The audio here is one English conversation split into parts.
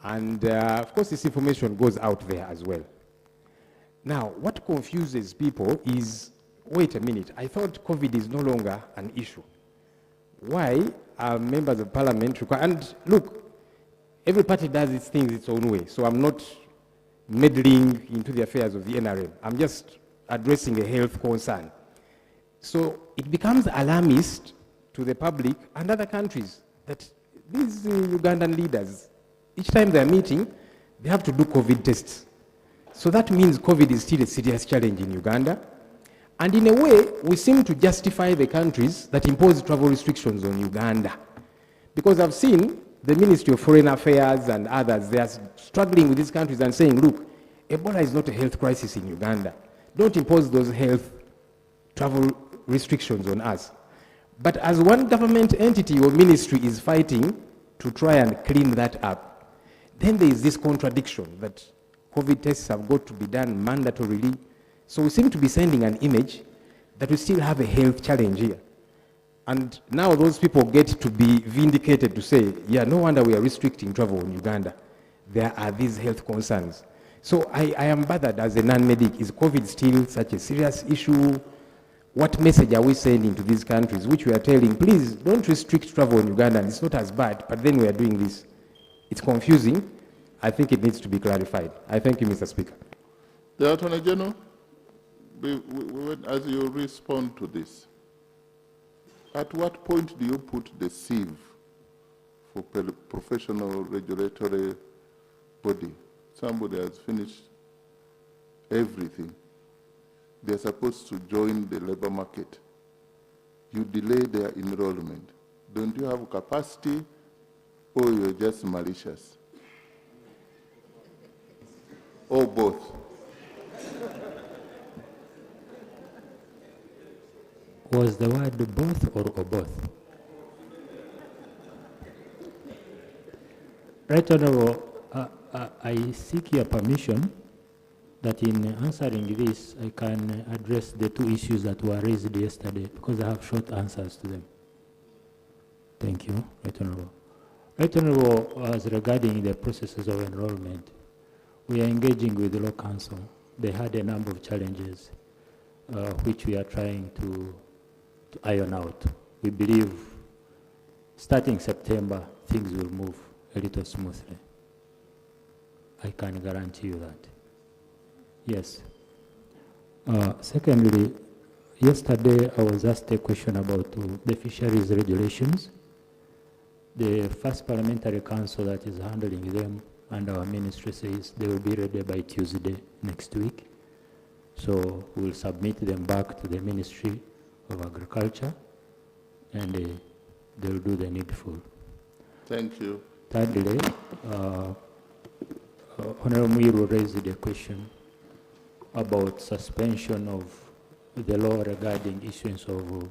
And of course, this information goes out there as well. Now, what confuses people is, wait a minute, I thought COVID is no longer an issue. Why are members of parliament required? And look, every party does its things its own way, so I'm not meddling into the affairs of the NRM. I'm just addressing a health concern. So it becomes alarmist to the public and other countries that these Ugandan leaders, each time they're meeting, they have to do COVID tests. So that means COVID is still a serious challenge in Uganda. And in a way, we seem to justify the countries that impose travel restrictions on Uganda. Because I've seen the Ministry of Foreign Affairs and others, they are struggling with these countries and saying, look, Ebola is not a health crisis in Uganda. Don't impose those health travel restrictions on us. But as one government entity or ministry is fighting to try and clean that up, then there is this contradiction that COVID tests have got to be done mandatorily. So we seem to be sending an image that we still have a health challenge here. And now those people get to be vindicated to say, yeah, no wonder we are restricting travel in Uganda. There are these health concerns. So I am bothered as a non-medic. Is COVID still such a serious issue? What message are we sending to these countries, which we are telling, please don't restrict travel in Uganda, and it's not as bad, but then we are doing this. It's confusing. I think it needs to be clarified. I thank you, Mr. Speaker. The Attorney General, as you respond to this, at what point do you put the sieve for professional regulatory body? Somebody has finished everything. They're supposed to join the labor market. You delay their enrollment. Don't you have capacity, or you're just malicious? Or both? Was the word both or both? Right Honorable, I seek your permission that in answering this, I can address the two issues that were raised yesterday, because I have short answers to them. Thank you, Right Honorable. Right Honorable, as regarding the processes of enrollment, we are engaging with the Law Council. They had a number of challenges which we are trying to iron out. We believe starting September, things will move a little smoothly. I can guarantee you that. Yes. Secondly, yesterday I was asked a question about the fisheries regulations. The first parliamentary council that is handling them and our ministry says they will be ready by Tuesday next week. So we'll submit them back to the Ministry of Agriculture and they'll do the needful. Thank you. Thirdly, Honorable Muiru raised a question about suspension of the law regarding issuance of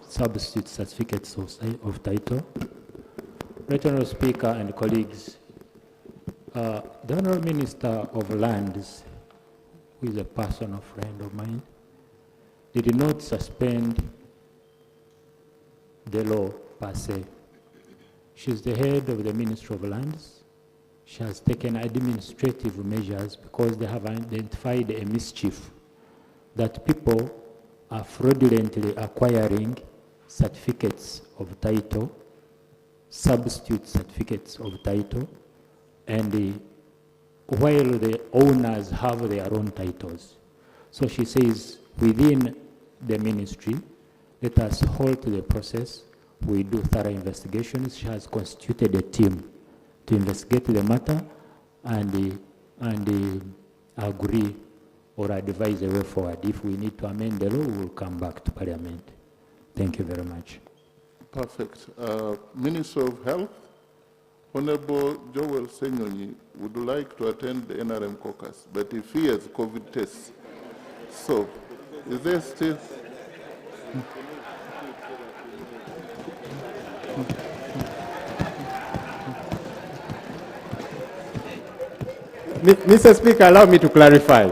substitute certificates of title. Right Honorable Speaker and colleagues, the Honorable Minister of Lands, who is a personal friend of mine, did not suspend the law per se. She's the head of the Ministry of Lands. She has taken administrative measures because they have identified a mischief that people are fraudulently acquiring certificates of title, substitute certificates of title, and while the owners have their own titles. So she says, within the ministry, let us halt the process. We do thorough investigations. She has constituted a team to investigate the matter and agree or advise a way forward. If we need to amend the law, we will come back to Parliament. Thank you very much. Perfect. Minister of Health, Honorable Joel Senyonyi would like to attend the NRM caucus, but he fears COVID tests. So, is there still... Mr. Speaker, allow me to clarify.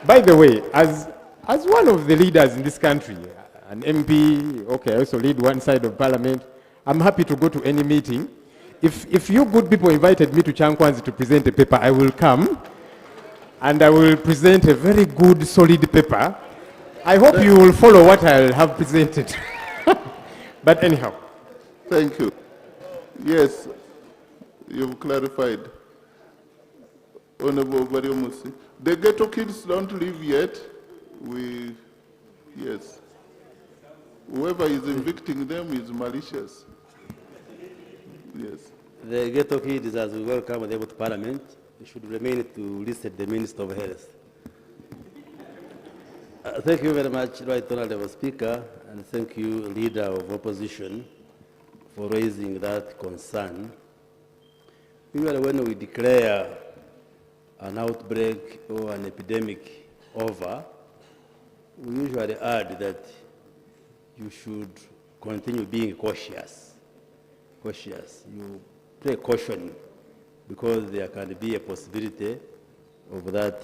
By the way, as one of the leaders in this country, an MP, okay, I also lead one side of Parliament, I'm happy to go to any meeting. if you good people invited me to Chankwanzi to present a paper, I will come and I will present a very good, solid paper. I hope you will follow what I'll have presented. But anyhow. Thank you. Yes, you've clarified. Honorable Bariomusi. The ghetto kids don't leave yet. Yes. Whoever is evicting them is malicious. Yes. The ghetto kids, as we welcome them to Parliament, they should remain to listen to the Minister of Health. Thank you very much, Right Honorable Speaker, and thank you, Leader of Opposition, for raising that concern. Usually when we declare an outbreak or an epidemic over, we usually add that you should continue being cautious. You play caution because there can be a possibility of that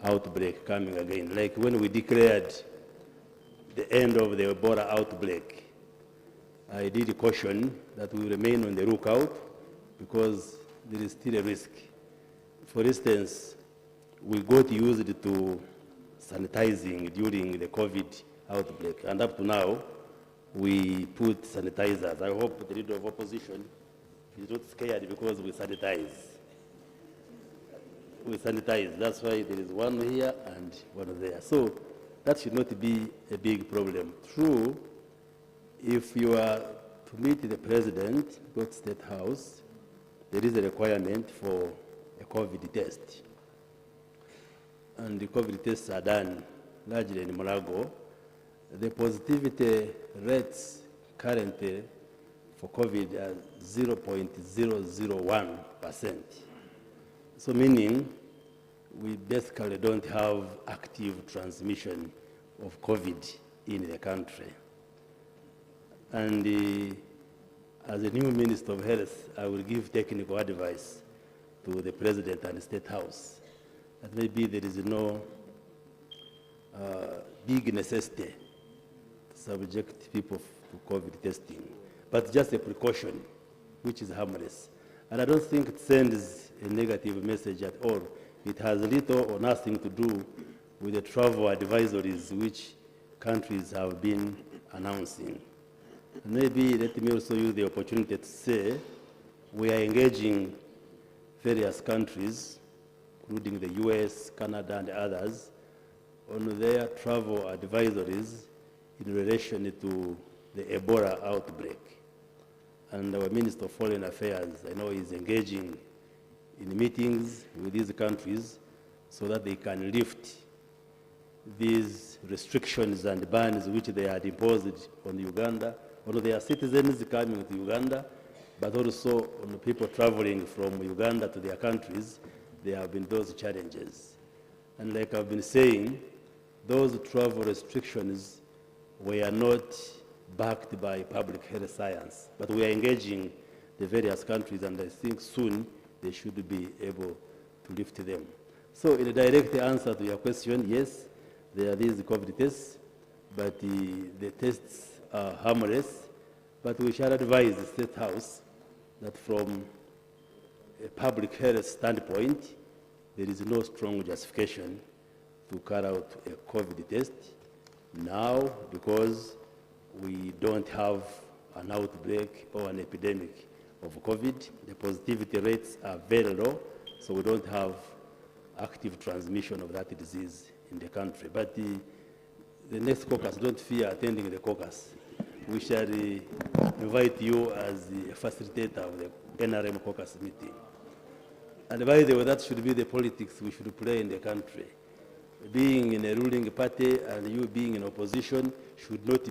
outbreak coming again. Like when we declared the end of the Ebola outbreak, I did caution that we remain on the lookout because there is still a risk. For instance, we got used to sanitizing during the COVID outbreak, and up to now, we put sanitizers. I hope the Leader of Opposition is not scared because we sanitize. That's why there is one here and one there. So that should not be a big problem. True, if you are to meet the President, go to State House, there is a requirement for a COVID test. And the COVID tests are done largely in Mulago. The positivity rates currently for COVID are 0.001%. So meaning we basically don't have active transmission of COVID in the country. And as a new Minister of Health, I will give technical advice to the President and the State House that maybe there is no big necessity to subject people to COVID testing, but just a precaution, which is harmless. And I don't think it sends a negative message at all. It has little or nothing to do with the travel advisories which countries have been announcing. Maybe let me also use the opportunity to say we are engaging various countries, including the US, Canada, and others, on their travel advisories in relation to the Ebola outbreak. And our Minister of Foreign Affairs, I know, is engaging in meetings with these countries so that they can lift these restrictions and bans which they had imposed on Uganda, on their citizens coming to Uganda, but also on people traveling from Uganda to their countries. There have been those challenges. And like I've been saying, those travel restrictions were not backed by public health science, but we are engaging the various countries, and I think soon they should be able to lift them. So in a direct answer to your question, yes, there are these COVID tests, but the tests are harmless, but we shall advise the State House that from a public health standpoint, there is no strong justification to carry out a COVID test now because we don't have an outbreak or an epidemic of COVID. The positivity rates are very low, so we don't have active transmission of that disease in the country. But the next caucus, don't fear attending the caucus. We shall invite you as the facilitator of the NRM caucus meeting. And by the way, that should be the politics we should play in the country. Being in a ruling party and you being in opposition should not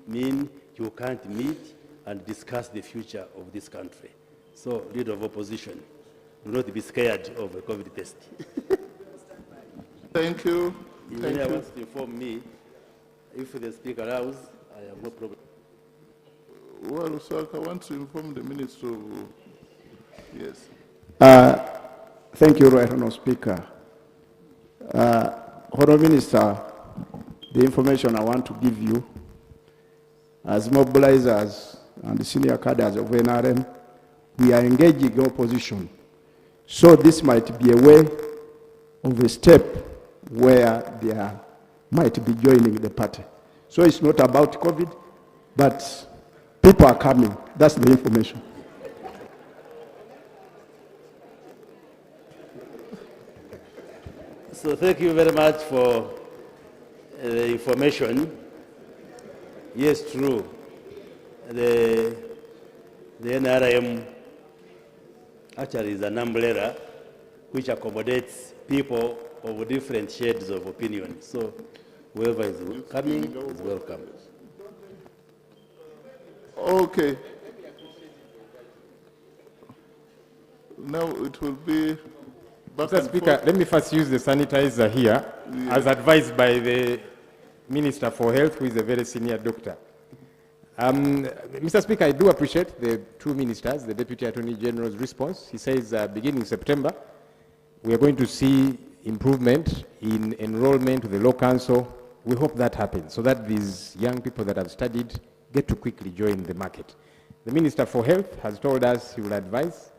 mean you can't meet and discuss the future of this country. So, Leader of Opposition, do not be scared of a COVID test. Thank you. Engineer wants to inform me if the Speaker allows, I have no problem. Well, sir, I want to inform the Minister of... Yes. Thank you, Right Honourable Speaker. Honourable Minister, the information I want to give you as mobilizers and the senior cadres of NRM, we are engaging opposition. So this might be a way of a step where they might be joining the party. So it's not about COVID, but people are coming. That's the information. So thank you very much for the information. Yes, true. The NRM actually is an umbrella which accommodates people of different shades of opinion. So whoever is coming is welcome. Okay. Now it will be back Mr. and Speaker, forth. let me first use the sanitizer here, as advised by the Minister for Health, who is a very senior doctor. Mr. Speaker, I do appreciate the two ministers, the Deputy Attorney General's response. He says beginning September, we are going to see improvement in enrollment to the law council. We hope that happens so that these young people that have studied get to quickly join the market. The Minister for Health has told us he will advise.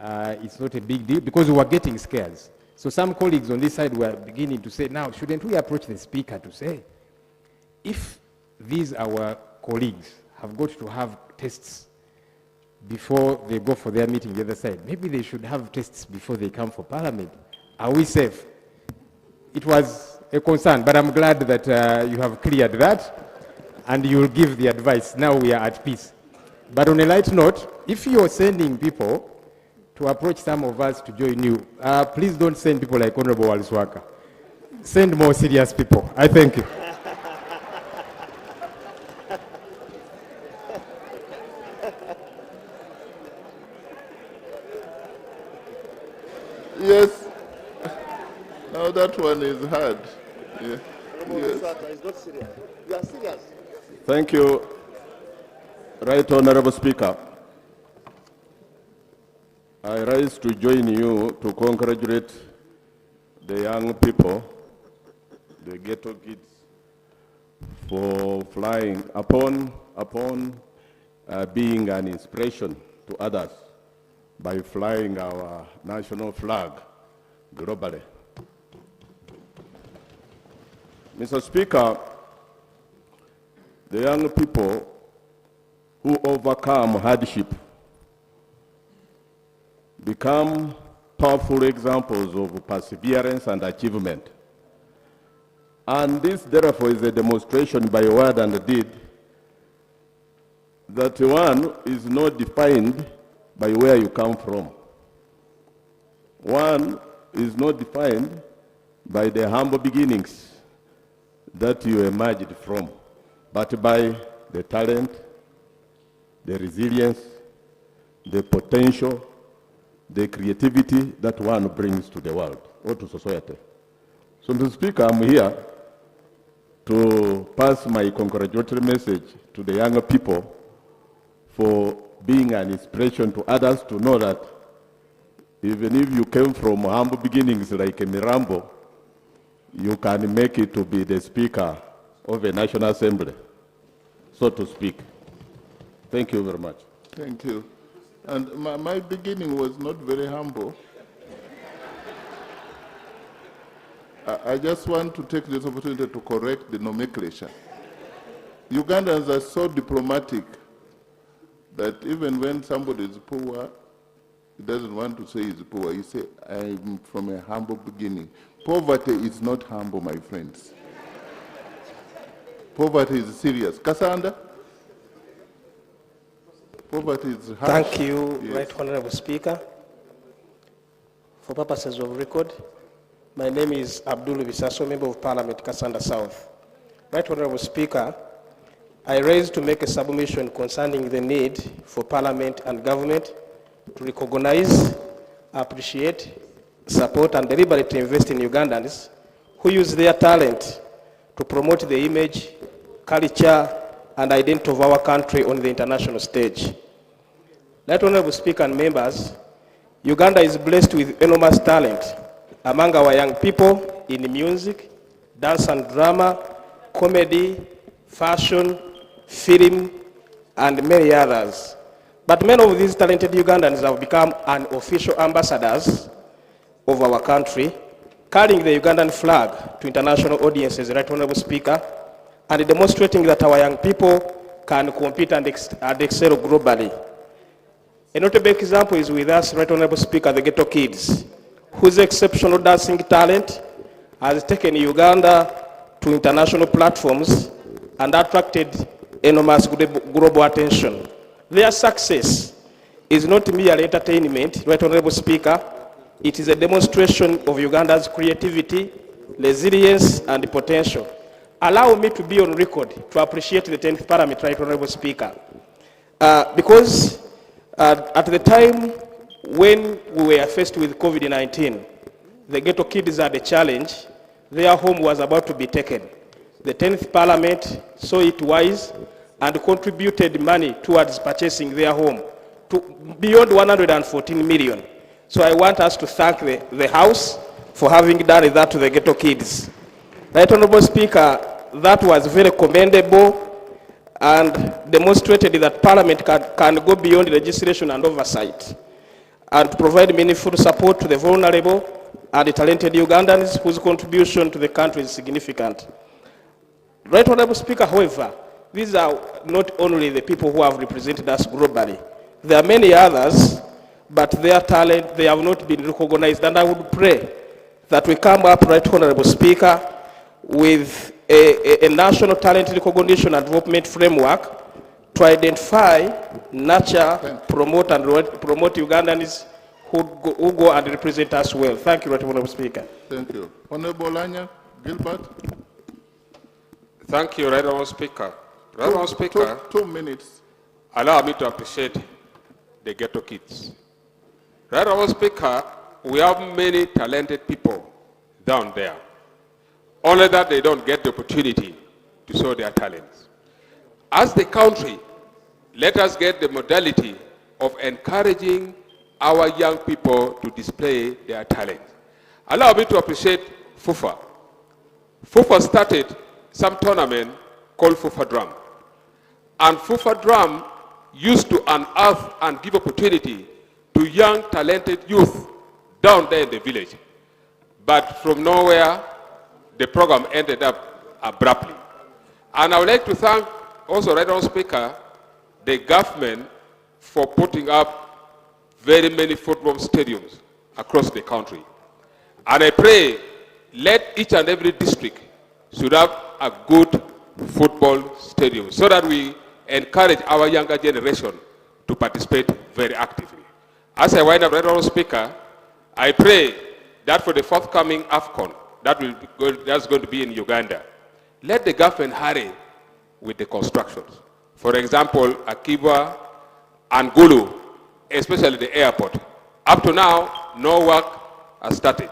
It's not a big deal because we were getting scares. So some colleagues on this side were beginning to say, now, shouldn't we approach the Speaker to say, if these our colleagues have got to have tests before they go for their meeting the other side, maybe they should have tests before they come for Parliament. Are we safe? It was a concern, but I'm glad that you have cleared that and you will give the advice. Now we are at peace. But on a light note, if you're sending people to approach some of us to join you, please don't send people like Honorable Walswaka. Send more serious people. I thank you. Yes. Now that one is hard. Yeah. Yes. It's not serious. You are serious. Thank you, Right Honorable Speaker. I rise to join you to congratulate the young people, the ghetto kids, for flying upon being an inspiration to others by flying our national flag globally. Mr. Speaker, the young people who overcome hardship become powerful examples of perseverance and achievement. And this, therefore, is a demonstration by word and deed that one is not defined by where you come from. One is not defined by the humble beginnings that you emerged from, but by the talent, the resilience, the potential, the creativity that one brings to the world or to society. So, Mr. Speaker, I'm here to pass my congratulatory message to the younger people for being an inspiration to others to know that even if you came from humble beginnings like a Mirambo, you can make it to be the Speaker of a National Assembly, so to speak. Thank you very much. Thank you. And my beginning was not very humble. I just want to take this opportunity to correct the nomenclature. Ugandans are so diplomatic that even when somebody is poor, he doesn't want to say he's poor. He say, I'm from a humble beginning. Poverty is not humble, my friends. Poverty is serious. Cassandra? Poverty is harsh. Thank you, Yes. Right Honorable Speaker. For purposes of record, my name is Abdul Bisaso, Member of Parliament, Kassanda South. Right Honorable Speaker, I raise to make a submission concerning the need for Parliament and government to recognize, appreciate, support, and deliberately invest in Ugandans who use their talent to promote the image, culture, and identity of our country on the international stage. Right Honorable Speaker and members, Uganda is blessed with enormous talent among our young people in music, dance and drama, comedy, fashion, film, and many others. But many of these talented Ugandans have become unofficial ambassadors of our country, carrying the Ugandan flag to international audiences, Right Honorable Speaker, and demonstrating that our young people can compete and excel globally. A notable example is with us, Right Honorable Speaker, the Ghetto Kids, whose exceptional dancing talent has taken Uganda to international platforms and attracted enormous global attention. Their success is not merely entertainment, Right Honorable Speaker, it is a demonstration of Uganda's creativity, resilience, and potential. Allow me to be on record to appreciate the 10th Parliament, Right Honorable Speaker, because at the time when we were faced with COVID-19, the Ghetto Kids had a challenge. Their home was about to be taken. The 10th Parliament saw it wise and contributed money towards purchasing their home to beyond 114 million. So I want us to thank the House for having done that to the Ghetto Kids. Right Honorable Speaker, that was very commendable and demonstrated that Parliament can go beyond legislation and oversight and provide meaningful support to the vulnerable and the talented Ugandans whose contribution to the country is significant. Right Honorable Speaker, however, these are not only the people who have represented us globally. There are many others, but their talent, they have not been recognized. And I would pray that we come up, Right Honorable Speaker, with a national talent recognition and development framework to identify, nurture, promote Ugandans who go and represent us well. Thank you, Right Honorable Speaker. Thank you. Honorable Anya Gilbert. Thank you, Right Honorable Speaker. Right Honorable Speaker, 2 minutes. allow me to appreciate the Ghetto Kids. Right Honorable Speaker, we have many talented people down there. Only that they don't get the opportunity to show their talents. As the country, let us get the modality of encouraging our young people to display their talent. Allow me to appreciate FUFA. FUFA started some tournament called FUFA Drum. And FUFA Drum used to unearth and give opportunity to young, talented youth down there in the village. But from nowhere, the program ended up abruptly. And I would like to thank also, Right Honorable Speaker, the government for putting up very many football stadiums across the country. And I pray, let each and every district should have a good football stadium so that we encourage our younger generation to participate very actively. As I wind up, Right Honorable Speaker, I pray that for the forthcoming AFCON, that's going to be in Uganda, let the government hurry with the constructions. For example, Akiva and Gulu, especially the airport. Up to now, no work has started.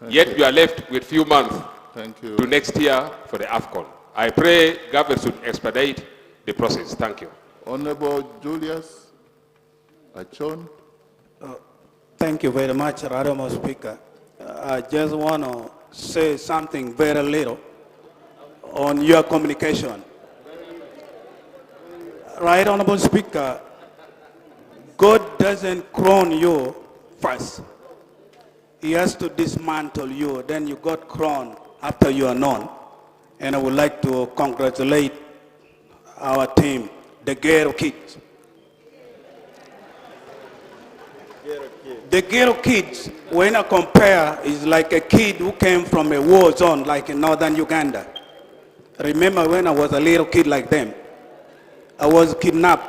Yet you are left with few months to next year for the AFCON. I pray government should expedite the process. Thank you. Honorable Julius Achon. Thank you very much, Right Honorable Speaker. I just want to say something very little on your communication. Right Honorable Speaker, God doesn't crown you first. He has to dismantle you, then you got crowned after you are known. And I would like to congratulate our team, the Ghetto Kids. The Ghetto Kids, when I compare, is like a kid who came from a war zone like in northern Uganda. Remember when I was a little kid like them, I was kidnapped,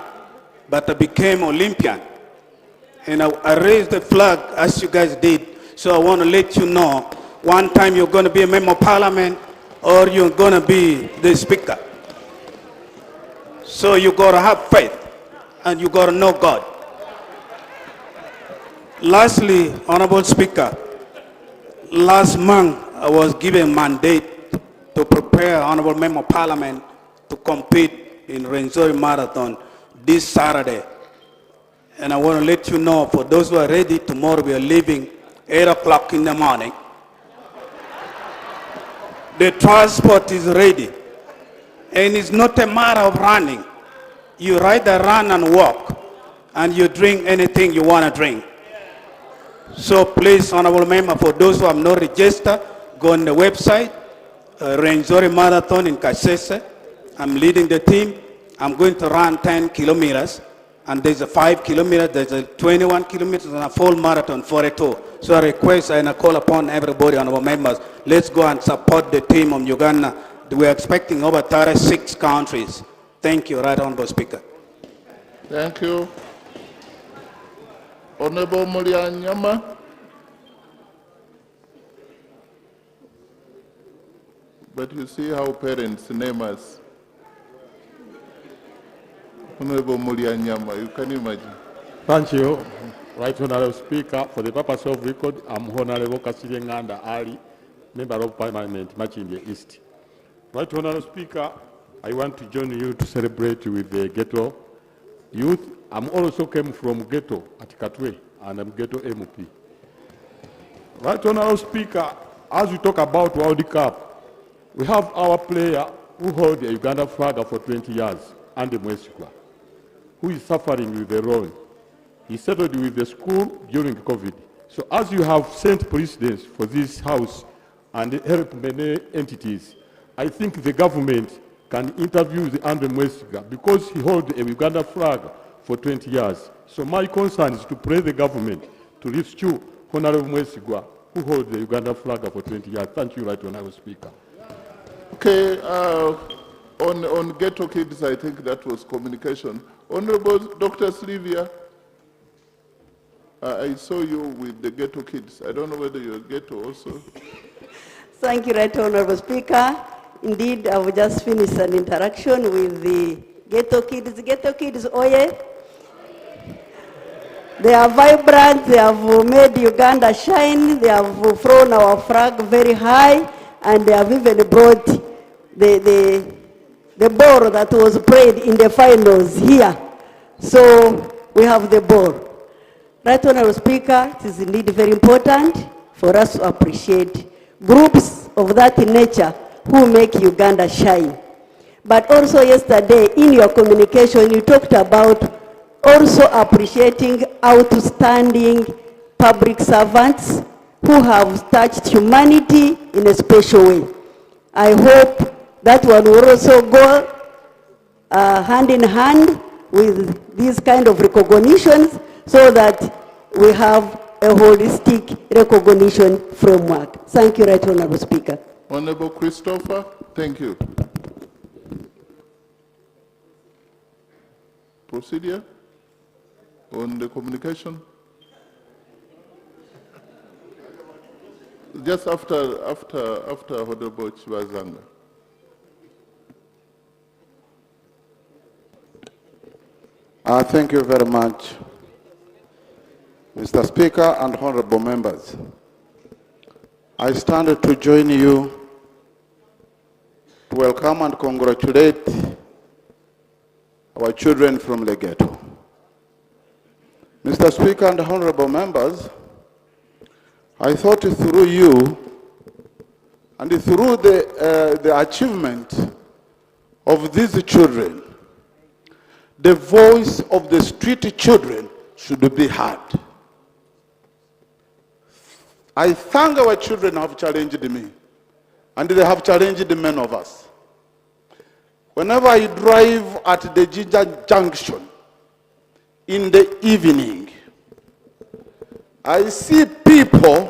but I became Olympian. And I raised the flag as you guys did. So I want to let you know, one time you're going to be a member of parliament or you're going to be the speaker. So you got to have faith and you got to know God. Lastly, Honorable Speaker, last month I was given mandate to prepare Honorable Member of Parliament to compete in Rwenzori Marathon this Saturday. And I want to let you know, for those who are ready, tomorrow we are leaving 8 o'clock in the morning. The transport is ready. And it's not a matter of running. You rather run and walk. and you drink anything you want to drink. So please, honorable member, for those who have not registered, go on the website, Renzori Marathon in Kasese. I'm leading the team. I'm going to run 10 kilometers, and there's a 5 kilometers, there's a 21 kilometers, and a full marathon for a tour. So I request and I call upon everybody, honorable members, let's go and support the team of Uganda. We're expecting over 36 countries. Thank you, Right Honorable Speaker. Thank you. Honorable Mulianyama. But you see how parents name us. Honorable Mulianyama, you can imagine. Thank you, Right Honorable Speaker. For the purpose of record, I'm Honorable Kasirye Nganda Ali, Member of Parliament, Machinde East. Right Honorable Speaker, I want to join you to celebrate with the ghetto youth. I'm also came from ghetto at Katwe, and I'm ghetto MP. Right Honorable Speaker, as we talk about World Cup, we have our player who hold the Uganda flag for 20 years, Andy Mwesigwa, who is suffering with the road. He settled with the school during COVID. So as you have sent precedents for this house and help many entities, I think the government can interview the Andre Mwesigwa because he holds a Uganda flag for 20 years. So my concern is to pray the government to rescue Honorable Mwesigwa, who holds the Uganda flag for 20 years. Thank you, Right Honorable Speaker. Okay, on ghetto kids, I think that was communication. Honorable Dr. Slivia, I saw you with the ghetto kids. I don't know whether you're ghetto also. Thank you, Right Honorable Speaker. Indeed, I will just finish an interaction with the ghetto kids. Ghetto kids, oye. They are vibrant, they have made Uganda shine, they have thrown our flag very high, and they have even brought the ball that was played in the finals here. So we have the ball. Right Honorable Speaker, it is indeed very important for us to appreciate groups of that nature who make Uganda shine. But also yesterday in your communication, you talked about also appreciating outstanding public servants who have touched humanity in a special way. I hope that one will also go hand in hand with these kind of recognitions so that we have a holistic recognition framework. Thank you, Right Honorable Speaker. Honorable Christopher, thank you. Procedure on the communication. Just after Honorable Chibazanga. Thank you very much, Mr. Speaker and honorable members. I stand to join you to welcome and congratulate our children from the ghetto. Mr. Speaker and honorable members, I thought through you and through the achievement of these children, the voice of the street children should be heard. I thank our children have challenged me, and they have challenged many of us. Whenever I drive at the Jinja Junction in the evening, I see people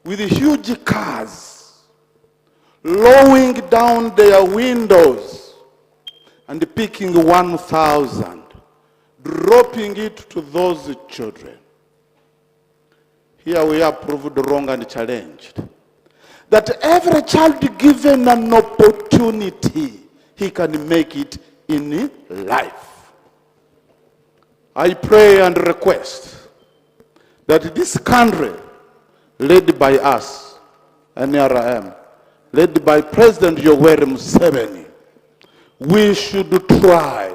with huge cars lowering down their windows and picking 1,000, dropping it to those children. Here we are proved wrong and challenged. That every child given an opportunity, he can make it in life. I pray and request that this country, led by us, and here I am, led by President Yoweri Museveni, we should try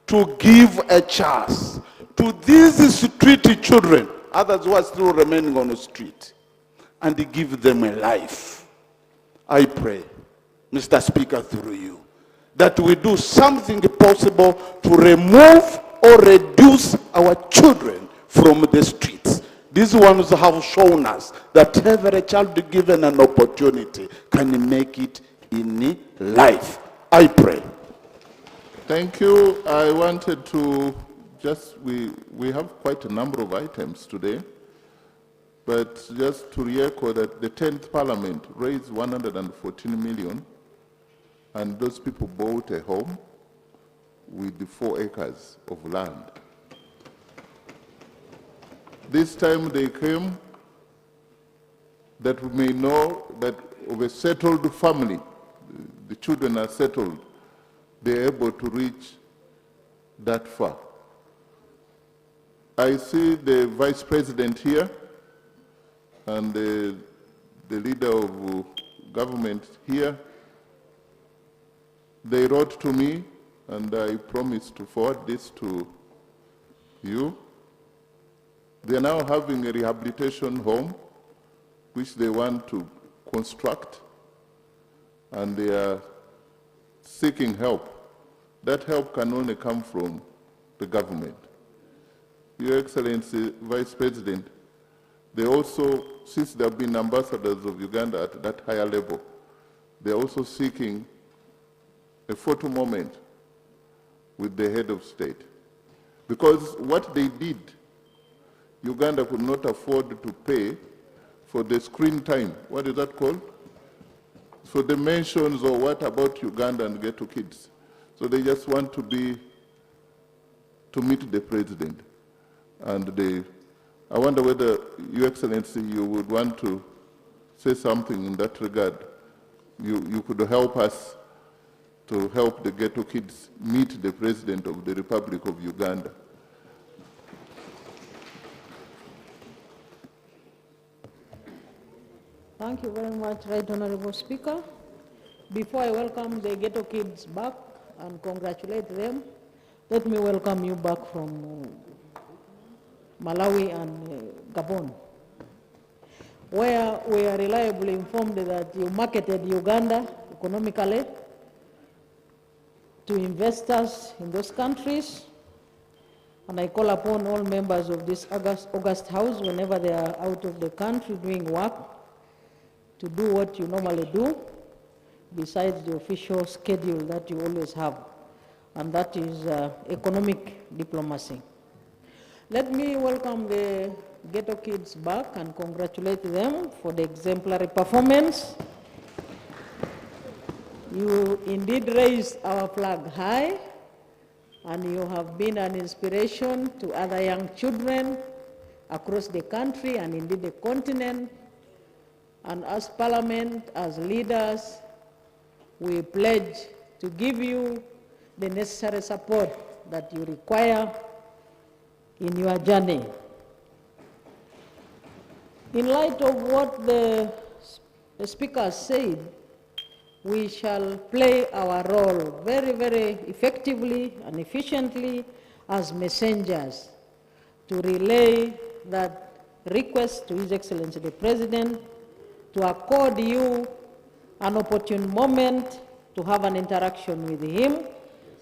to give a chance to these street children, others who are still remaining on the street, and give them a life. I pray, Mr. Speaker, through you, that we do something possible to remove or reduce our children from the streets. These ones have shown us that every child given an opportunity can make it in life. I pray. Thank you. I wanted to we have quite a number of items today, but just to re-echo that the 10th Parliament raised 114 million, and those people bought a home with the 4 acres of land. This time they came that we may know that of a settled family, the children are settled, they're able to reach that far. I see the Vice President here and the leader of government here. They wrote to me and I promised to forward this to you. They are now having a rehabilitation home which they want to construct, and they are seeking help. That help can only come from the government. Your Excellency, Vice President, they also, since there have been ambassadors of Uganda at that higher level, they are also seeking a photo moment with the head of state. Because what they did, Uganda could not afford to pay for the screen time. What is that called? For the mentions or what about Uganda and Ghetto Kids. So they just want to meet the president. And I wonder whether, Your Excellency, you would want to say something in that regard. You could help us to help the Ghetto Kids meet the President of the Republic of Uganda. Thank you very much, Right Honorable Speaker. Before I welcome the Ghetto Kids back and congratulate them, let me welcome you back from Malawi and Gabon, where we are reliably informed that you marketed Uganda economically to investors in those countries. And I call upon all members of this August House, whenever they are out of the country doing work, to do what you normally do, besides the official schedule that you always have, and that is economic diplomacy. Let me welcome the Ghetto Kids back and congratulate them for the exemplary performance. You indeed raised our flag high, and you have been an inspiration to other young children across the country and indeed the continent. And as Parliament, as leaders, we pledge to give you the necessary support that you require in your journey. In light of what the Speaker said, we shall play our role very, very effectively and efficiently as messengers to relay that request to His Excellency the President to accord you an opportune moment to have an interaction with him,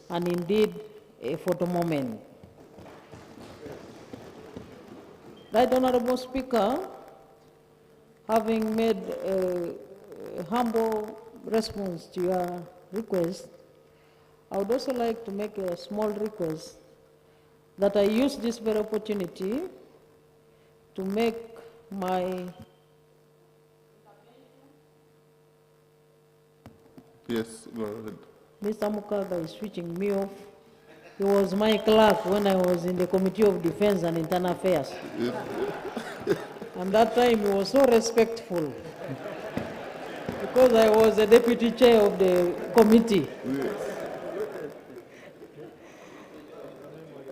and indeed a photo moment. Right Honorable Speaker, having made a humble response to your request, I would also like to make a small request that I use this very opportunity to make my... Yes, go ahead. Mr. Mukaga is switching me off. He was my clerk when I was in the Committee of Defense and Internal Affairs. And that time he was so respectful because I was the deputy chair of the committee.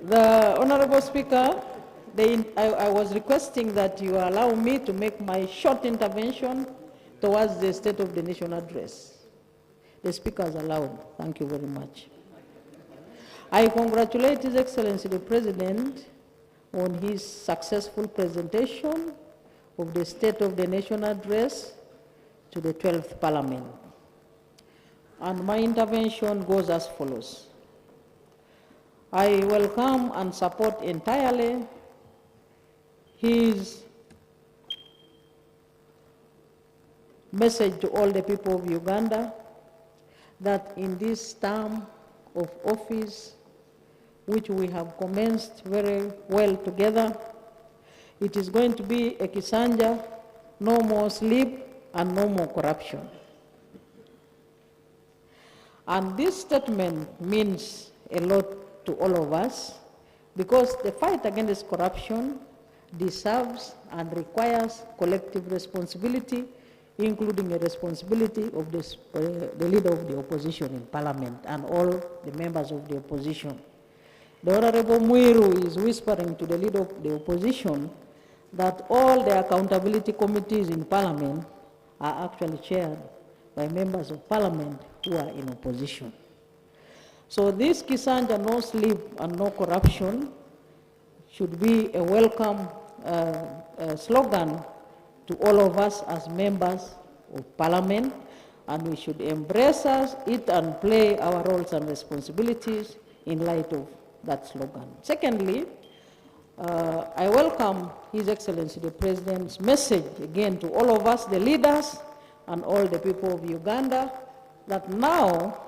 The Honorable Speaker, I was requesting that you allow me to make my short intervention towards the State of the Nation address. The Speaker has allowed. Thank you very much. I congratulate His Excellency the President on his successful presentation of the State of the Nation address to the 12th Parliament. And my intervention goes as follows. I welcome and support entirely his message to all the people of Uganda that in this term of office, which we have commenced very well together, it is going to be a Kisanja, no more sleep and no more corruption. And this statement means a lot to all of us because the fight against corruption deserves and requires collective responsibility, including a responsibility of the leader of the opposition in parliament and all the members of the opposition. The Honorable Muiru is whispering to the leader of the opposition that all the accountability committees in parliament are actually chaired by members of parliament who are in opposition. So this Kisanja, no sleep and no corruption, should be a welcome slogan to all of us as members of parliament, and we should embrace it and play our roles and responsibilities in light of that slogan. Secondly, I welcome His Excellency the President's message again to all of us, the leaders and all the people of Uganda, that now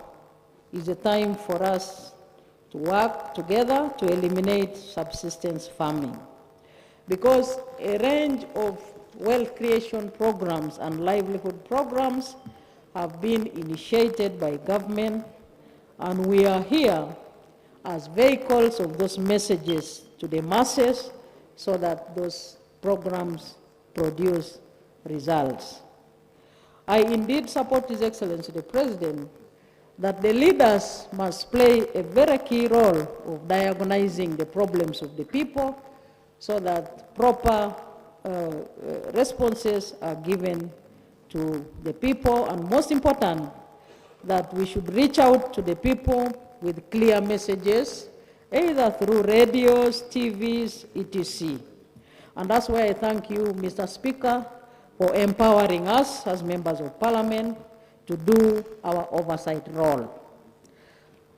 is the time for us to work together to eliminate subsistence farming. Because a range of wealth creation programs and livelihood programs have been initiated by government, and we are here as vehicles of those messages to the masses so that those programs produce results. I indeed support His Excellency the President that the leaders must play a very key role of diagnosing the problems of the people so that proper responses are given to the people, and most important, that we should reach out to the people with clear messages, either through radios, TVs, etc. And that's why I thank you, Mr. Speaker, for empowering us as members of parliament to do our oversight role.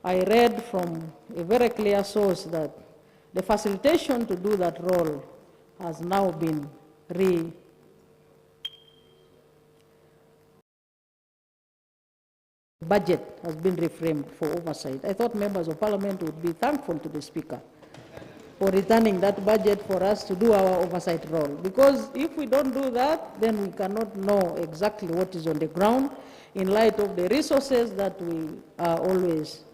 I read from a very clear source that the facilitation to do that role has now been budget has been reframed for oversight. I thought members of parliament would be thankful to the Speaker for returning that budget for us to do our oversight role. Because if we don't do that, then we cannot know exactly what is on the ground in light of the resources that we are always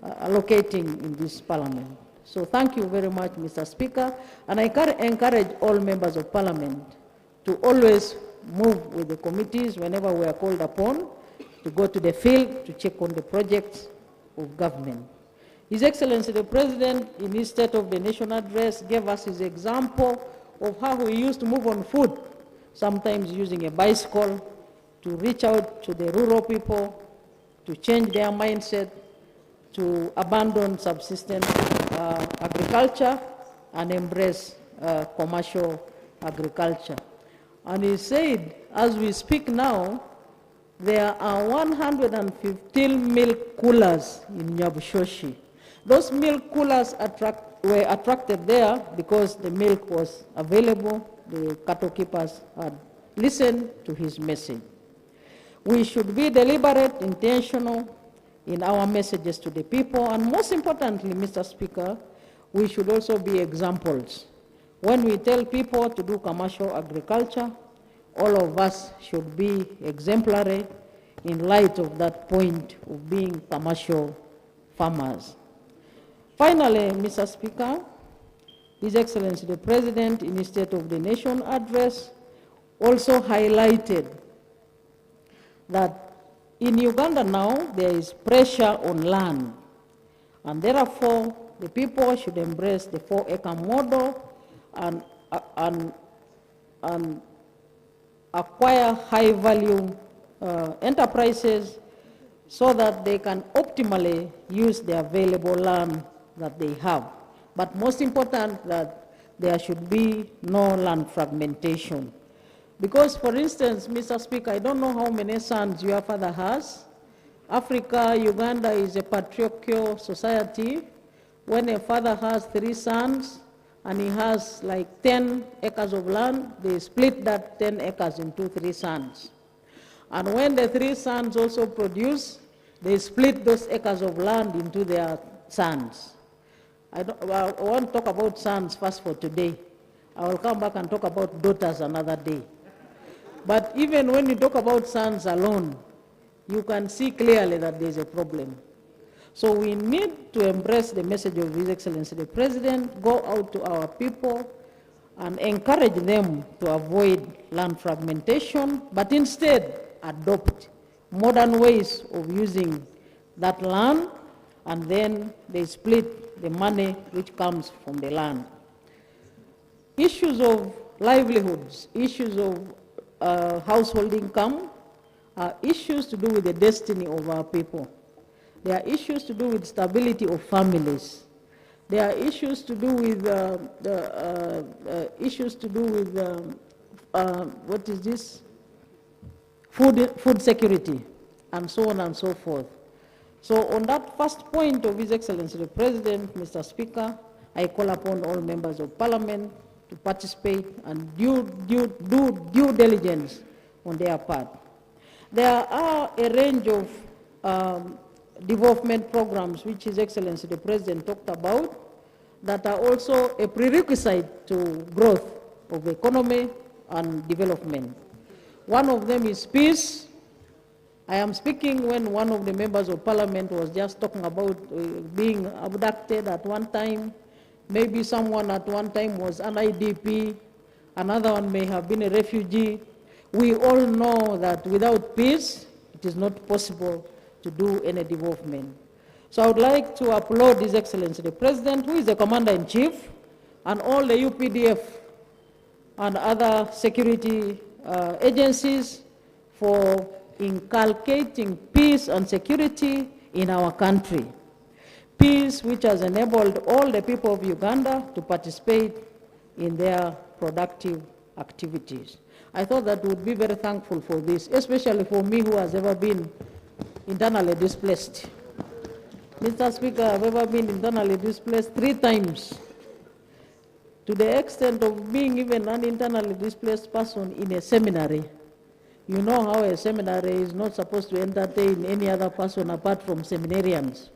allocating in this parliament. So thank you very much, Mr. Speaker, and I encourage all members of parliament to always move with the committees whenever we are called upon to go to the field to check on the projects of government. His Excellency the President, in his State of the Nation address, gave us his example of how we used to move on foot, sometimes using a bicycle, to reach out to the rural people, to change their mindset, to abandon subsistence agriculture and embrace commercial agriculture. And he said, as we speak now, there are 115 milk coolers in Nyabushoshi. Those milk coolers were attracted there because the milk was available. The cattle keepers had listened to his message. We should be deliberate, intentional in our messages to the people, and most importantly, Mr. Speaker, we should also be examples. When we tell people to do commercial agriculture, all of us should be exemplary in light of that point of being commercial farmers. Finally, Mr. Speaker, His Excellency the President, in his State of the Nation address, also highlighted that in Uganda now there is pressure on land, and therefore the people should embrace the 4-acre model and acquire high-value enterprises so that they can optimally use the available land that they have. But most important, that there should be no land fragmentation. Because, for instance, Mr. Speaker, I don't know how many sons your father has. Africa, Uganda is a patriarchal society, when a father has 3 sons and he has like 10 acres of land, they split that 10 acres into 3 sons. And when the 3 sons also produce, they split those acres of land into their sons. I won't talk about sons first for today. I will come back and talk about daughters another day. But even when you talk about sons alone, you can see clearly that there's a problem. So we need to embrace the message of His Excellency the President, go out to our people and encourage them to avoid land fragmentation, but instead adopt modern ways of using that land, and then they split the money which comes from the land. Issues of livelihoods, issues of household income are issues to do with the destiny of our people. They are issues to do with stability of families. There are issues to do with what is this? Food security, and so on and so forth. So on that first point of His Excellency the President, Mr. Speaker, I call upon all members of Parliament to participate and do due diligence on their part. There are a range of development programs which His Excellency the President talked about that are also a prerequisite to growth of the economy and development. One of them is peace. I am speaking when one of the members of Parliament was just talking about being abducted at one time. Maybe someone at one time was an IDP, another one may have been a refugee. We all know that without peace, it is not possible to do any development. So I would like to applaud His Excellency the President, who is the Commander-in-Chief, and all the UPDF and other security agencies for inculcating peace and security in our country. Peace which has enabled all the people of Uganda to participate in their productive activities. I thought that we would be very thankful for this, especially for me who has ever been internally displaced. Mr. Speaker, I've ever been internally displaced 3 times, to the extent of being even an internally displaced person in a seminary. You know how a seminary is not supposed to entertain any other person apart from seminarians.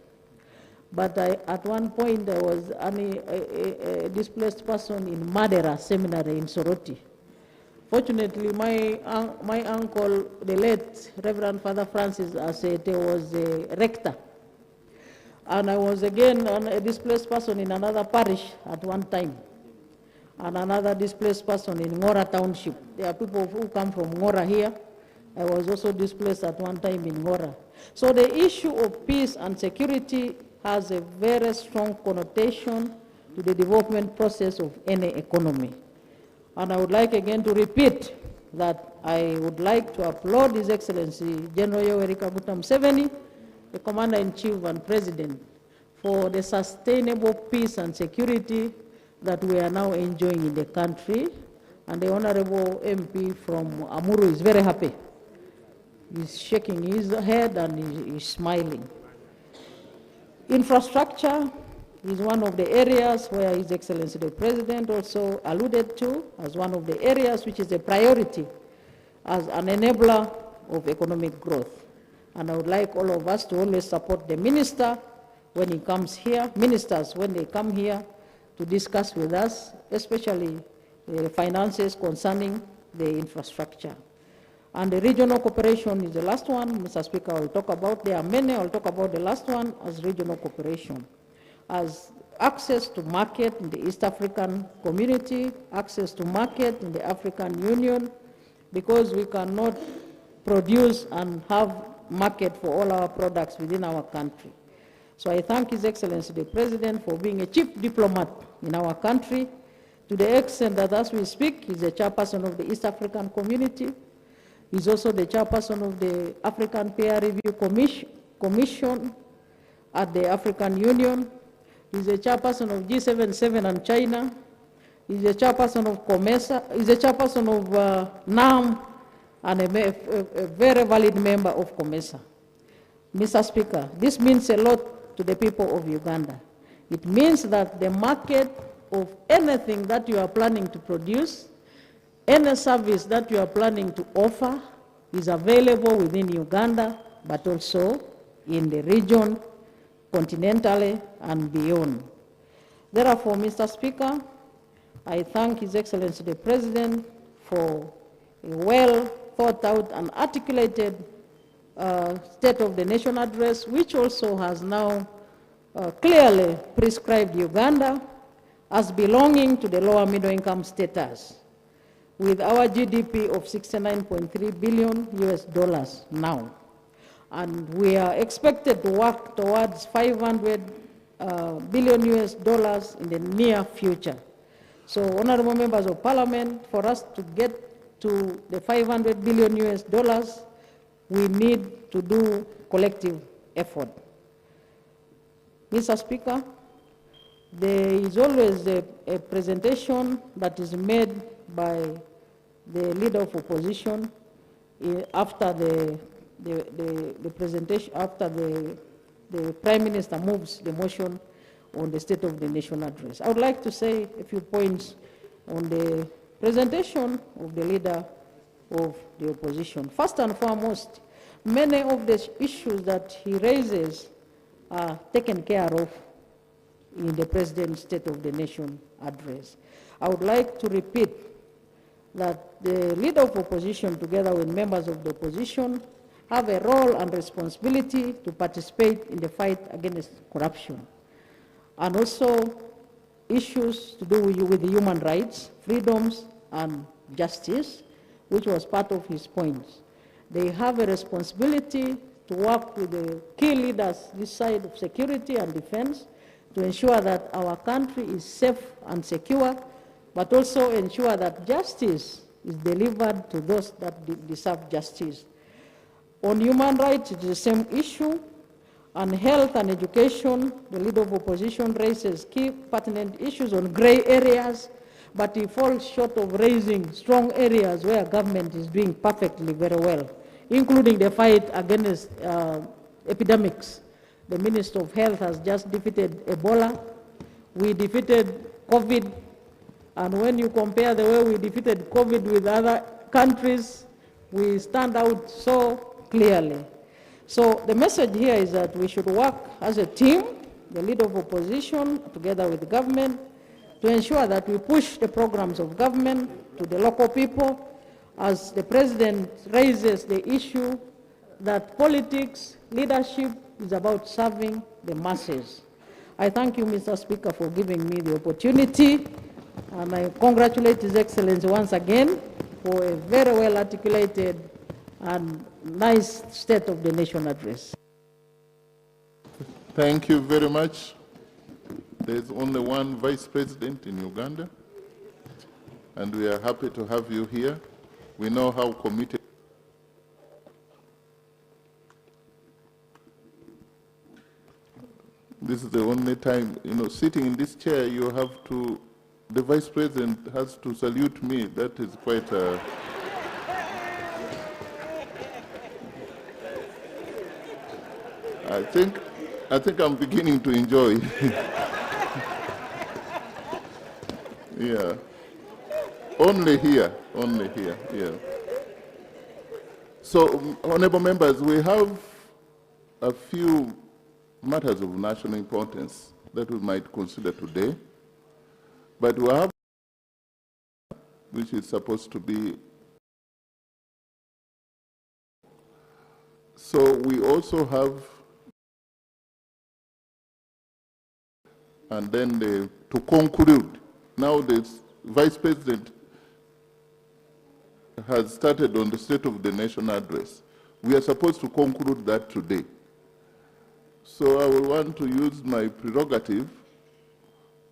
But at one point, I was a displaced person in Madera Seminary in Soroti. Fortunately, my uncle, the late Reverend Father Francis Asete, was a rector. And I was again a displaced person in another parish at one time, and another displaced person in Ngora Township. There are people who come from Ngora here. I was also displaced at one time in Ngora. So the issue of peace and security has a very strong connotation to the development process of any economy. And I would like again to repeat that I would like to applaud His Excellency General Yoweri Kaguta Museveni, the Commander-in-Chief and President, for the sustainable peace and security that we are now enjoying in the country. And the Honorable MP from Amuru is very happy. He's shaking his head and he's smiling. Infrastructure is one of the areas where His Excellency the President also alluded to as one of the areas which is a priority as an enabler of economic growth. And I would like all of us to always support the minister when he comes here, ministers when they come here to discuss with us, especially the finances concerning the infrastructure. And the regional cooperation is the last one, Mr. Speaker, I will talk about. There are many, I will talk about the last one as regional cooperation. As access to market in the East African community, access to market in the African Union, because we cannot produce and have market for all our products within our country. So I thank His Excellency the President for being a chief diplomat in our country, to the extent that as we speak, he's the chairperson of the East African community. He's also the chairperson of the African Peer Review Commission at the African Union. He's the chairperson of G77 and China. He's the chairperson of COMESA. He's the chairperson of NAM, and a very valid member of COMESA. Mr. Speaker, this means a lot to the people of Uganda. It means that the market of anything that you are planning to produce, any service that you are planning to offer is available within Uganda, but also in the region, continentally and beyond. Therefore, Mr. Speaker, I thank His Excellency the President for a well thought out and articulated State of the Nation address, which also has now clearly prescribed Uganda as belonging to the lower middle income status, with our GDP of $69.3 billion now. And we are expected to work towards $500 billion in the near future. So, honorable members of parliament, for us to get to the $500 billion we need to do collective effort. Mr. Speaker, there is always a presentation that is made by the leader of opposition after the presentation, after the Prime Minister moves the motion on the State of the Nation address. I would like to say a few points on the presentation of the leader of the opposition. First and foremost, many of the issues that he raises are taken care of in the President's State of the Nation address. I would like to repeat that the leader of opposition, together with members of the opposition, have a role and responsibility to participate in the fight against corruption, and also issues to do with human rights, freedoms, and justice, which was part of his points. They have a responsibility to work with the key leaders this side of security and defense to ensure that our country is safe and secure, but also ensure that justice is delivered to those that deserve justice. On human rights, it is the same issue. On health and education, the leader of opposition raises key pertinent issues on gray areas, but he falls short of raising strong areas where government is doing perfectly very well, including the fight against epidemics. The Minister of Health has just defeated Ebola. We defeated COVID. And when you compare the way we defeated COVID with other countries, we stand out so clearly. So the message here is that we should work as a team, the leader of opposition, together with the government, to ensure that we push the programs of government to the local people, as the President raises the issue that politics, leadership is about serving the masses. I thank you, Mr. Speaker, for giving me the opportunity, and I congratulate His Excellency once again for a very well articulated and nice State of the Nation address. Thank you very much. There's only one Vice President in Uganda, and we are happy to have you here. We know how committed. This is the only time, sitting in this chair, you have to, the Vice President has to salute me. That is quite a... I think I'm beginning to enjoy. Yeah. Only here, yeah. So, honorable members, we have a few matters of national importance that we might consider today, but we have, which is supposed to be. So we also have, and then to conclude, now the Vice President has started on the State of the Nation address. We are supposed to conclude that today. So I will want to use my prerogative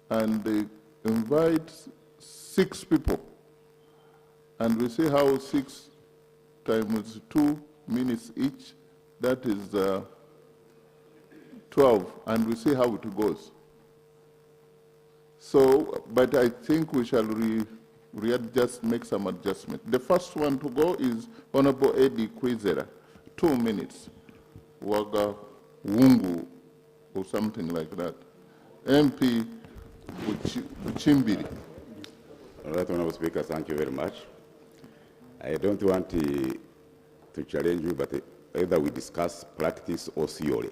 and invite 6 people. And we see how 6 times 2 minutes each, that is 12, and we see how it goes. So, but I think we shall just make some adjustment. The first one to go is Honorable Eddie Kwizera, 2 minutes. Waga Wungu, or something like that. MP Buchimbiri. Right, Honorable Speaker, thank you very much. I don't want to challenge you, but either we discuss practice or theory,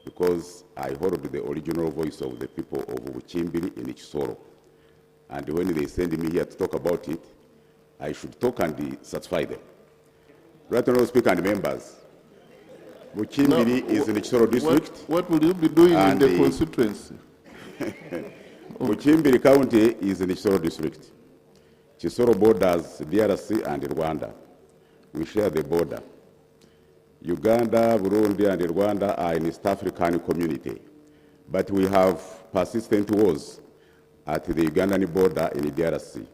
because I heard the original voice of the people of Buchimbiri in Chisoro. And when they send me here to talk about it, I should talk and satisfy them. Right, Honorable Speaker and members, Buchimbiri is in the Chisoro district. What will you be doing in the constituency? Buchimbiri County is in the Chisoro district. Chisoro borders DRC and Rwanda. We share the border. Uganda, Burundi, and Rwanda are in East African community. But we have persistent wars at the Ugandan border in the DRC,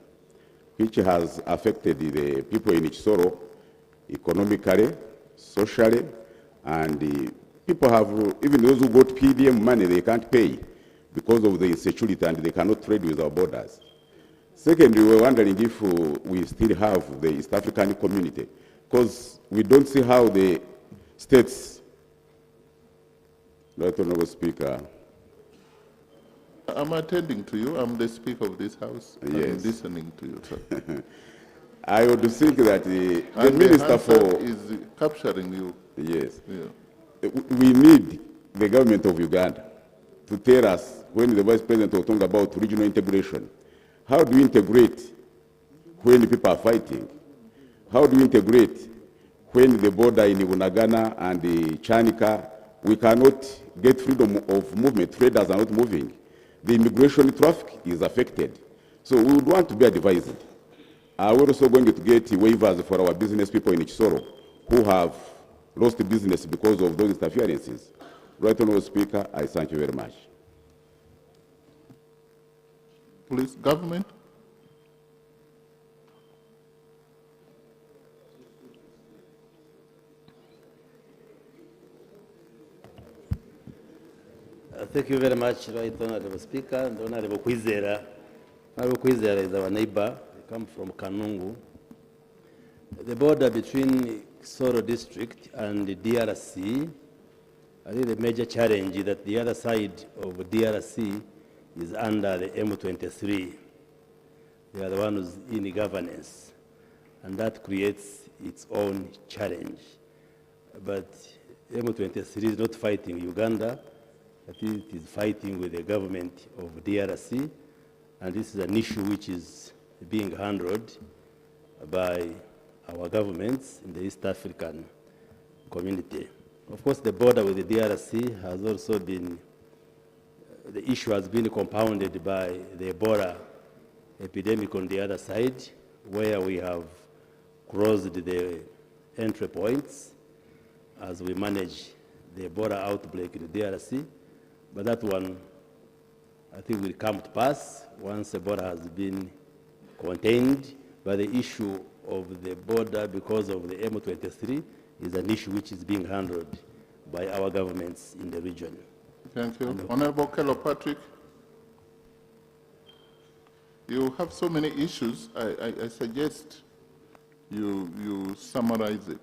which has affected the people in Chisoro economically, socially, and the people have, even those who got PDM money, they can't pay because of the insecurity and they cannot trade with our borders. Secondly, we're wondering if we still have the East African community, because we don't see how the states, Right Honorable Speaker. I'm attending to you. I'm the Speaker of this House. Yes. I'm listening to you, sir. I would think that the Minister for... is capturing you. Yes. Yeah. We need the government of Uganda to tell us, when the Vice President was talking about regional integration, how do we integrate when people are fighting? How do we integrate when the border in Bunagana and the Chanika, we cannot get freedom of movement, traders are not moving. The immigration traffic is affected. So we would want to be advised. We're also going to get waivers for our business people in Chisoro who have lost business because of those interferences. Right Honorable Speaker, I thank you very much. Please, government. Thank you very much, Right Honorable Speaker and Honorable Kwizera. Honorable Kwizera is our neighbor. We come from Kanungu. The border between Chisoro district and the DRC, I think the major challenge is that the other side of DRC is under the M23. They are the ones in the governance, and that creates its own challenge. But M23 is not fighting Uganda. I think it is fighting with the government of DRC, and this is an issue which is being handled by our governments in the East African community. Of course, the border with the DRC has also been, the issue has been compounded by the Ebola epidemic on the other side, where we have closed the entry points as we manage the Ebola outbreak in the DRC. But that one, I think, will come to pass once Ebola has been contained. But the issue of the border because of the M23 is an issue which is being handled by our governments in the region. Thank you. Honorable Kello Patrick, you have so many issues. I suggest you summarize it.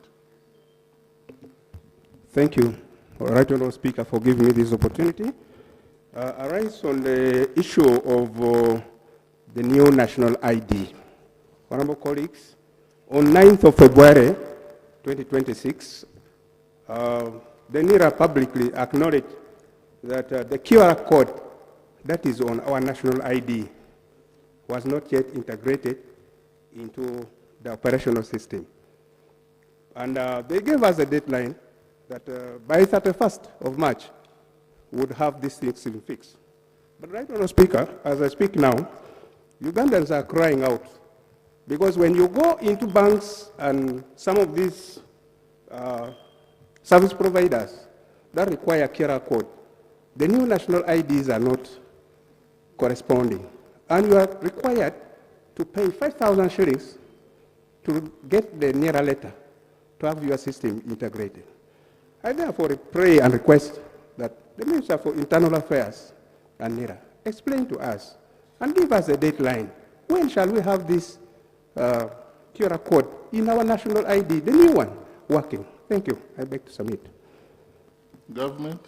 Thank you, Right Honorable Speaker, for giving me this opportunity. I rise on the issue of the new national ID. Honorable colleagues, on 9th of February 2026, the NIRA publicly acknowledged that the QR code that is on our national ID was not yet integrated into the operational system. And they gave us a deadline that by 31st of March, would have these things fixed. But Right Honorable Speaker, as I speak now, Ugandans are crying out, because when you go into banks and some of these service providers that require QR code, the new national IDs are not corresponding. And you are required to pay 5,000 shillings to get the NIRA letter to have your system integrated. I therefore pray and request that the Minister for Internal Affairs and NIRA explain to us and give us a deadline. When shall we have this QR code in our national ID, the new one, working? Thank you. I beg to submit. Government?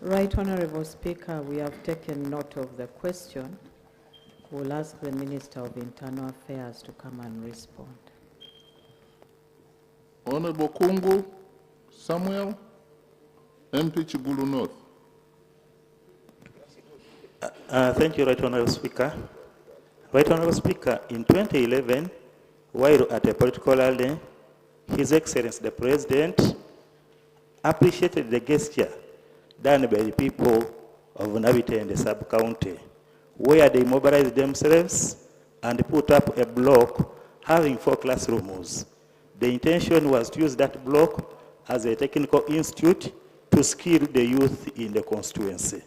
Right Honorable Speaker, we have taken note of the question. We'll ask the Minister of Internal Affairs to come and respond. Honorable Kungu Samuel, MP Chigulu North. Thank you, Right Honorable Speaker. Right Honorable Speaker, in 2011, while at a political rally, His Excellency the President appreciated the gesture done by the people of Navite and the sub-county, where they mobilized themselves and put up a block having 4 classrooms. The intention was to use that block as a technical institute to skill the youth in the constituency.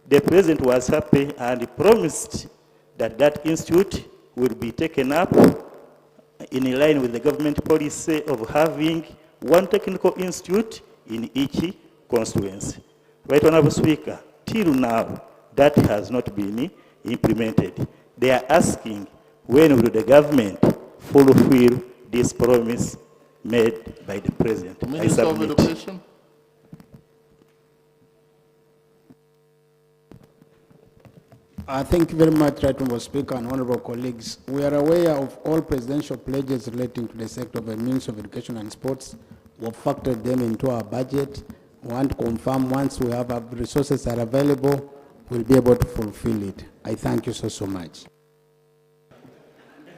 The President was happy and promised that that institute will be taken up in line with the government policy of having 1 technical institute in each constituency. Right Honorable Speaker, till now, that has not been implemented. They are asking, when will the government fulfill this promise made by the President? Minister of Education. Thank you very much, Right Honorable Speaker and honorable colleagues. We are aware of all presidential pledges relating to the sector of the Ministry of Education and Sports. We have factored them into our budget. We want to confirm once we have resources that are available, we'll be able to fulfill it. I thank you so much.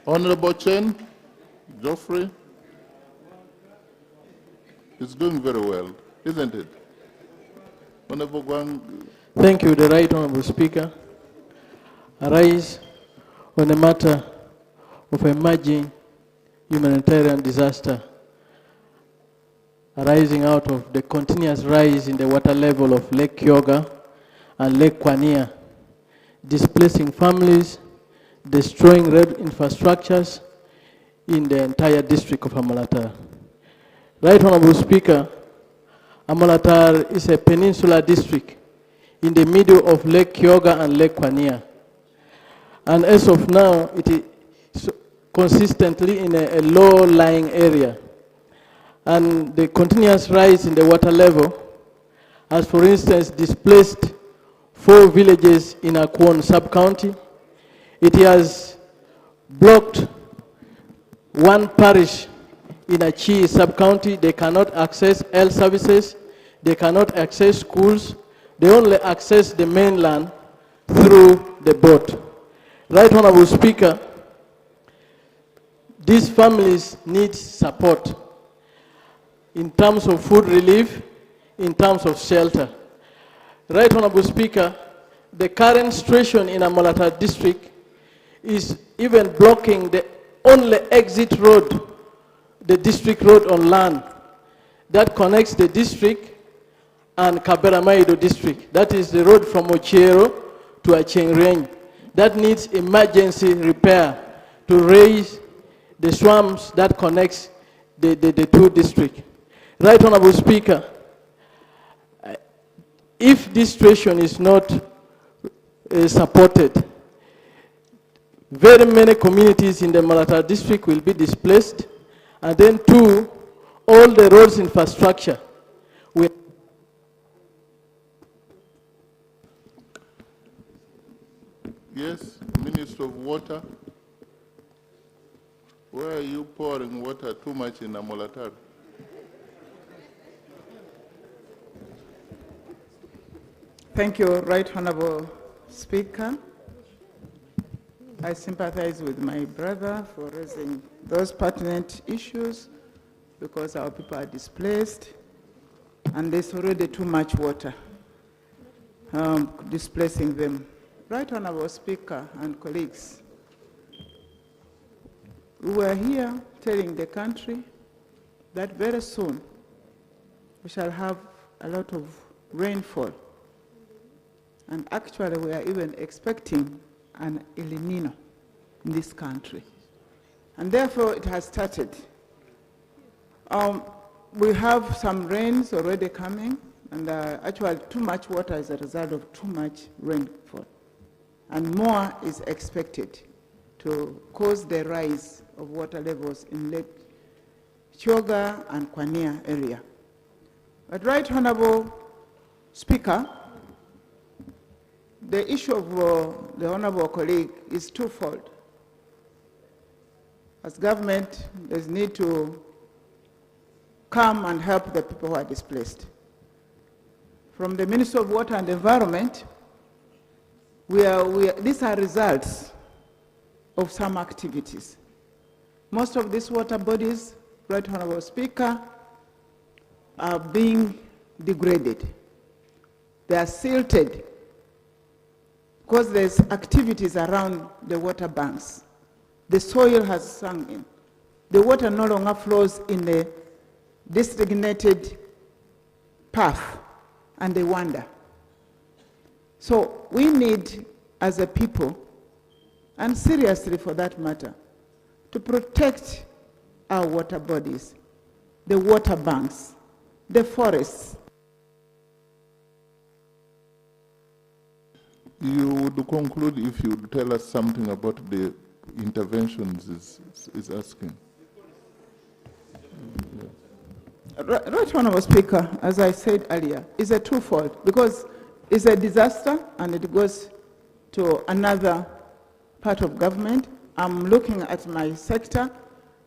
Honorable Chen, Geoffrey. It's doing very well, isn't it? Honorable Gwang. Thank you, the Right Honorable Speaker. Arise on a matter of emerging humanitarian disaster arising out of the continuous rise in the water level of Lake Kyoga and Lake Kwania, displacing families, destroying road infrastructures in the entire district of Amalatar. Right Honorable Speaker, Amalatar is a peninsular district in the middle of Lake Kyoga and Lake Kwania. And as of now, it is consistently in a low-lying area. And the continuous rise in the water level has, for instance, displaced 4 villages in Akwon sub-county. It has blocked 1 parish in Achi sub-county. They cannot access health services. They cannot access schools. They only access the mainland through the boat. Right Honorable Speaker, these families need support in terms of food relief, in terms of shelter. Right Honorable Speaker, the current situation in Amalatar district is even blocking the only exit road, the district road on land, that connects the district and Kaberamaido district. That is the road from Ochiero to Achengrenyi. That needs emergency repair to raise the swamps that connects the 2 districts. Right Honorable Speaker, if this situation is not supported, very many communities in the Malatar district will be displaced, and then 2, all the roads infrastructure will. Yes, Minister of Water. Where are you pouring water too much in Amalatar? Thank you, Right Honorable Speaker. I sympathize with my brother for raising those pertinent issues because our people are displaced and there's already too much water displacing them. Right Honorable Speaker and colleagues, we were here telling the country that very soon we shall have a lot of rainfall. And actually we are even expecting an El Nino in this country. And therefore it has started. We have some rains already coming, and actually too much water is a result of too much rainfall. And more is expected to cause the rise of water levels in Lake Kyoga and Kwania area. But Right Honorable Speaker, The issue of the honorable colleague is twofold. As government, there's need to come and help the people who are displaced. From the Ministry of Water and Environment, these are results of some activities. Most of these water bodies, Right Honorable Speaker, are being degraded. They are silted because there's activities around the water banks. The soil has sunk in. The water no longer flows in a designated path, and they wander. So we need, as a people, and seriously for that matter, to protect our water bodies, the water banks, the forests. You would conclude if you would tell us something about the interventions is asking. Right Honorable Speaker, as I said earlier, is a twofold because it's a disaster and it goes to another part of government. I'm looking at my sector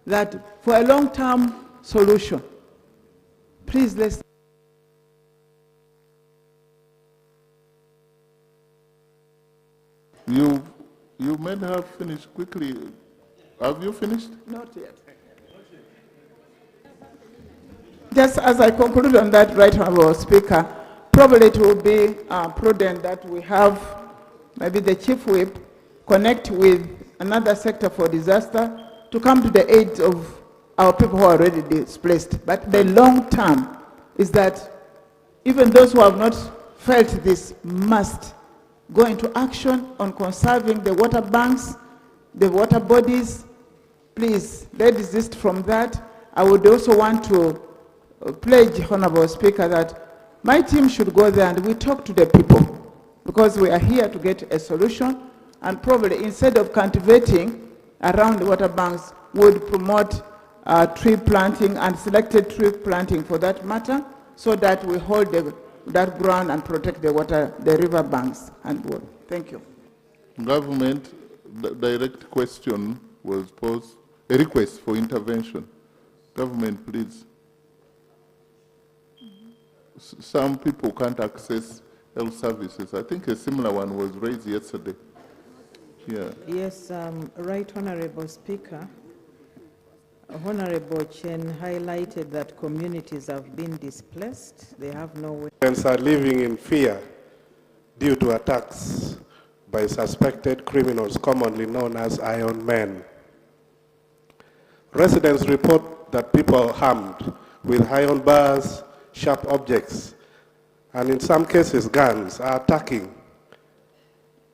that for a long-term solution, please let's You may have finished quickly. Have you finished? Not yet. Just as I conclude on that, Right Honorable Speaker, probably it will be prudent that we have maybe the Chief Whip connect with another sector for disaster to come to the aid of our people who are already displaced. But the long term is that even those who have not felt this must go into action on conserving the water banks, the water bodies. Please, let's desist from that. I would also want to pledge, Honorable Speaker, that my team should go there and we talk to the people because we are here to get a solution, and probably instead of cultivating around the water banks, would promote tree planting and selected tree planting for that matter, so that we hold that ground and protect the water, the river banks and water. Thank you. Government, the direct question was posed, a request for intervention. Government, please. Some people can't access health services. I think a similar one was raised yesterday. Yeah. Yes, Right Honorable Speaker. Honorable Chen highlighted that communities have been displaced. They have no way. Residents are living in fear due to attacks by suspected criminals commonly known as Iron Men. Residents report that people are harmed with iron bars, sharp objects, and in some cases guns are attacking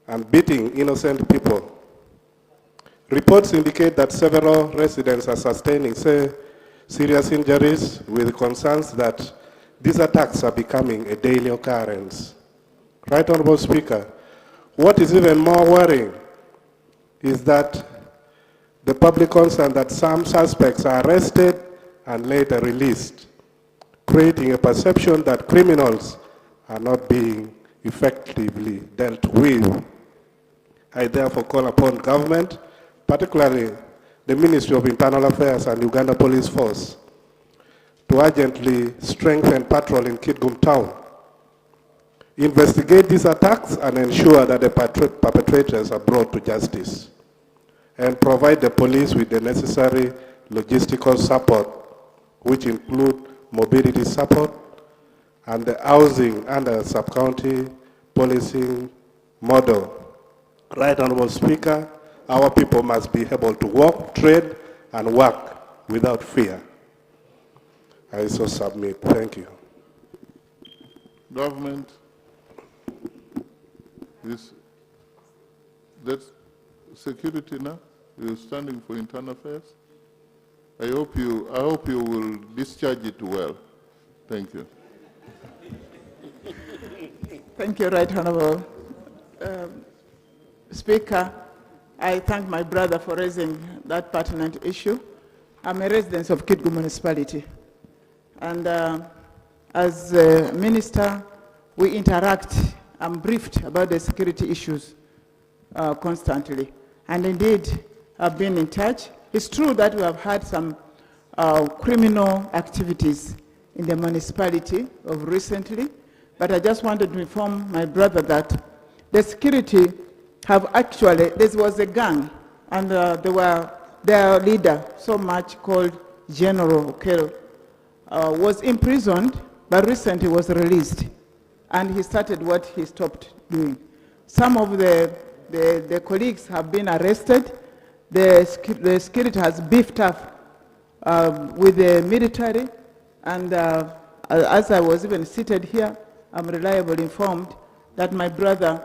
and beating innocent people. Reports indicate that several residents are sustaining serious injuries, with concerns that these attacks are becoming a daily occurrence. Right Honorable Speaker, what is even more worrying is that the public concern that some suspects are arrested and later released, creating a perception that criminals are not being effectively dealt with. I therefore call upon government, particularly the Ministry of Internal Affairs and Uganda Police Force, to urgently strengthen patrol in Kitgum town, investigate these attacks and ensure that the perpetrators are brought to justice, and provide the police with the necessary logistical support, which include mobility support and the housing under sub-county policing model. Right Honorable Speaker, our people must be able to walk, trade, and work without fear. I so submit. Thank you. Government, that's security now. You're standing for internal affairs. I hope you will discharge it well. Thank you. Thank you, Right Honorable Speaker. I thank my brother for raising that pertinent issue. I'm a resident of Kitgum Municipality. And as a minister, we interact I'm briefed about the security issues constantly. And indeed, I've been in touch. It's true that we have had some criminal activities in the municipality of recently, but I just wanted to inform my brother that the security have actually, this was a gang, and their leader, so much called General Okello, was imprisoned, but recently was released. And he started what he stopped doing. Some of the colleagues have been arrested. The security has beefed up with the military. And as I was even seated here, I'm reliably informed that my brother,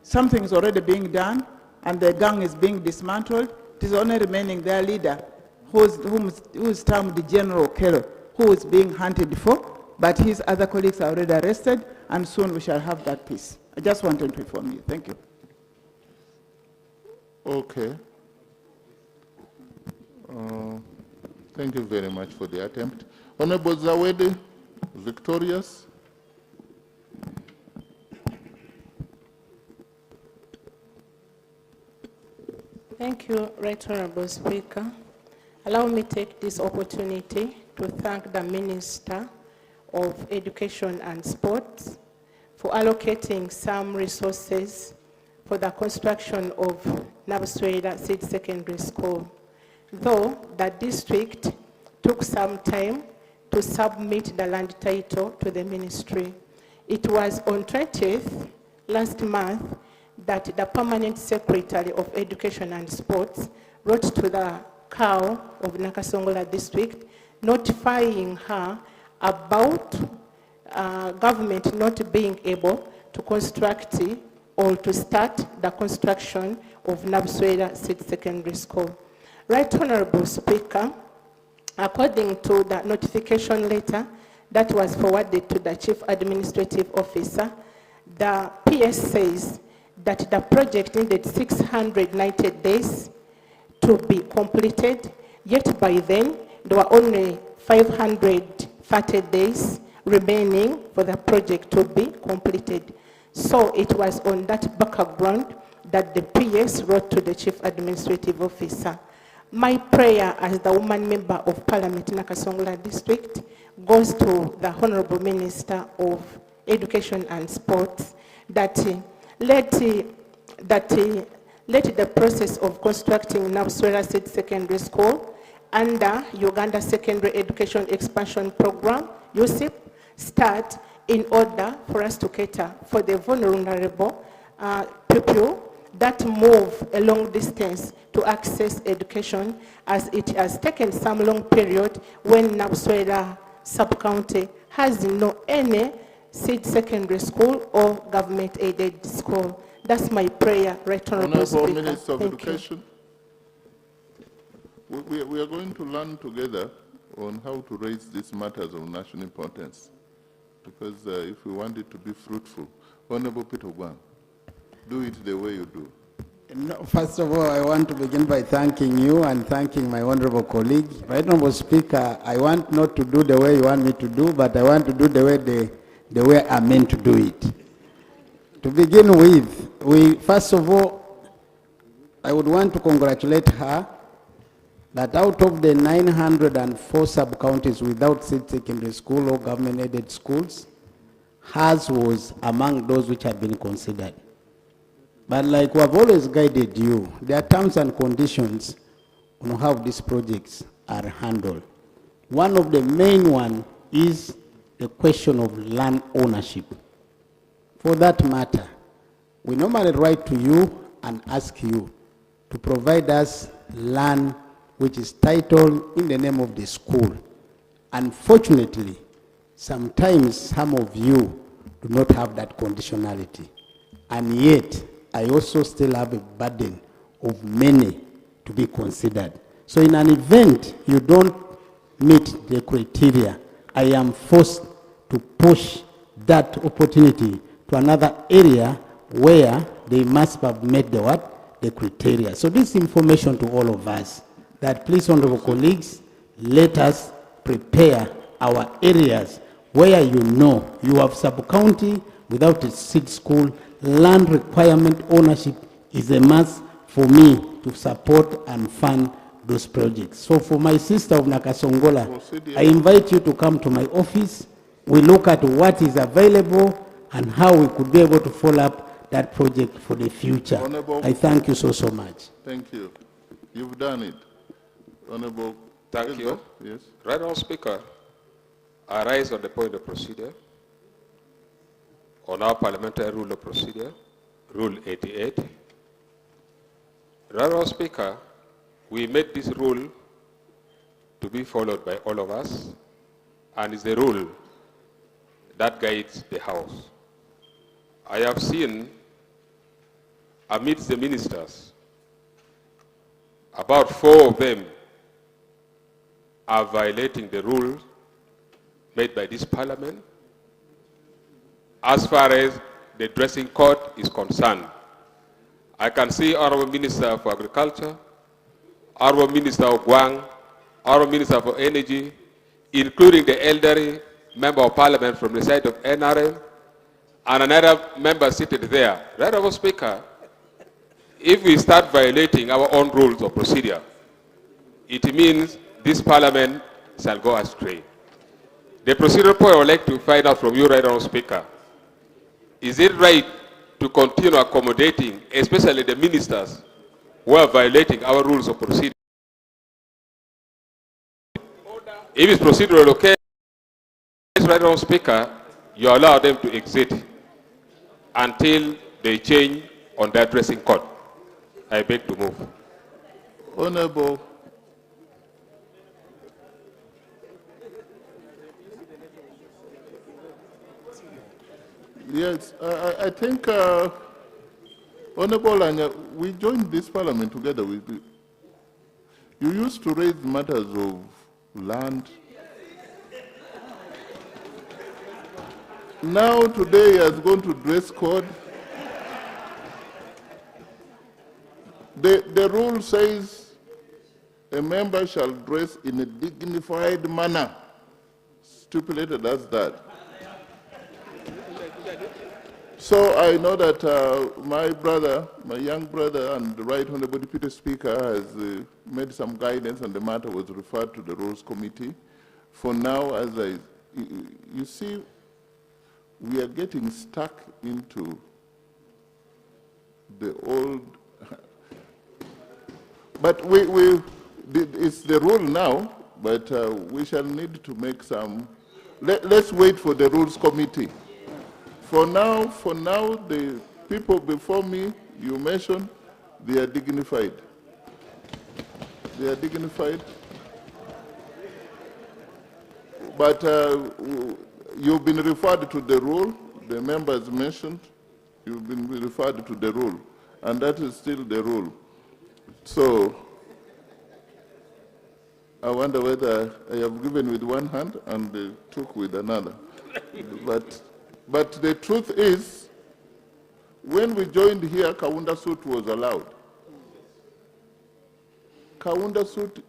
something is already being done, and the gang is being dismantled. It is only remaining their leader, who is termed General Okello, who is being hunted for, but his other colleagues are already arrested, and soon we shall have that peace. I just wanted to inform you. Thank you. Okay. Thank you very much for the attempt. Honorable Zawedi, victorious. Thank you, Right Honorable Speaker. Allow me to take this opportunity to thank the Minister of Education and Sports for allocating some resources for the construction of Nabuswera Seed Secondary School. Though the district took some time to submit the land title to the ministry. It was on 20th last month that the Permanent Secretary of Education and Sports wrote to the CAO of Nakasongola district notifying her about government not being able to construct or to start the construction of Nabuswera Seed Secondary School. Right Honorable Speaker, according to the notification letter that was forwarded to the Chief Administrative Officer, the PS says that the project needed 690 days to be completed, yet by then there were only 530 days remaining for the project to be completed. So it was on that background that the PS wrote to the Chief Administrative Officer. My prayer as the woman member of Parliament in Nakasongola district goes to the Honorable Minister of Education and Sports that let the process of constructing Nabuswera Seed Secondary School under Uganda Secondary Education Expansion Program, USIP, start in order for us to cater for the vulnerable people that move a long distance to access education, as it has taken some long period when Nabuswera sub-county has no any seed secondary school or government-aided school. That's my prayer, Right Honorable Speaker. Minister of Thank Education. We are going to learn together on how to raise these matters of national importance, because if we want it to be fruitful, Honorable Peter Gwang, do it the way you do. No, first of all, I want to begin by thanking you and thanking my honorable colleague. Right Honorable Speaker, I want not to do the way you want me to do, but I want to do the way I'm meant to do it. To begin with, first of all, I would want to congratulate her that out of the 904 sub-counties without seed secondary school or government-aided schools, hers was among those which have been considered. But like we have always guided you, there are terms and conditions on how these projects are handled. One of the main ones is the question of land ownership. For that matter, we normally write to you and ask you to provide us land which is titled in the name of the school. Unfortunately, sometimes some of you do not have that conditionality. And yet, I also still have a burden of many to be considered. So in an event you don't meet the criteria, I am forced to push that opportunity to another area where they must have met the what? The criteria. So this information to all of us, that please, honorable colleagues, let us prepare our areas where you know you have sub-county without a seed school, land requirement ownership is a must for me to support and fund those projects. So for my sister of Nakasongola, I invite you to come to my office. We look at what is available and how we could be able to follow up that project for the future. Honorable, I thank you so much. Thank you. You've done it. Honorable. Thank you. Yes. Right, Honourable Speaker, I rise on the point of procedure on our parliamentary rule of procedure, Rule 88. Right, Honourable Speaker, we made this rule to be followed by all of us, and it's the rule that guides the House. I have seen amidst the ministers, about 4 of them are violating the rules made by this parliament as far as the dressing code is concerned. I can see Honorable Minister for Agriculture, Honorable Minister of Guang, Honorable Minister for Energy, including the elderly member of parliament from the side of NRM, and another member seated there. Right, Honorable Speaker, if we start violating our own rules of procedure, it means this parliament shall go astray. The procedural point I would like to find out from you, Right Honourable Speaker, is it right to continue accommodating, especially the ministers who are violating our rules of procedure? If it's procedural okay, Right Honourable Speaker, you allow them to exit until they change on their dressing code. I beg to move. Honorable. Yes, I think, Honorable Anya, we joined this parliament together with you. You used to raise matters of land. Now today he has gone to dress code. The rule says a member shall dress in a dignified manner, stipulated as that. So I know that my brother, my young brother, and the Right Honourable Deputy Speaker has made some guidance, and the matter was referred to the Rules Committee. For now, you see, we are getting stuck into the old, but it's the rule now, but we shall need to make some, let's wait for the Rules Committee. For now, the people before me, you mentioned, they are dignified. They are dignified. But you've been referred to the rule, the members mentioned, you've been referred to the rule, and that is still the rule. So, I wonder whether I have given with one hand and took with another. But the truth is, when we joined here, Kaunda suit was allowed. Kaunda suit,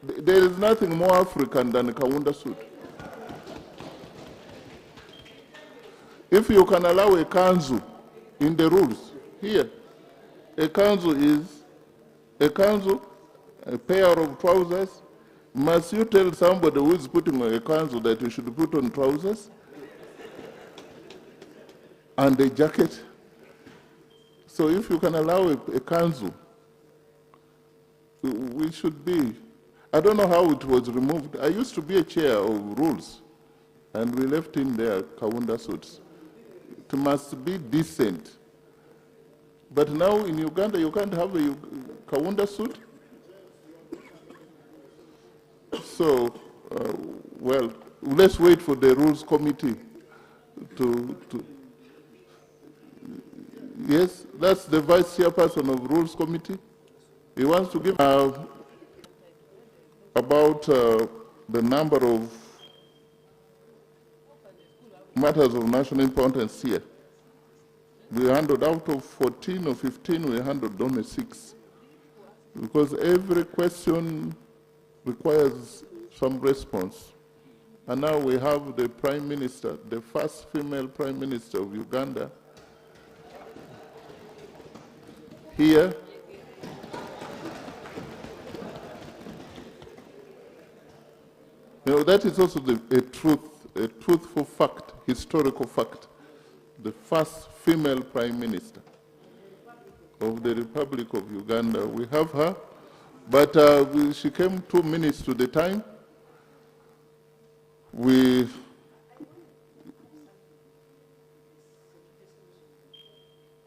there is nothing more African than Kaunda suit. If you can allow a kanzu in the rules, here, a kanzu is a pair of trousers. Must you tell somebody who is putting on a kanzu that you should put on trousers? And a jacket. So if you can allow a kanzu, we should be. I don't know how it was removed. I used to be a chair of rules, and we left in there Kaunda suits. It must be decent. But now in Uganda, you can't have a Kaunda suit. So, well, let's wait for the Rules Committee to yes, that's the Vice Chairperson of Rules Committee. He wants to give about the number of matters of national importance here. We handled out of 14 or 15, we handled only 6. Because every question requires some response. And now we have the Prime Minister, the first female Prime Minister of Uganda, here. You know, that is also a truthful fact, historical fact. The first female Prime Minister of the Republic of Uganda. We have her, but she came 2 minutes to the time.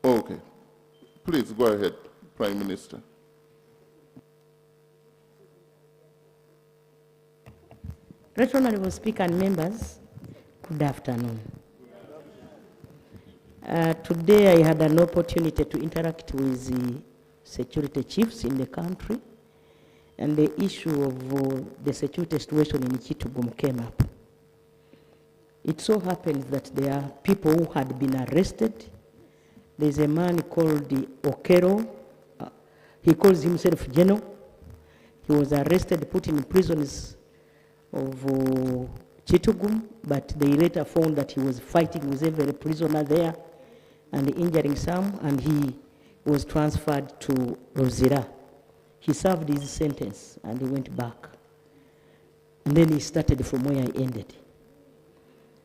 Okay. Please go ahead, Prime Minister. Right Honorable Speaker and members, good afternoon. Today I had an opportunity to interact with the security chiefs in the country, and the issue of the security situation in Kitgum came up. It so happens that there are people who had been arrested. There's a man called Okero. He calls himself Geno. He was arrested, put in prisons of Kitgum, but they later found that he was fighting with every prisoner there and injuring some, and he was transferred to Rosira. He served his sentence and he went back. And then he started from where he ended.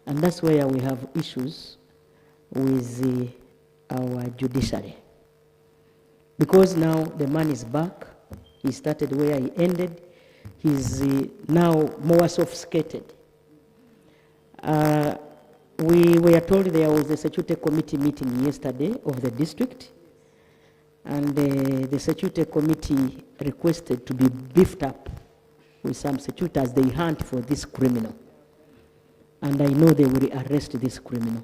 And that's where we have issues with our judiciary. Because now the man is back, he started where he ended, he's now more sophisticated. We were told there was a security committee meeting yesterday of the district, and the security committee requested to be beefed up with some security as they hunt for this criminal. And I know they will arrest this criminal.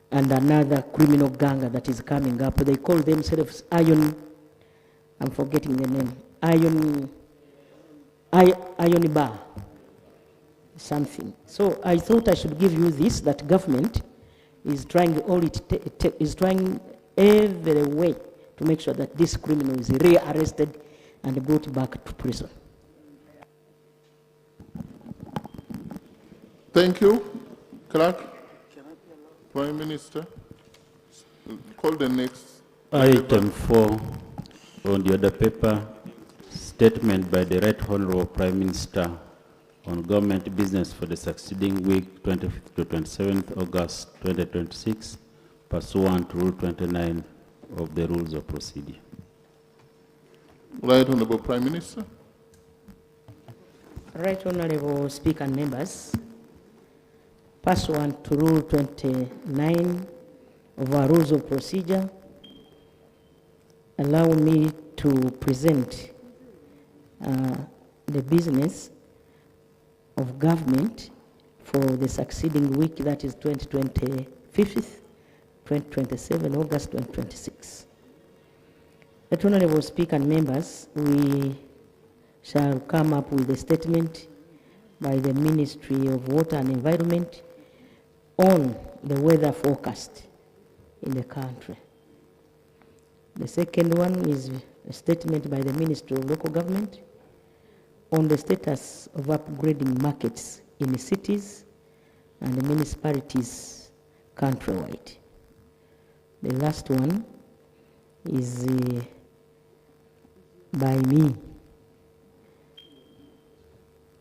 And another criminal gang that is coming up, they call themselves Iron, I'm forgetting the name, Iron Bar, something. So I thought I should give you this, that government is trying is trying every way to make sure that this criminal is rearrested and brought back to prison. Thank you. Clerk, Prime Minister, call the next. Item 4 on the other paper, statement by the Right Honorable Prime Minister on government business for the succeeding week, 25th to 27th August 2026, pursuant to Rule 29 of the Rules of Procedure. Right Honorable Prime Minister. Right Honorable Speaker and members, pursuant to Rule 29 of our Rules of Procedure, allow me to present the business of government for the succeeding week, that is 2025, 2027, August 2026. Right Honorable Speaker and members, we shall come up with a statement by the Ministry of Water and Environment on the weather forecast in the country. The second one is a statement by the Ministry of Local Government on the status of upgrading markets in the cities and the municipalities countrywide. The last one is by me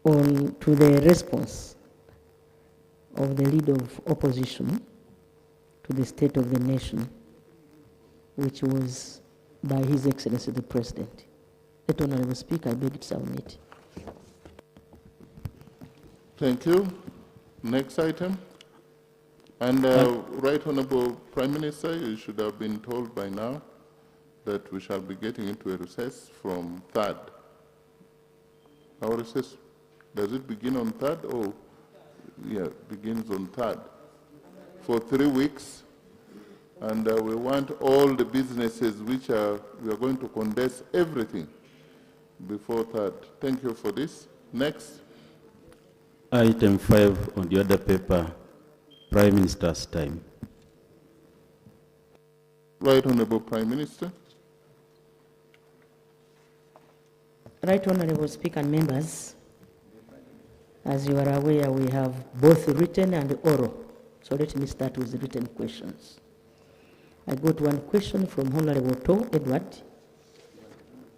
on to the response of the leader of opposition to the state of the nation, which was by His Excellency the President. Let Honorable Speaker, I beg to submit. Thank you. Next item. And Right Honorable Prime Minister, you should have been told by now that we shall be getting into a recess from 3rd. Our recess, does it begin on 3rd or? Yeah, begins on 3rd. For 3 weeks. And we want all the businesses we are going to condense everything before 3rd. Thank you for this. Next. Item 5 on the other paper, Prime Minister's time. Right Honorable Prime Minister. Right Honorable Speaker and members, As you are aware, we have both written and oral. So let me start with the written questions. I got one question from Honorable To Edward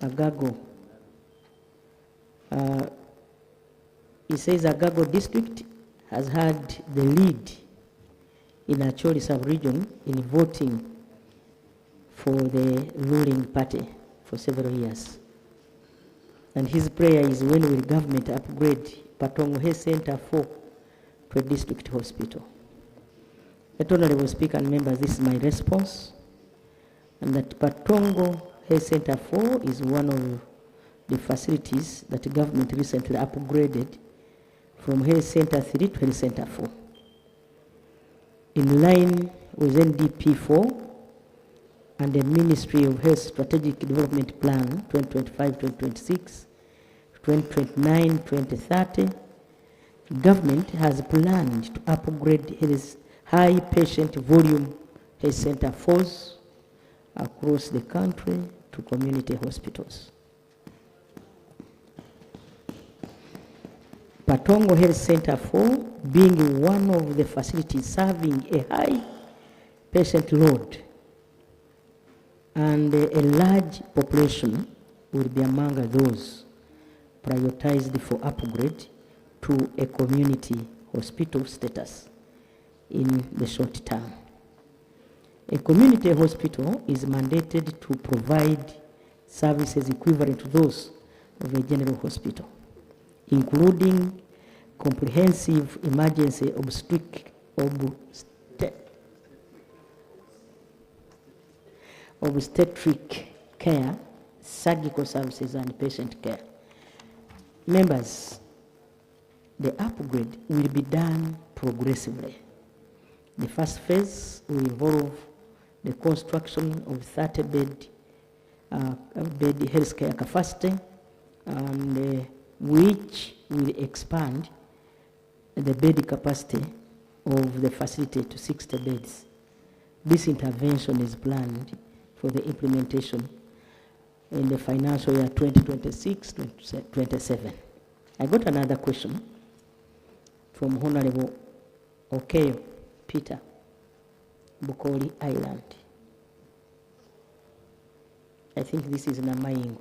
Agago. He says Agago district has had the lead in Acholi sub-region in voting for the ruling party for several years. And his prayer is, when will government upgrade Patongo Health Center 4 to a district hospital? Honorable Speaker and members, this is my response. And that Patongo Health Center 4 is one of the facilities that the government recently upgraded from Health Center 3 to Health Center 4. In line with NDP 4 and the Ministry of Health Strategic Development Plan 2025-2026, 2029-2030, government has planned to upgrade his high patient volume health center 4s across the country to community hospitals. Patongo Health Center 4, being one of the facilities serving a high patient load and a large population, will be among those prioritized for upgrade to a community hospital status in the short term. A community hospital is mandated to provide services equivalent to those of a general hospital, including comprehensive emergency obstetric care, surgical services, and patient care. Members, the upgrade will be done progressively. The first phase will involve the construction of 30-bed bed healthcare capacity, and which will expand the bed capacity of the facility to 60 beds. This intervention is planned for the implementation in the financial year 2026-27. I got another question from Honorable Okeyo Peter, Bukoli Island. I think this is Namaingo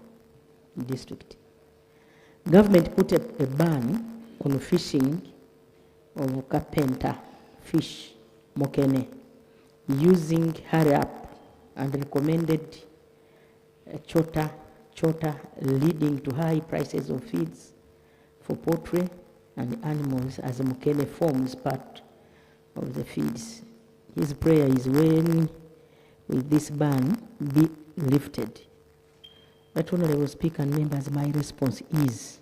district. Government put a ban on fishing of carpenter fish, mokene, using hurry up and recommended chota, leading to high prices of feeds for poultry and animals, as mokene forms part of the feeds. His prayer is, when will this ban be lifted? But Honorable Speaker and members, my response is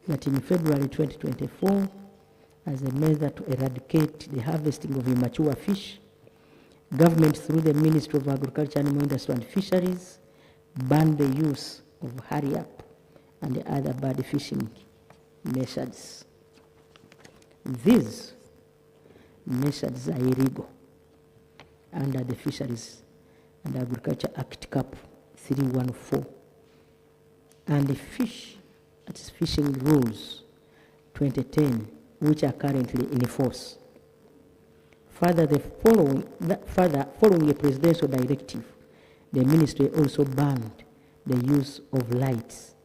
that in February 2024, as a measure to eradicate the harvesting of immature fish, government through the Ministry of Agriculture, Animal Industry and Fisheries banned the use of hurry up and the other bird fishing measures. These measures are illegal under the Fisheries and Agriculture Act Cap 314 and the fishing rules 2010, which are currently in force. Further, following a presidential directive, the ministry also banned the use of lights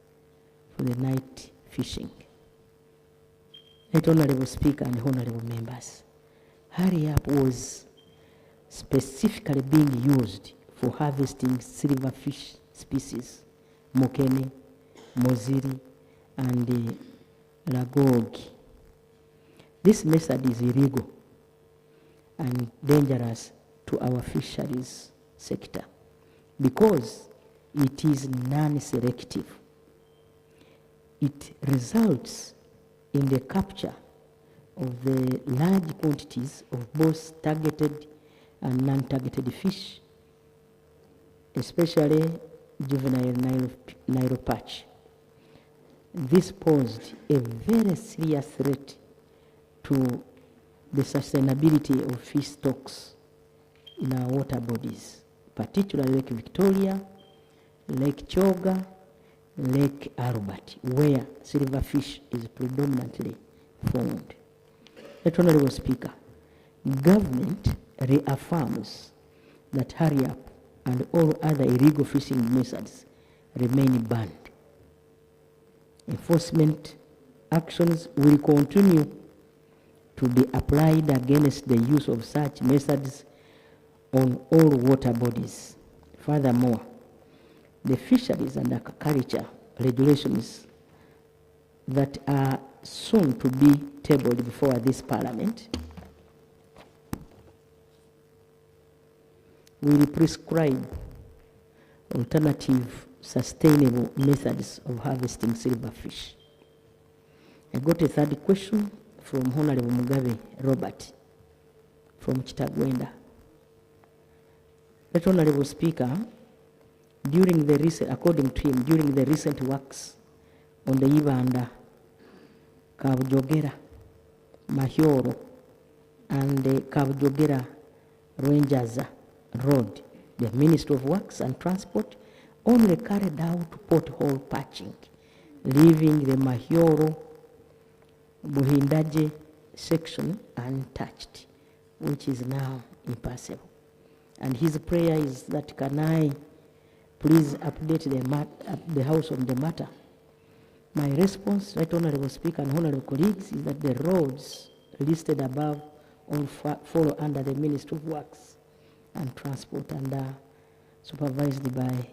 for the night fishing. Right, Honorable Speaker and Honorable members, hurry up was specifically being used for harvesting silverfish species, mokene, moziri, and lagogi. This method is illegal and dangerous to our fisheries sector because it is non-selective. It results in the capture of the large quantities of both targeted and non-targeted fish, especially juvenile Nile perch. This posed a very serious threat to the sustainability of fish stocks in our water bodies, particularly Lake Victoria, Lake Choga, Lake Albert, where silverfish is predominantly found. Right Honorable Speaker, government reaffirms that hurry up and all other illegal fishing methods remain banned. Enforcement actions will continue to be applied against the use of such methods on all water bodies. Furthermore, the fisheries and aquaculture regulations that are soon to be tabled before this Parliament will prescribe alternative sustainable methods of harvesting silverfish. I got a third question from Honorable Mugabe Robert from Kitagwenda. Right Honorable Speaker, according to him, during the recent works on the Ibanda, Kabujogera, Mahioro, and the Kabujogera Rangers Road, the Ministry of Works and Transport only carried out pothole patching, leaving the Mahioro Buhindaje section untouched, which is now impassable. And his prayer is that, can I please update the House on the matter? My response, Right Honorable Speaker and Honorable colleagues, is that the roads listed above all follow under the Ministry of Works and Transport and are supervised by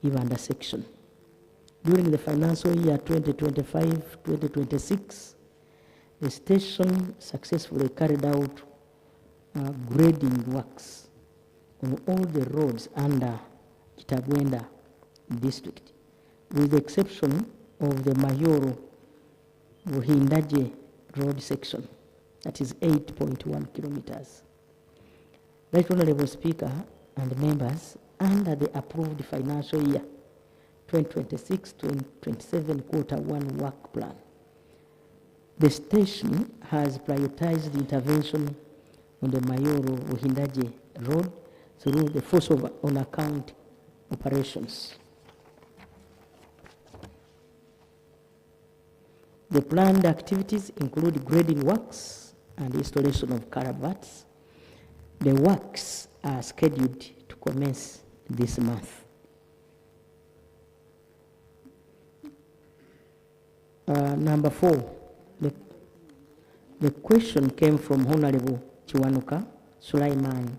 Ibanda section. During the financial year 2025-2026, the station successfully carried out grading works on all the roads under Kitagwenda district, with the exception of the Mayoro Buhindaje road section, that is 8.1 kilometers. Right Honorable Speaker and members, under the approved financial year 2026-2027 quarter one work plan, the station has prioritized intervention on the Mayoro Buhindaje road through the force of on-account operations. The planned activities include grading works and installation of culverts. The works are scheduled to commence this month. Number 4, the question came from Honorable Chiwanuka Sulaiman,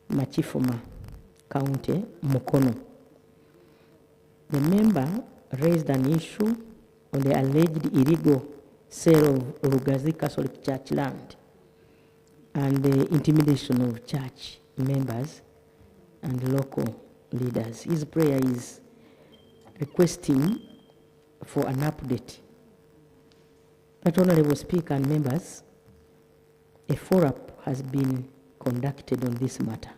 Machifoma County, Mukono. The member raised an issue on the alleged illegal sale of Rugazi Catholic Church land and the intimidation of church members and local leaders. His prayer is requesting for an update. That Honorable Speaker and members, a follow-up has been conducted on this matter,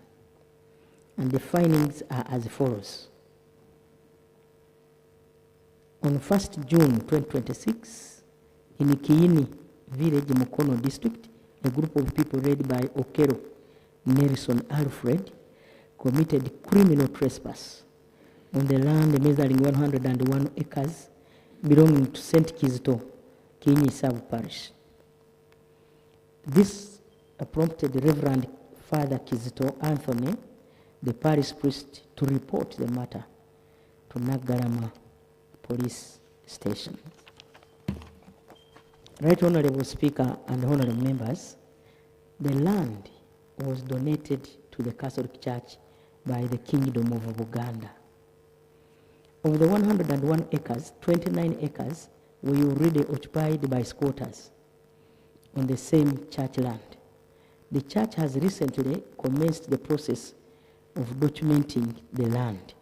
and the findings are as follows. On 1st June 2026, in Kiini Village, Mukono District, a group of people led by Okero Nelson Alfred committed criminal trespass on the land measuring 101 acres belonging to St. Kizito, Kiini Sub-Parish. This prompted Reverend Father Kizito Anthony, the parish priest, to report the matter to Nagarama Police Station. Right Honorable Speaker and Honorable members, the land was donated to the Catholic Church by the Kingdom of Buganda. Of the 101 acres, 29 acres were already occupied by squatters on the same church land. The church has recently commenced the process of documenting the land.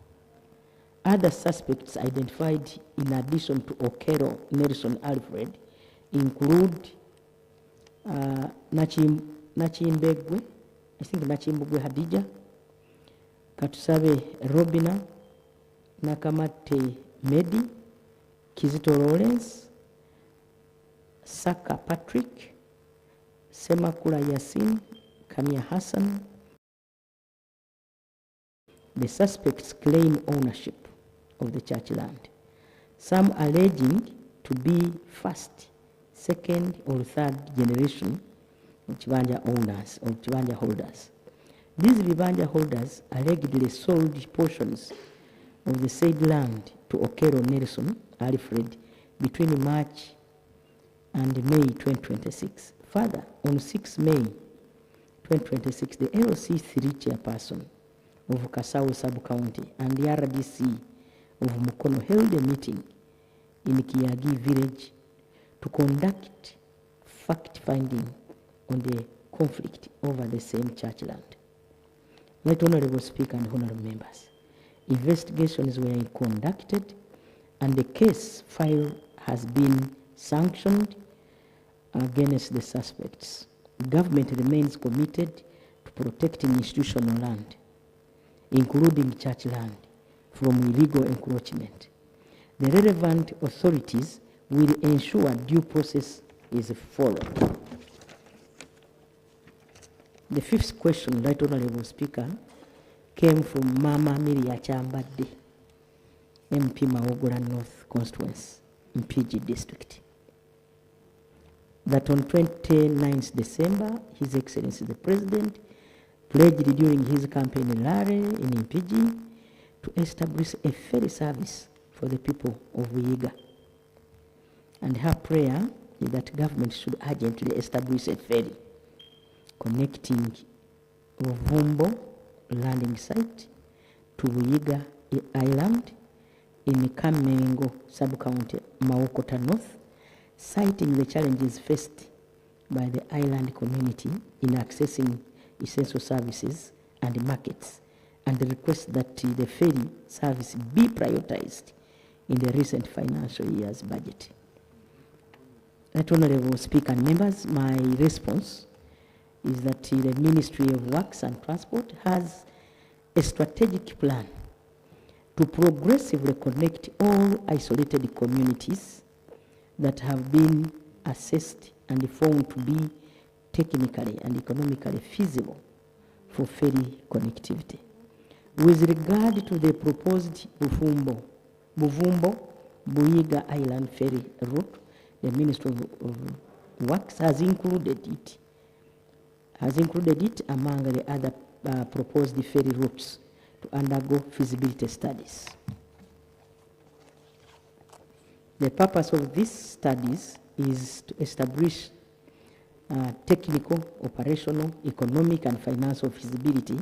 Other suspects identified in addition to Okero Nelson Alfred include Nachimbegwe, I think Nachimbegwe Hadija, Katusabe Robina, Nakamate Medi, Kizito Lawrence, Saka Patrick, Semakula Yasin, Kamia Hassan. The suspects claim ownership of the church land, some alleging to be First second or third generation of Chibanja owners, of Chibanja holders. These Chibanja holders allegedly sold portions of the said land to Okero Nelson Alfred between March and May 2026. Further, on 6 May 2026, the LC3 chairperson of Kasau Sub-County and the RDC of Mukono held a meeting in Kiagi village to conduct fact-finding on the conflict over the same church land. Right Honorable Speaker and Honorable Members, investigations were conducted and the case file has been sanctioned against the suspects. The government remains committed to protecting institutional land, including church land, from illegal encroachment. The relevant authorities will ensure due process is followed. The fifth question, Right Honorable Speaker, came from Mama Miria Chambade, MP Maogola North Constituency, Mpigi District. That on 29th December, His Excellency the President pledged during his campaign rally in Mpigi to establish a ferry service for the people of Buyiga. And her prayer is that government should urgently establish a ferry connecting Ruvumbo landing site to Buyiga Island in Kamengo sub-county, Maokota North, citing the challenges faced by the island community in accessing essential services and markets, and the request that the ferry service be prioritized in the recent financial year's budget. Right Honorable Speaker and members, my response is that the Ministry of Works and Transport has a strategic plan to progressively connect all isolated communities that have been assessed and found to be technically and economically feasible for ferry connectivity. With regard to the proposed Buvumbo Buyiga Island ferry route, the Ministry of Works has included it among the other proposed ferry routes to undergo feasibility studies. The purpose of these studies is to establish technical, operational, economic, and financial feasibility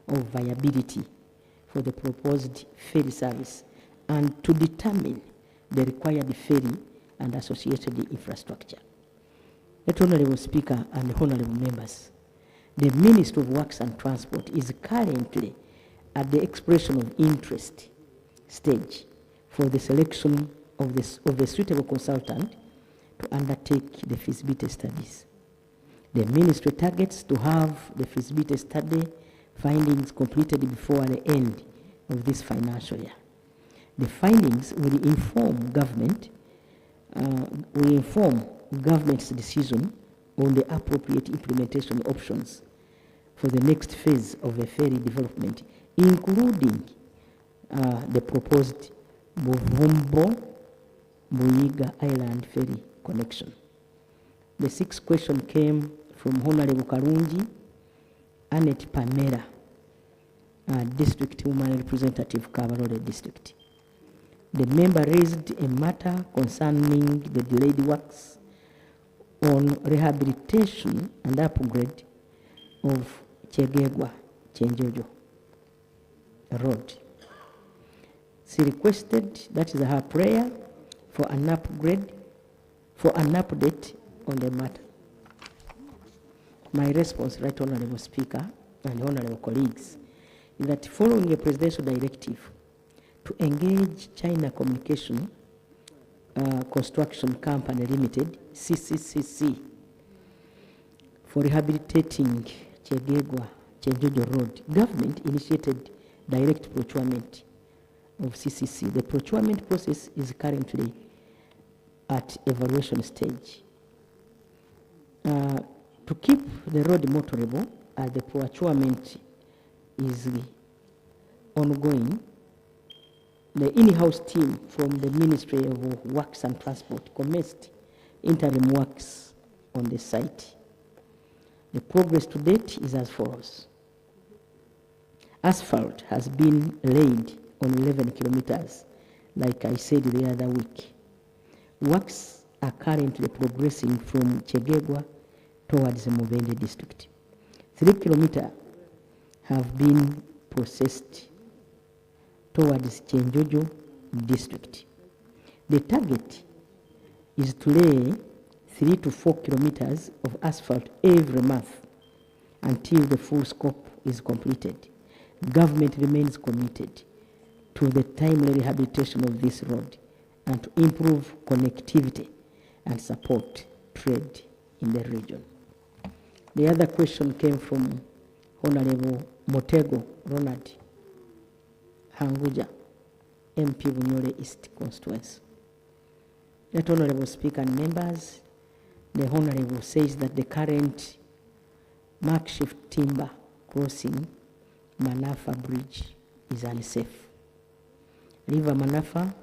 of viability for the proposed ferry service and to determine the required ferry and associated infrastructure. Right Honorable Speaker and Honorable Members, the Ministry of Works and Transport is currently at the expression of interest stage for the selection of a suitable consultant to undertake the feasibility studies. The Ministry targets to have the feasibility study findings completed before the end of this financial year. The findings will inform government's decision on the appropriate implementation options for the next phase of the ferry development, including the proposed Buvumbo Buyiga Island ferry connection. The sixth question came from Honorable Karungi Annette Pamela, District Woman Representative, Kabarole District. The member raised a matter concerning the delayed works on rehabilitation and upgrade of Chegegwa Chenjojo Road. She requested, that is her prayer, for an upgrade, for an update on the matter. My response, Right Honorable Speaker and Honorable colleagues, is that following a presidential directive to engage China Communication Construction Company Limited, CCCC, for rehabilitating Chegegwa Chenjojo Road, government initiated direct procurement of CCC. The procurement process is currently at evaluation stage. To keep the road motorable, the procurement is ongoing. The in-house team from the Ministry of Works and Transport commenced interim works on the site. The progress to date is as follows. Asphalt has been laid on 11 kilometers, like I said the other week. Works are currently progressing from Chegegwa towards the Mubende district. 3 kilometers have been processed towards Chenjojo district. The target is to lay 3 to 4 kilometers of asphalt every month until the full scope is completed. Government remains committed to the timely rehabilitation of this road and to improve connectivity and support trade in the region. The other question came from Honorable Motego Ronald Hanguja, MP Bunyore East Constituency. That Honorable Speaker and members, the Honorable says that the current makeshift timber crossing Manafa Bridge is unsafe. River Manafa,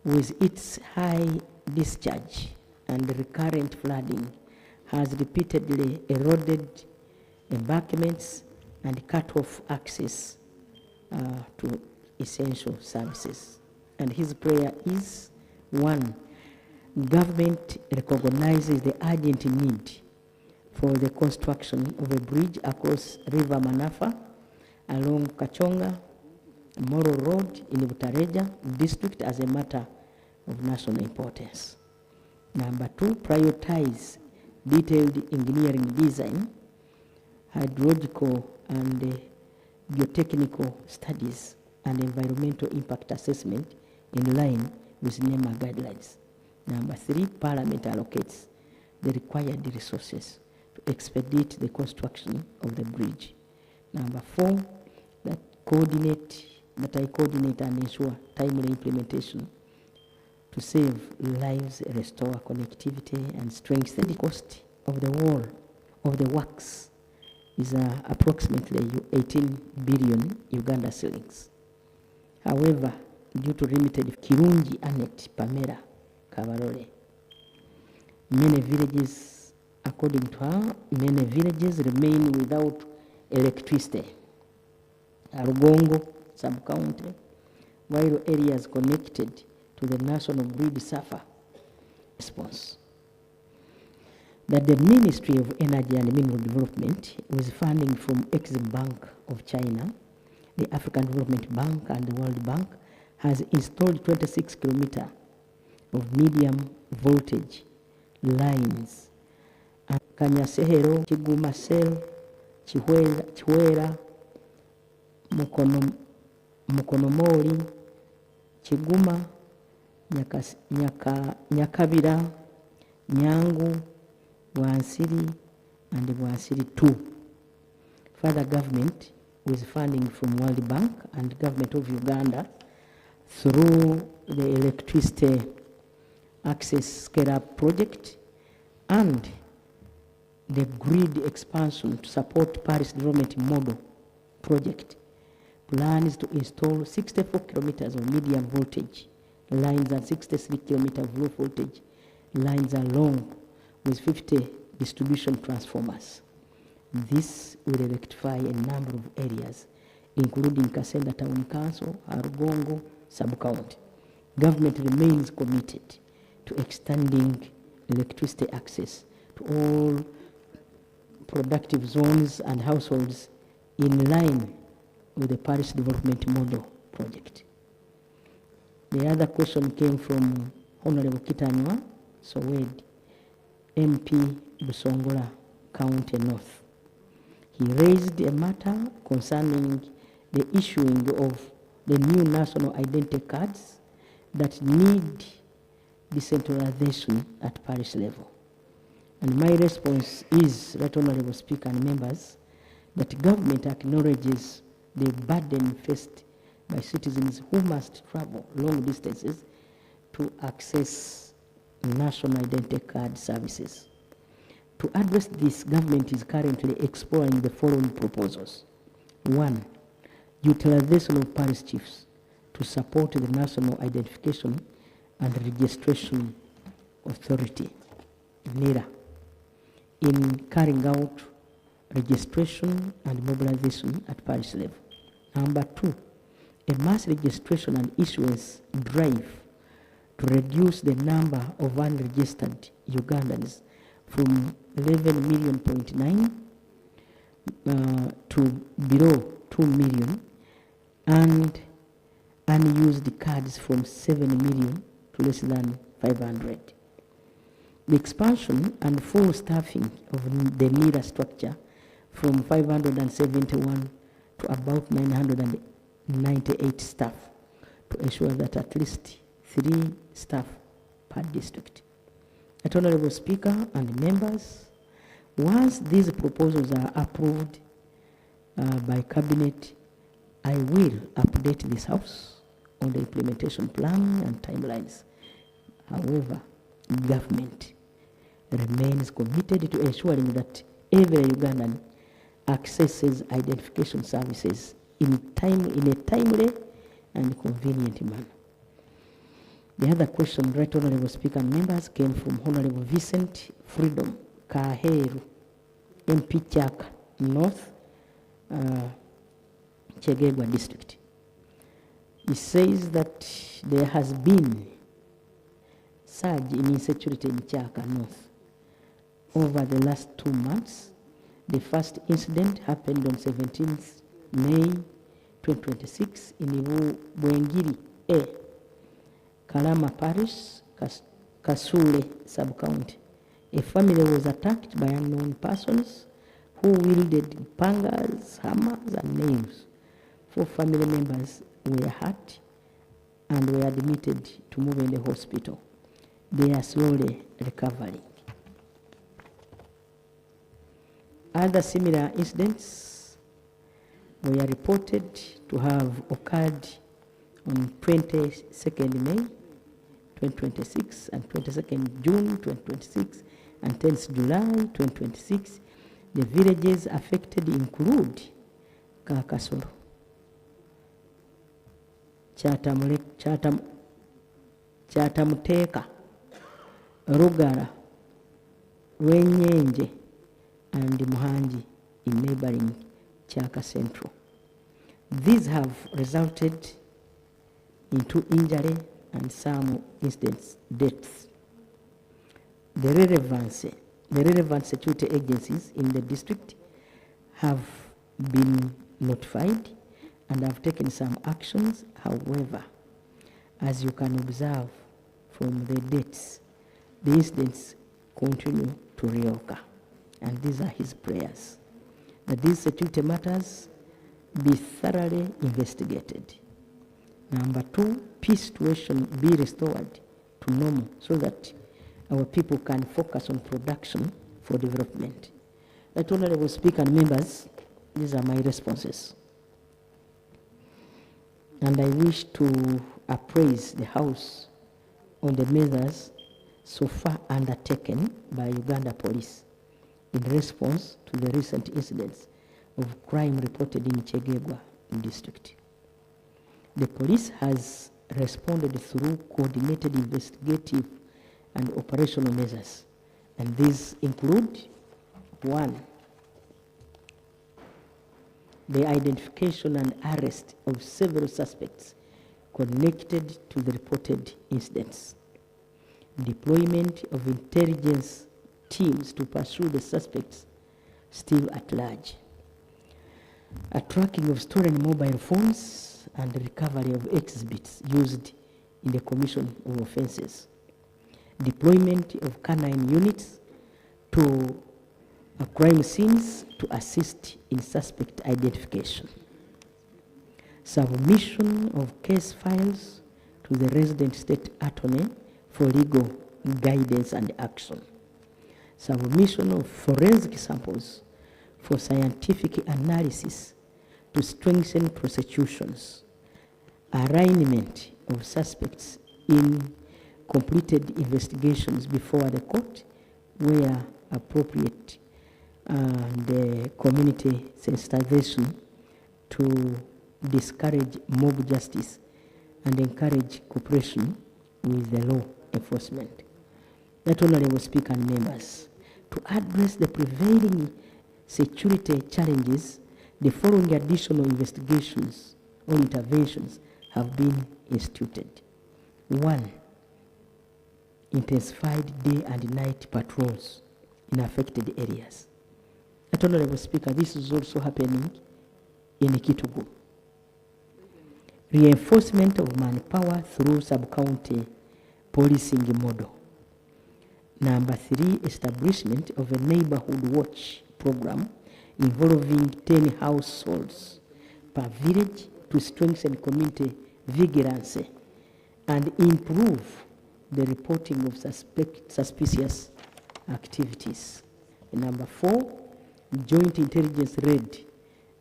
with its high discharge and recurrent flooding, has repeatedly eroded embankments and cut off access to essential services. And his prayer is, 1, government recognizes the urgent need for the construction of a bridge across River Manafa along Kachonga Moro Road in Butareja district as a matter of national importance. Number 2, prioritize detailed engineering design, hydrological and geotechnical studies, and environmental impact assessment in line with NEMA guidelines. Number 3, Parliament allocates the required resources to expedite the construction of the bridge. Number 4, that I coordinate and ensure timely implementation to save lives, restore connectivity, and strengthen the cost of the wall of the works is approximately 18 billion Uganda shillings. However, due to limited Kirungi Anet Pamela Kabarole, many villages, according to her, many villages remain without electricity. Arugongo sub-county, while areas connected to the national grid suffer. Response. That the Ministry of Energy and Mineral Development, with funding from Exim Bank of China, the African Development Bank and the World Bank, has installed 26 kilometers of medium voltage lines. Kanyasehero, Kiguma Sel, Chiwera, Mukonomori, Chiguma, Nyakabira, Nyangu, Wansiri, and Wansiri 2. Further government, with funding from World Bank and Government of Uganda, through the electricity access scale-up project and the grid expansion to support Paris Development Model project, plans to install 64 kilometers of medium voltage lines and 63 kilometers of low voltage lines along with 50 distribution transformers. This will electrify a number of areas, including Kasenda Town Council, Arugongo sub-county. Government remains committed to extending electricity access to all productive zones and households in line with the Paris Development Model project. The other question came from Honorable Kitanywa Sowed, MP Busongola County North. He raised a matter concerning the issuing of the new national identity cards that need decentralization at parish level. And my response is, Right Honorable Speaker and members, that government acknowledges the burden faced by citizens who must travel long distances to access national identity card services. To address this, government is currently exploring the following proposals. 1, utilization of parish chiefs to support the national identification and registration Authority, NIRA, in carrying out registration and mobilization at parish level. Number 2, a mass registration and issuance drive to reduce the number of unregistered Ugandans from 11.9 million to below 2 million, and unused cards from 7 million to less than 500. The expansion and full staffing of the NIRA structure from 571 to about 998 staff to ensure that at least 3 staff per district. Right Honorable Speaker and members, once these proposals are approved by Cabinet, I will update this House on the implementation plan and timelines. However, government remains committed to ensuring that every Ugandan accesses identification services in a timely and convenient manner. The other question, Right Honorable Speaker and members, came from Honorable Vincent Freedom Kaheru, MP Chaka North, Chegegwa District. He says that there has been surge in insecurity in Chaka North over the last 2 months. The first incident happened on 17th May 2026 in Bwengiri A, Kalama Parish, Kasule Sub-County. A family was attacked by unknown persons who wielded pangas, hammers, and nails. 4 family members were hurt and were admitted to move in the hospital. They are slowly recovering. Other similar incidents were reported to have occurred on 22nd May 2026 and 22nd June 2026 and 10th July 2026. The villages affected include Kakasoro, Chatamuteka, Rugara, Wenyenje, and Muhanji in neighboring Chaka Central. These have resulted in 2 injury and some incidents deaths. The relevant security agencies in the district have been notified and have taken some actions. However, as you can observe from the dates, the incidents continue to reoccur. And these are his prayers, that these security matters be thoroughly investigated. Number 2, peace situation be restored to normal so that our people can focus on production for development. Right Honorable Speaker and members, these are my responses. And I wish to appraise the House on the measures so far undertaken by Uganda Police in response to the recent incidents of crime reported in Chegegwa district. The police has responded through coordinated investigative and operational measures, and these include: 1, the identification and arrest of several suspects connected to the reported incidents, deployment of intelligence teams to pursue the suspects still at large, a tracking of stolen mobile phones and recovery of exhibits used in the commission of offenses, deployment of canine units to crime scenes to assist in suspect identification, submission of case files to the resident state attorney for legal guidance and action, submission of forensic samples for scientific analysis to strengthen prosecutions, arraignment of suspects in completed investigations before the court where appropriate, and community sensitization to discourage mob justice and encourage cooperation with the law enforcement. Right Honorable Speaker and members, to address the prevailing security challenges, the following additional investigations or interventions have been instituted. 1. Intensified day and night patrols in affected areas. Right Honorable Speaker, this is also happening in Kitugu. Reinforcement of manpower through sub-county policing model. Number 3, establishment of a neighborhood watch program involving 10 households per village to strengthen community vigilance and improve the reporting of suspicious activities. And number 4, joint intelligence raid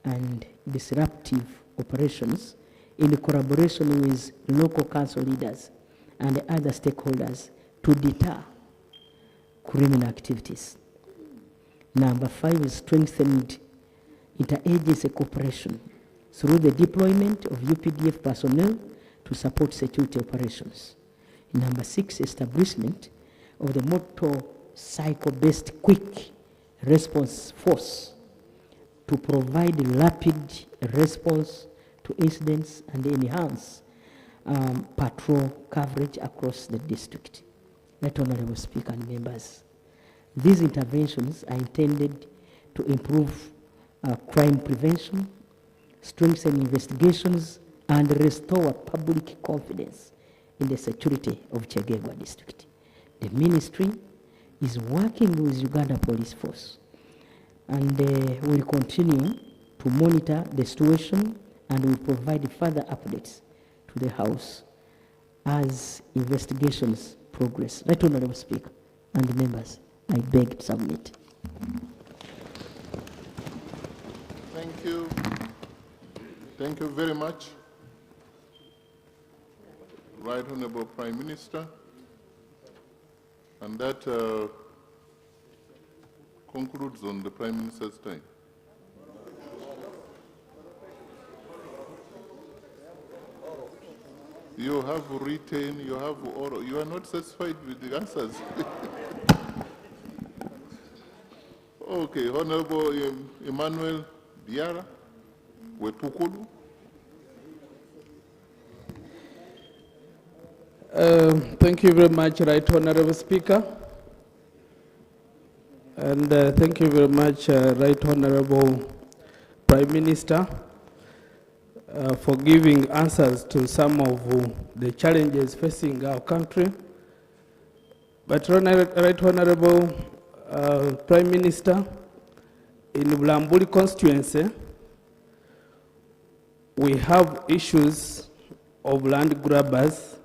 and disruptive operations in collaboration with local council leaders and other stakeholders to deter criminal activities. Number 5 is strengthened interagency cooperation through the deployment of UPDF personnel to support security operations. Number 6, establishment of the motorcycle-based quick response force to provide rapid response to incidents and enhance patrol coverage across the district. Right Honorable Speaker and members, these interventions are intended to improve crime prevention, strengthen investigations, and restore public confidence in the security of Chegegwa district. The ministry is working with Uganda Police Force and will continue to monitor the situation and will provide further updates to the House as investigations progress. Right Honorable Speaker and members, I beg to submit. Thank you. Thank you very much. Right Honorable Prime Minister. And that concludes on the Prime Minister's time. You have written, you have oral, you are not satisfied with the answers. Okay, Honorable Emmanuel Diarra, Wetukulu. Thank you very much, Right Honorable Speaker. And thank you very much, Right Honorable Prime Minister, for giving answers to some of the challenges facing our country. But Right Honorable Prime Minister, in Bulambuli constituency, we have issues of land grabbers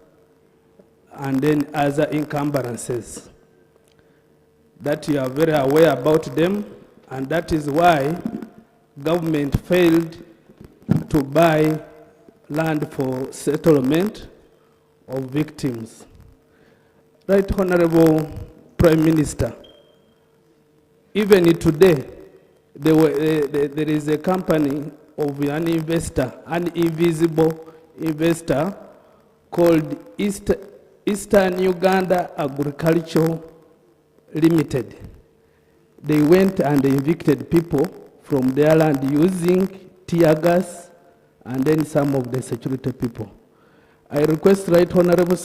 and then other encumbrances that you are very aware about them, and that is why government failed to buy land for settlement of victims. Right Honorable Prime Minister, even today, there is a company of an investor, an invisible investor called Eastern Uganda Agricultural Limited. They went and evicted people from their land using tear gas and then some of the security people. I request Right Honorable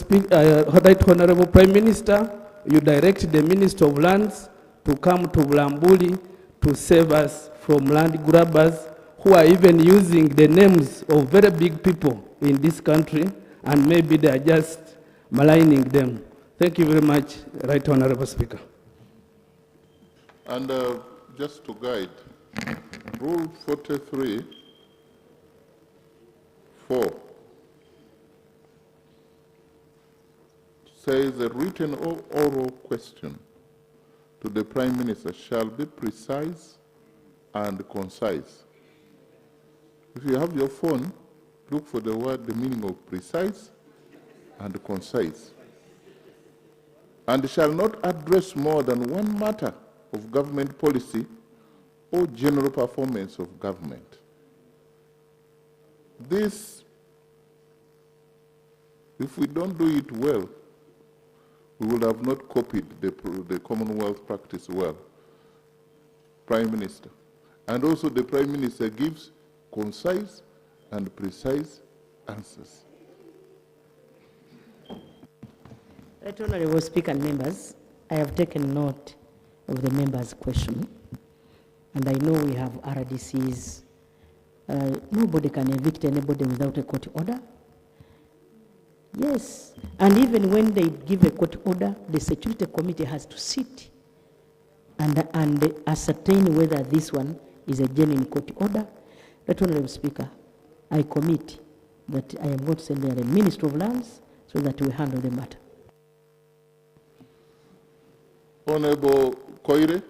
Prime Minister, you direct the Minister of Lands to come to Bulambuli to save us from land grabbers who are even using the names of very big people in this country, and maybe they are just maligning them. Thank you very much, Right Honorable Speaker. And just to guide, Rule 43(4) says a written or oral question to the Prime Minister shall be precise and concise. If you have your phone, look for the meaning of precise and concise. And shall not address more than one matter of government policy or general performance of government. This, if we don't do it well, we would have not copied the Commonwealth practice well. Prime Minister. And also the Prime Minister gives concise and precise answers. Right, Honorable Speaker and members, I have taken note of the members' question, and I know we have RDCs. Nobody can evict anybody without a court order. Yes, and even when they give a court order, the security committee has to sit and ascertain whether this one is a genuine court order. Right, Honorable Speaker, I commit that I am going to send there a Minister of Lands so that we handle the matter. Honorable Koire.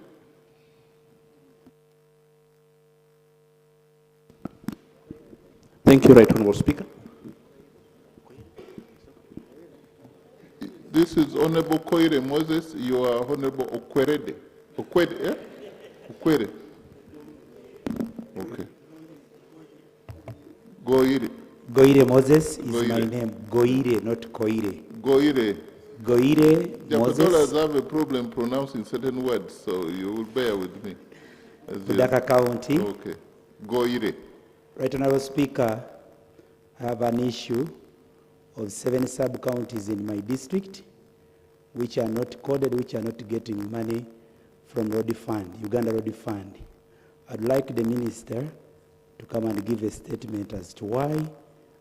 Thank you, Right Honorable Speaker. This is Honorable Koire Moses. You are Honorable Okwerede. Okwede, eh? Okwede. Okay. Goire. Goire Moses is Goire. my name. Goire, not Koire. Goire. Goire Japadolas Moses. have a problem pronouncing certain words, so you will bear with me. Kudaka County. Okay. Goire. Right Honorable Speaker, I have an issue of 7 sub-counties in my district which are not coded, which are not getting money from Road Fund, Uganda Road Fund. I'd like the minister to come and give a statement as to why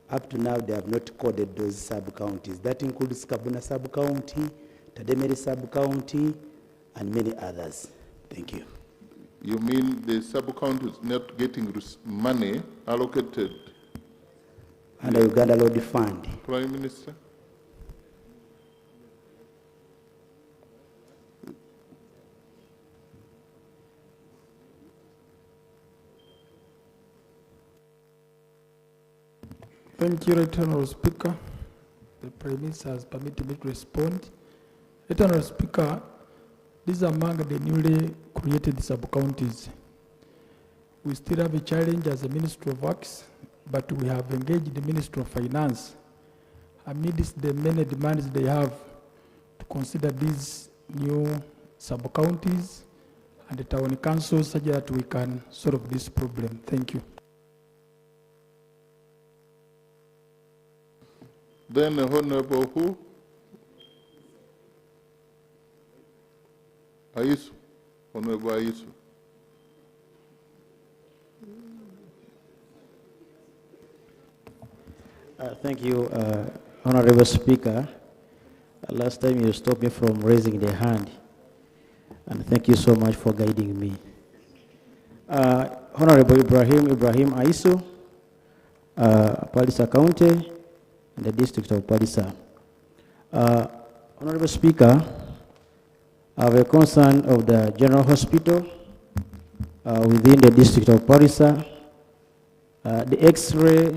up to now they have not coded those sub-counties. That includes Kabuna sub-county, Tademeri sub-county, and many others. Thank you. You mean the sub-counties not getting money allocated? Under Uganda Road Fund. Prime Minister? Thank you, Right Honorable Speaker. The Prime Minister has permitted me to respond. Right Honorable Speaker, these are among the newly created sub-counties. We still have a challenge as a Ministry of Works, but we have engaged the Ministry of Finance amidst the many demands they have to consider these new sub-counties and the town councils such that we can solve this problem. Thank you. Then Honorable who? Aisu. Honorable Aisu. Thank you, Honorable Speaker. Last time you stopped me from raising the hand, and thank you so much for guiding me. Honorable Ibrahim Aisu, Palisa County, in the district of Palisa. Honorable Speaker, I have a concern of the General Hospital within the district of Palisa. The X-ray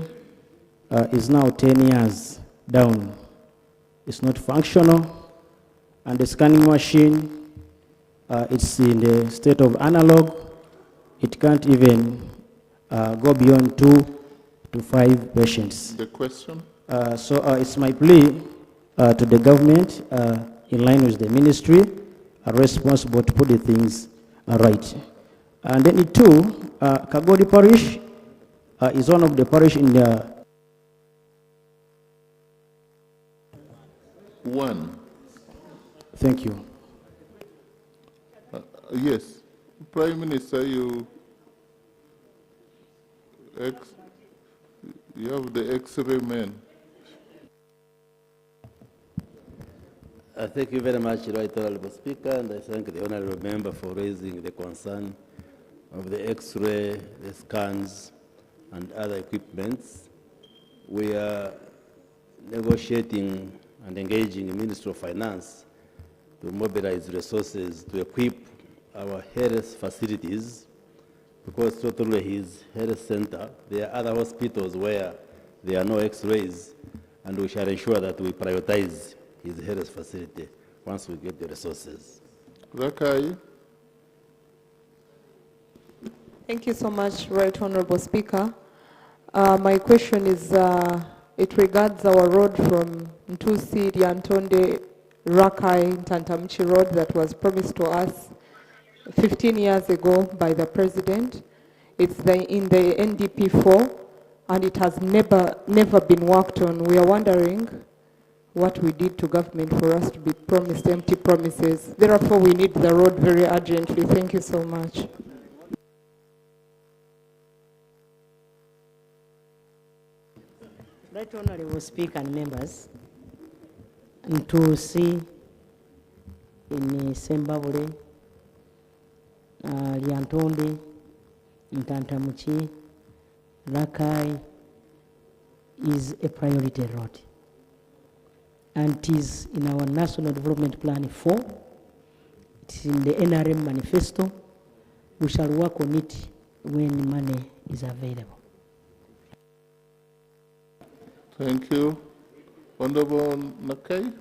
is now 10 years down. It's not functional, and the scanning machine, it's in the state of analog. It can't even go beyond 2 to 5 patients. The question? So it's my plea to the government, in line with the ministry, are responsible to put the things right. And then Kagodi Parish is one of the parish in the One. Thank you. Yes. Prime Minister, you have the X-ray man. Thank you very much, Right Honorable Speaker, and I thank the Honorable Member for raising the concern of the X-ray, the scans, and other equipments. We are negotiating and engaging the Ministry of Finance to mobilize resources to equip our health facilities, because not only his health center, there are other hospitals where there are no X-rays, and we shall ensure that we prioritize his health facility once we get the resources. Rakai. Thank you so much, Right Honorable Speaker. My question is, it regards our road from Ntusi, Riantonde, Rakai Tantamchi Road that was promised to us 15 years ago by the president. It's in the NDP4 and it has never been worked on. We are wondering what we did to government for us to be promised empty promises. Therefore, we need the road very urgently. Thank you so much. Right Honorable Speaker and members, and to see in Sembabule, Liantonde, Ntantamuchi, Rakai is a priority road. And it is in our National Development Plan 4, it is in the NRM manifesto. We shall work on it when money is available. Thank you. Honorable Nakai.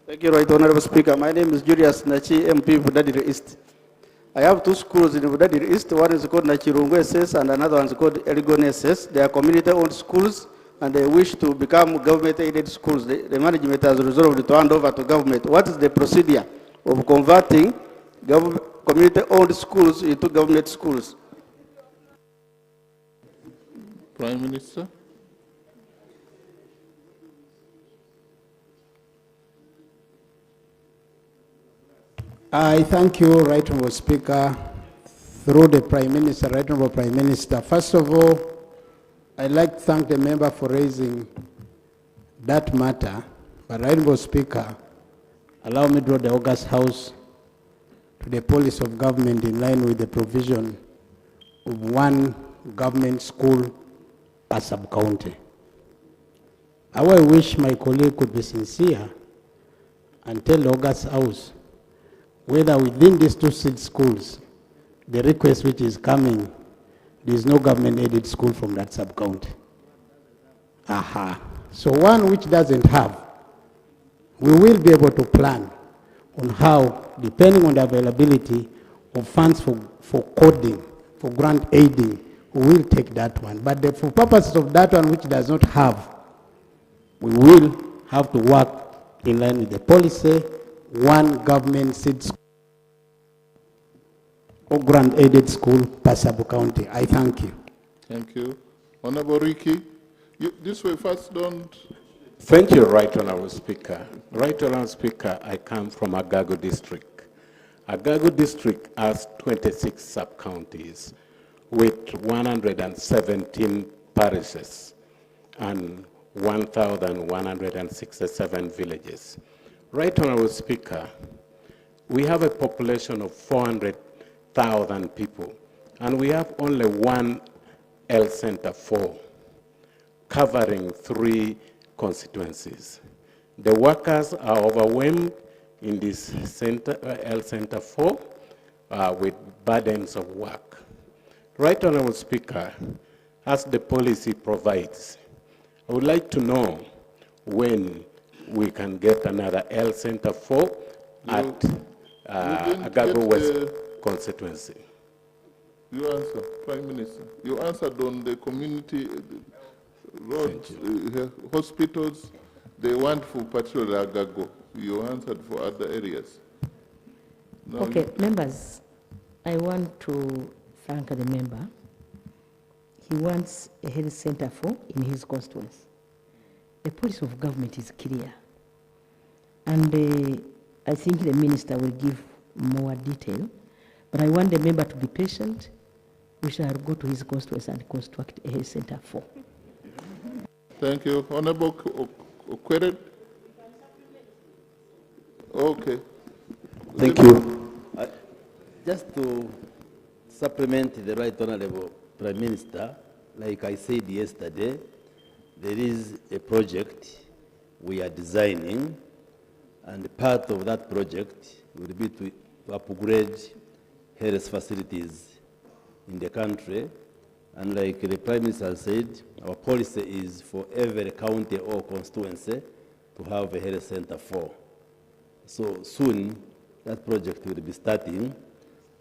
Thank you, Right Honorable Speaker. My name is Julius Nachi, MP for Budadiri East. I have two schools in Budadiri East. One is called Nachirungu SS and another one is called Erigon SS. They are community-owned schools and they wish to become government-aided schools. The management has resolved to hand over to government. What is the procedure of converting community-owned schools into government schools? Prime Minister. I thank you, Right Honourable Speaker, through the Prime Minister, Right Honourable Prime Minister. First of all, I'd like to thank the member for raising that matter. But Right Honourable Speaker, allow me to draw the August House to the policy of government in line with the provision of one government school per sub-county. How I wish my colleague could be sincere and tell the August House whether within these two seed schools, the request which is coming, there is no government-aided school from that sub-county. Aha. So one which doesn't have, we will be able to plan on how, depending on the availability of funds for coding, for grant aiding, we will take that one. But for purposes of that one which does not have, we will have to work in line with the policy, one government seed school or grant-aided school per sub-county. I thank you. Thank you. Honorable Ricky, this way first, don't. Thank you, Right Honorable Speaker. Right Honorable Speaker, I come from Agago District. Agago District has 26 sub-counties with 117 parishes and 1,167 villages. Right Honorable Speaker, we have a population of 400,000 people, and we have only one health center 4, covering 3 constituencies. The workers are overwhelmed in this center, health center 4 with burdens of work. Right Honorable Speaker, as the policy provides, I would like to know when we can get another health center 4 at Agago West constituency. You answer, Prime Minister. You answered on the community roads, hospitals. They want for particular Agago. You answered for other areas. Now Okay, members, I want to thank the member. He wants a health center 4 in his constituency. The policy of government is clear. And I think the minister will give more detail. But I want the member to be patient. We shall go to his constituency and construct a health center 4. Thank you. Honorable Okweret. Okay. Thank you. Just to supplement the Right Honorable Prime Minister, like I said yesterday, there is a project we are designing, and part of that project will be to upgrade health facilities in the country. And like the Prime Minister said, our policy is for every county or constituency to have a health center 4. So soon, that project will be starting,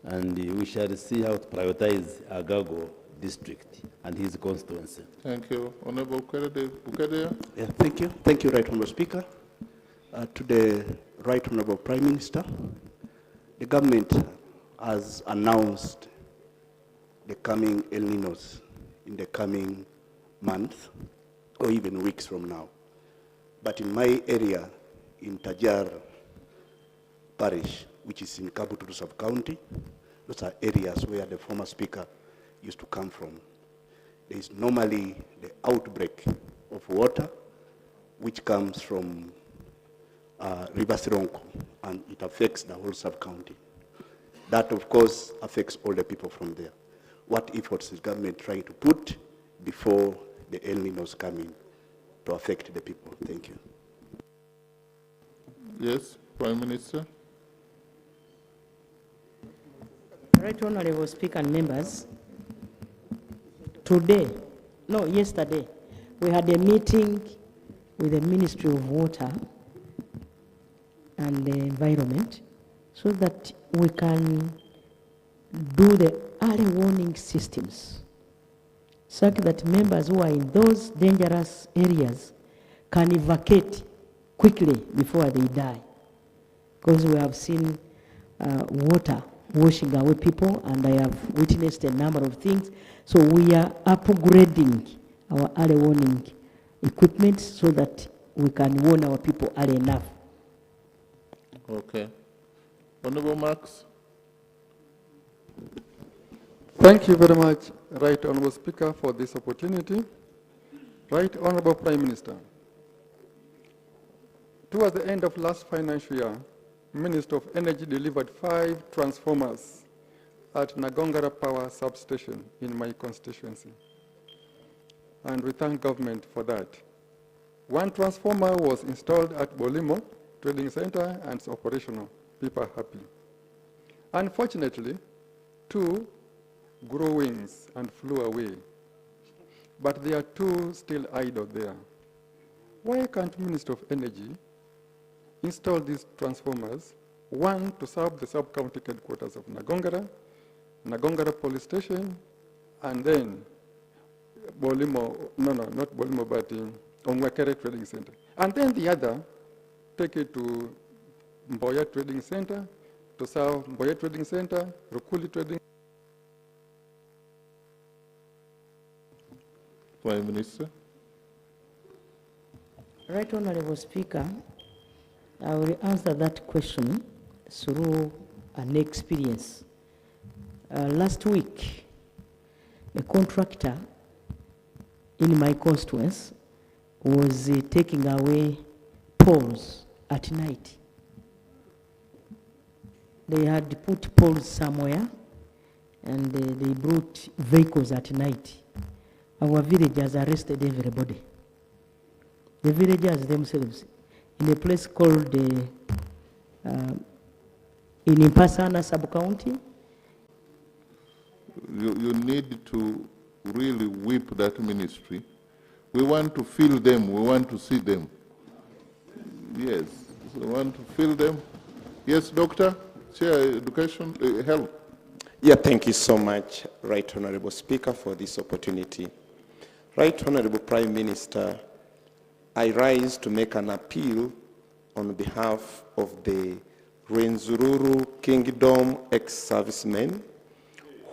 and we shall see how to prioritize Agago district and his constituency. Thank you. Honorable Bukedea. Yeah, thank you. Thank you, Right Honorable Speaker. To the Right Honorable Prime Minister, the government has announced the coming El Ninos in the coming month or even weeks from now. But in my area, in Tajar Parish, which is in Kabuturu sub-county, those are areas where the former speaker used to come from. There is normally the outbreak of water, which comes from River Sironko, and it affects the whole sub-county. That, of course, affects all the people from there. What efforts is government trying to put before the El Ninos come in to affect the people? Thank you. Yes, Prime Minister. Right Honorable Speaker and members, yesterday, we had a meeting with the Ministry of Water and the Environment so that we can do the early warning systems such that members who are in those dangerous areas can evacuate quickly before they die. Because we have seen water washing away people, and I have witnessed a number of things. So we are upgrading our early warning equipment so that we can warn our people early enough. Okay. Honorable Marks. Thank you very much, Right Honorable Speaker, for this opportunity. Right Honorable Prime Minister, towards the end of last financial year, Minister of Energy delivered 5 transformers at Nagongara Power Substation in my constituency. And we thank government for that. 1 transformer was installed at Bolimo Trading Center and it's operational. People are happy. Unfortunately, 2 grew wings and flew away. But there are 2 still idle there. Why can't Minister of Energy install these transformers, 1 to serve the sub-county headquarters of Nagongara, Nagongara Police Station, and then Bolimo, not Bolimo, but Ongwakere Trading Center. And then the other, take it to Mboya Trading Center, to serve Mboya Trading Center, Rukuli Trading. Prime Minister. Right Honorable Speaker, I will answer that question through an experience. Last week, a contractor in my constituency was taking away poles at night. They had put poles somewhere and they brought vehicles at night. Our villagers arrested everybody. The villagers themselves, in a place called in Impasana sub-county. You need to really whip that ministry. We want to feel them. We want to see them. Yes, we want to feel them. Yes, Doctor, Chair, Education, Health. Yeah, thank you so much, Right Honorable Speaker, for this opportunity. Right Honorable Prime Minister, I rise to make an appeal on behalf of the Rwenzururu Kingdom ex-servicemen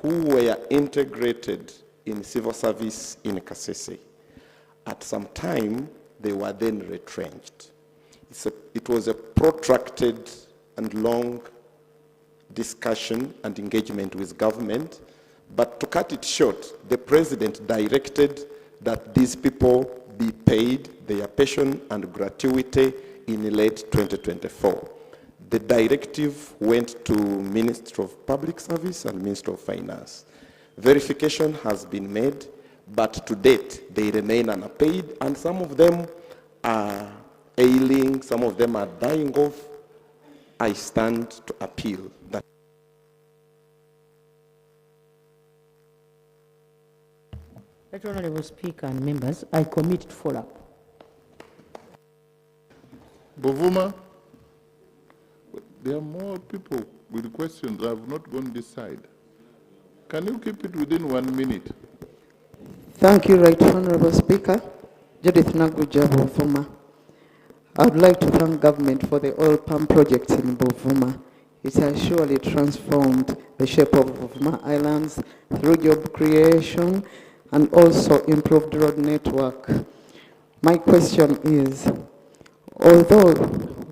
who were integrated in civil service in Kasese. At some time, they were then retrenched. It was a protracted and long discussion and engagement with government, but to cut it short, the president directed that these people be paid their pension and gratuity in late 2024. The directive went to Ministry of Public Service and Ministry of Finance. Verification has been made, but to date, they remain unpaid, and some of them are ailing, some of them are dying off. I stand to appeal that. Right Honorable Speaker and members, I commit to follow up. Bovuma, there are more people with questions that have not gone this side. Can you keep it within 1 minute? Thank you, Right Honorable Speaker. Judith Naguja, Buvuma. I would like to thank government for the oil palm project in Buvuma. It has surely transformed the shape of Buvuma Islands through job creation and also improved road network. My question is, although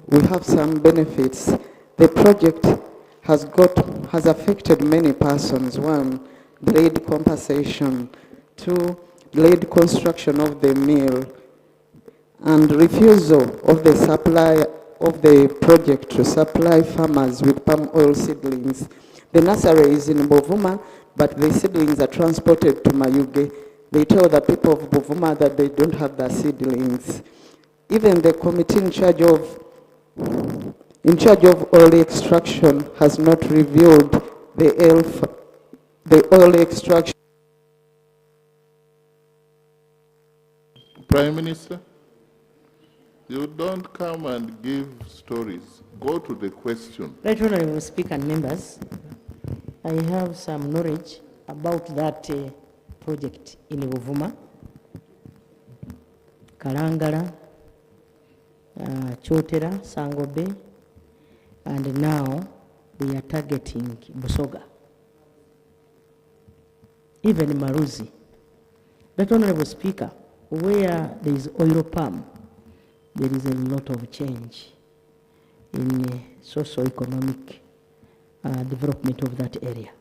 we have some benefits, the project has affected many persons. One, delayed compensation. Two, delayed construction of the mill, and refusal of the supply of the project to supply farmers with palm oil seedlings. The nursery is in Buvuma, but the seedlings are transported to Mayuge. They tell the people of Buvuma that they don't have the seedlings. Even the committee in charge of oil extraction has not reviewed the oil extraction. Prime Minister, you don't come and give stories. Go to the question. Right Honorable Speaker and members, I have some knowledge about that project in Buvuma, Kalangala, Chotera, Sangobe, and now we are targeting Busoga, even Maruzi. Right Honorable Speaker, where there is oil palm, there is a lot of change in socio-economic development of that area.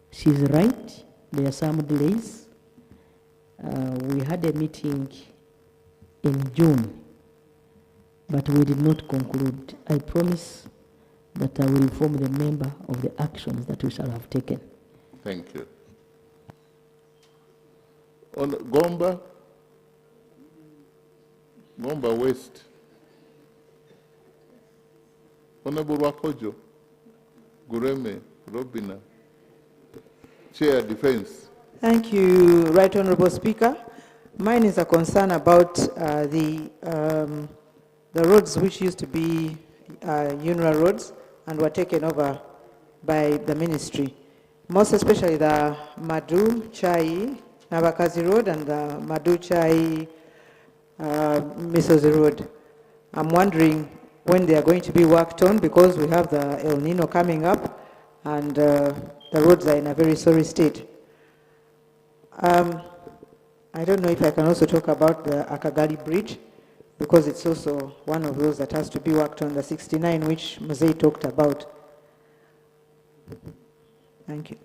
She's right, there are some delays. We had a meeting in June, but we did not conclude. I promise that I will inform the member of the actions that we shall have taken. Thank you. On Gomba West, Honorable Wakojo, Gureme, Robina, Chair Defense. Thank you, Right Honorable Speaker. Mine is a concern about the roads which used to be UNRA roads and were taken over by the ministry, most especially the Madu Chai Nabakazi Road and the Madu Chai Misozi Road. I'm wondering when they are going to be worked on, because we have the El Nino coming up and the roads are in a very sorry state. I don't know if I can also talk about the Akagali Bridge, because it's also one of those that has to be worked on, the 69, which Mzee talked about. Thank you.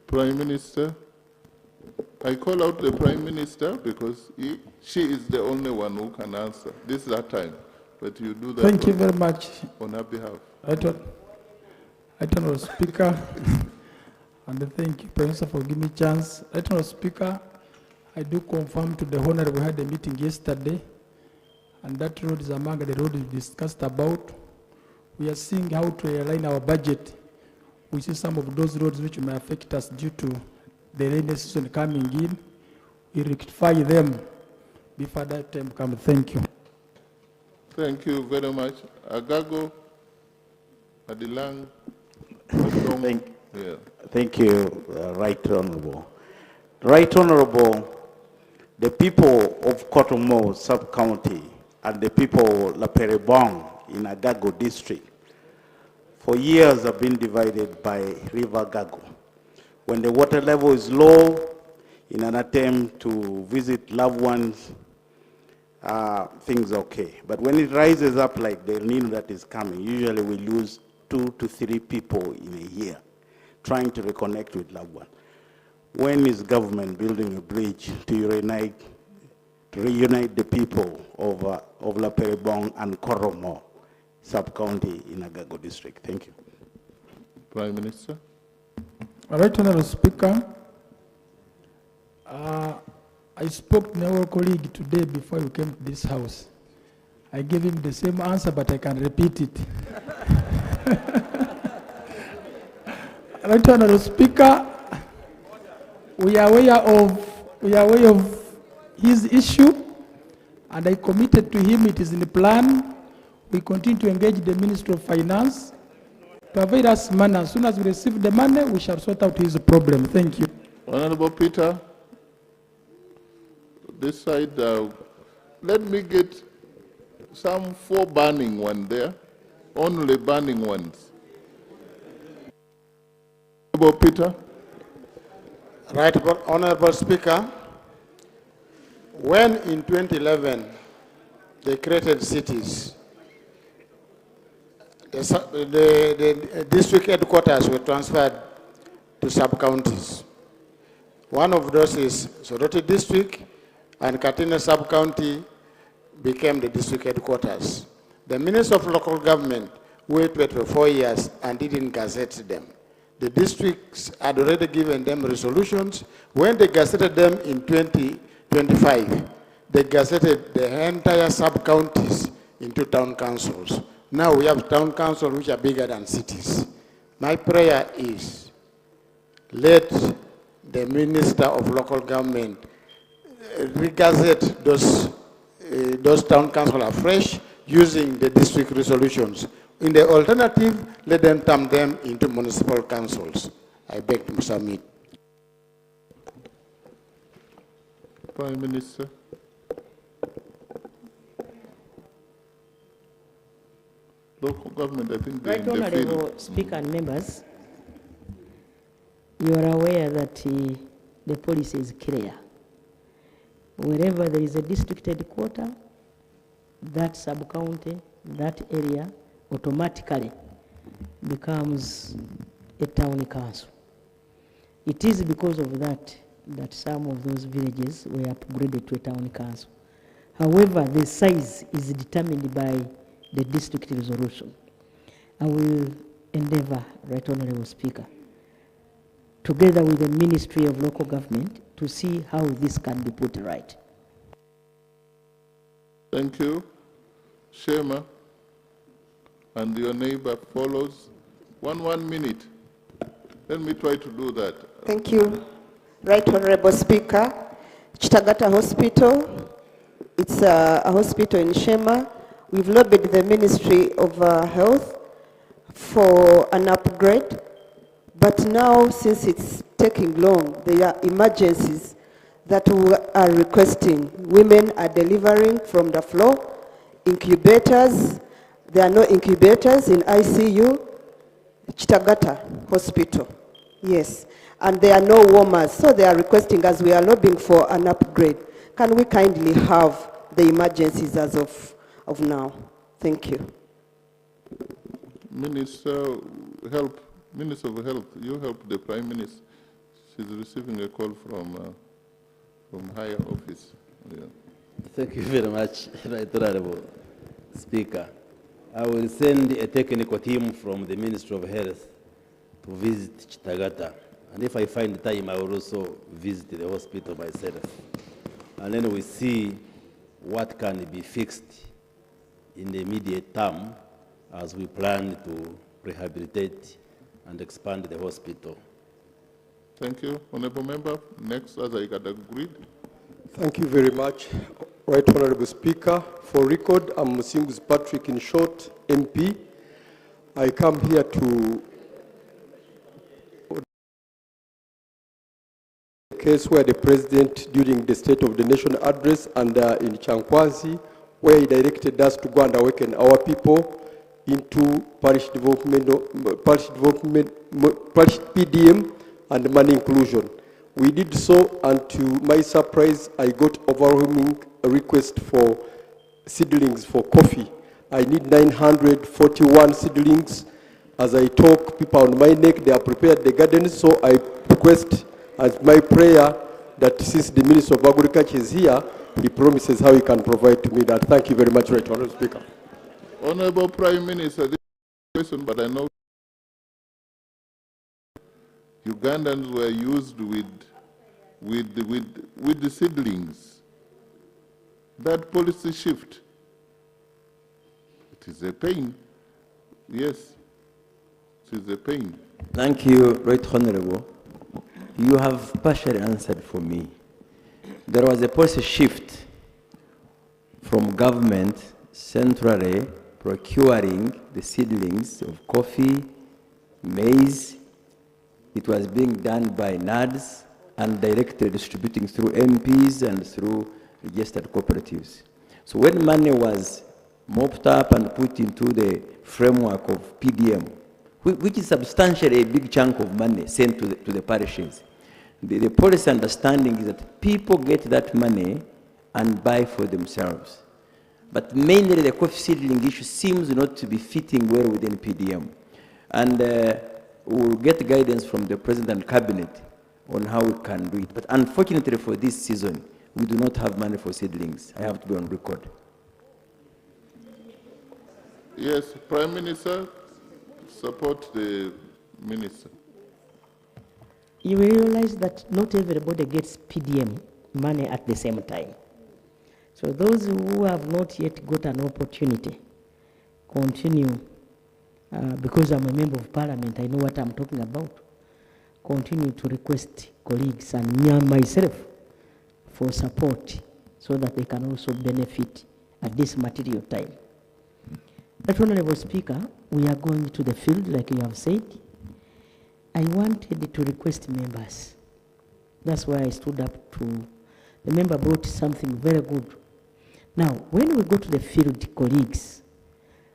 Prime Minister, I call out the Prime Minister because she is the only one who can answer. This is her time, but you do that. Thank you very much. On her behalf. I don't know, Speaker, and thank you, Prime Minister, for giving me a chance. I don't know, Speaker, I do confirm to the Honour we had a meeting yesterday, and that road is among the roads we discussed about. We are seeing how to align our budget. We see some of those roads which may affect us due to the rainy season coming in. We rectify them before that time comes. Thank you. Thank you very much. Agago, Adilang. Thank you, Right Honorable. Right Honorable, the people of Kotomo sub-county and the people of Laperebong in Agago district for years have been divided by River Gago. When the water level is low, in an attempt to visit loved ones, things are okay. But when it rises up like the El Nino that is coming, usually we lose 2 to 3 people in a year trying to reconnect with loved ones. When is government building a bridge to reunite the people of Laperebong and Koromo sub-county in Agago district? Thank you. Prime Minister. Right Honourable Speaker, I spoke to our colleague today before you came to this house. I gave him the same answer, but I can repeat it. Right Honourable Speaker, we are aware of his issue, and I committed to him. It is in the plan. We continue to engage the Minister of Finance provide us money. As soon as we receive the money, we shall sort out his problem. Thank you. Honorable Peter, this side, let me get some 4 burning one there, only burning ones. Honorable Peter. Right, Honorable Speaker, when in 2011 they created cities, the district headquarters were transferred to sub-counties. One of those is Soroti District, and Katina Sub-County became the district headquarters. The Minister of Local Government waited for 4 years and didn't gazette them. The districts had already given them resolutions. When they gazetted them in 2025, they gazetted the entire sub-counties into town councils. Now we have town councils which are bigger than cities. My prayer is, let the Minister of Local Government regazette those town councils afresh using the district resolutions. In the alternative, let them turn them into municipal councils. I beg to submit. Prime Minister. Local government, I think they're Right, in the Honorable field. Speaker and members, you are aware that the policy is clear. Wherever there is a district headquarters, that sub-county, that area automatically becomes a town council. It is because of that that some of those villages were upgraded to a town council. However, the size is determined by the district resolution. I will endeavor, Right Honorable Speaker, together with the Ministry of Local Government, to see how this can be put right. Thank you. Shema. And your neighbor follows. 1 minute. Let me try to do that. Thank you. Right Honorable Speaker, Chitagata Hospital, it's a hospital in Shema. We've lobbied the Ministry of Health for an upgrade, but now since it's taking long, there are emergencies that we are requesting. Women are delivering from the floor, incubators, there are no incubators in ICU, Chitagata Hospital, yes. And there are no warmers, so they are requesting, as we are lobbying for an upgrade, can we kindly have the emergencies as of now? Thank you. Minister of Health, you help the Prime Minister. She's receiving a call from higher office. Yeah. Thank you very much, Right Honorable Speaker. I will send a technical team from the Ministry of Health to visit Chitagata. And if I find time, I will also visit the hospital myself. And then we see what can be fixed in the immediate term as we plan to rehabilitate and expand the hospital. Thank you. Honorable Member, next, as I got agreed. Thank you very much. Right Honorable Speaker, for record, I'm Musingus Patrick in short, MP. I come here to a case where the President, during the State of the Nation address and in Chankwazi, where he directed us to go and awaken our people into parish PDM and money inclusion. We did so, and to my surprise, I got overwhelming request for seedlings for coffee. I need 941 seedlings. As I talk, people on my neck, they are prepared the gardens, so I request as my prayer that since the Minister of Agriculture is here, he promises how he can provide to me that. Thank you very much, Right Honorable Speaker. Honorable Prime Minister, this question, but I know Ugandans were used with the seedlings. That policy shift, it is a pain. Yes, it is a pain. Thank you, Right Honorable. You have partially answered for me. There was a policy shift from government centrally procuring the seedlings of coffee, maize. It was being done by NADS and directly distributing through MPs and through registered cooperatives. So when money was mopped up and put into the framework of PDM, which is substantially a big chunk of money sent to the parishes, the policy understanding is that people get that money and buy for themselves. But mainly the coffee seedling issue seems not to be fitting well within PDM. And we'll get guidance from the President and Cabinet on how we can do it. But unfortunately for this season, we do not have money for seedlings. I have to be on record. Yes, Prime Minister, support the Minister. You realize that not everybody gets PDM money at the same time. So those who have not yet got an opportunity, continue, because I'm a member of parliament, I know what I'm talking about, continue to request colleagues and me and myself for support so that they can also benefit at this material time. But Honorable Speaker, we are going to the field like you have said. I wanted to request members. That's why I stood up to, the member brought something very good. Now, when we go to the field, colleagues,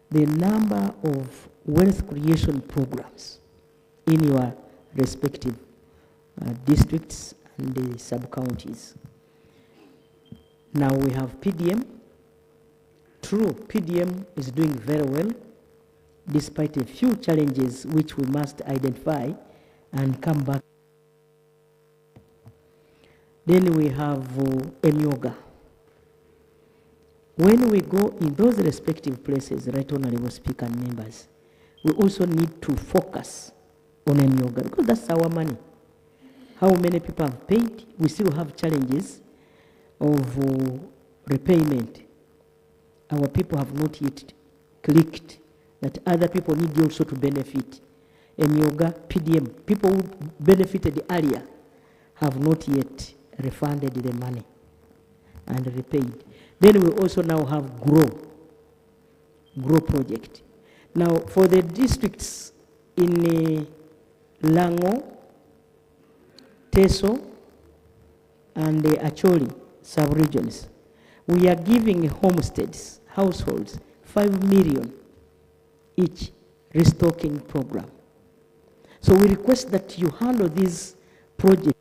the number of wealth creation programs in your respective districts and the sub-counties. Now we have PDM. True, PDM is doing very well, despite a few challenges which we must identify and come back. Then we have Emyoga. When we go in those respective places, Right Honorable Speaker and members, we also need to focus on Emyoga because that's our money. How many people have paid? We still have challenges of repayment. Our people have not yet clicked that other people need also to benefit. Emyoga, PDM, people who benefited earlier have not yet refunded the money and repaid. Then we also now have GROW project. Now for the districts in Lango, Teso, and the Acholi sub-regions, we are giving homesteads, households, 5 million each restocking program. So we request that you handle these projects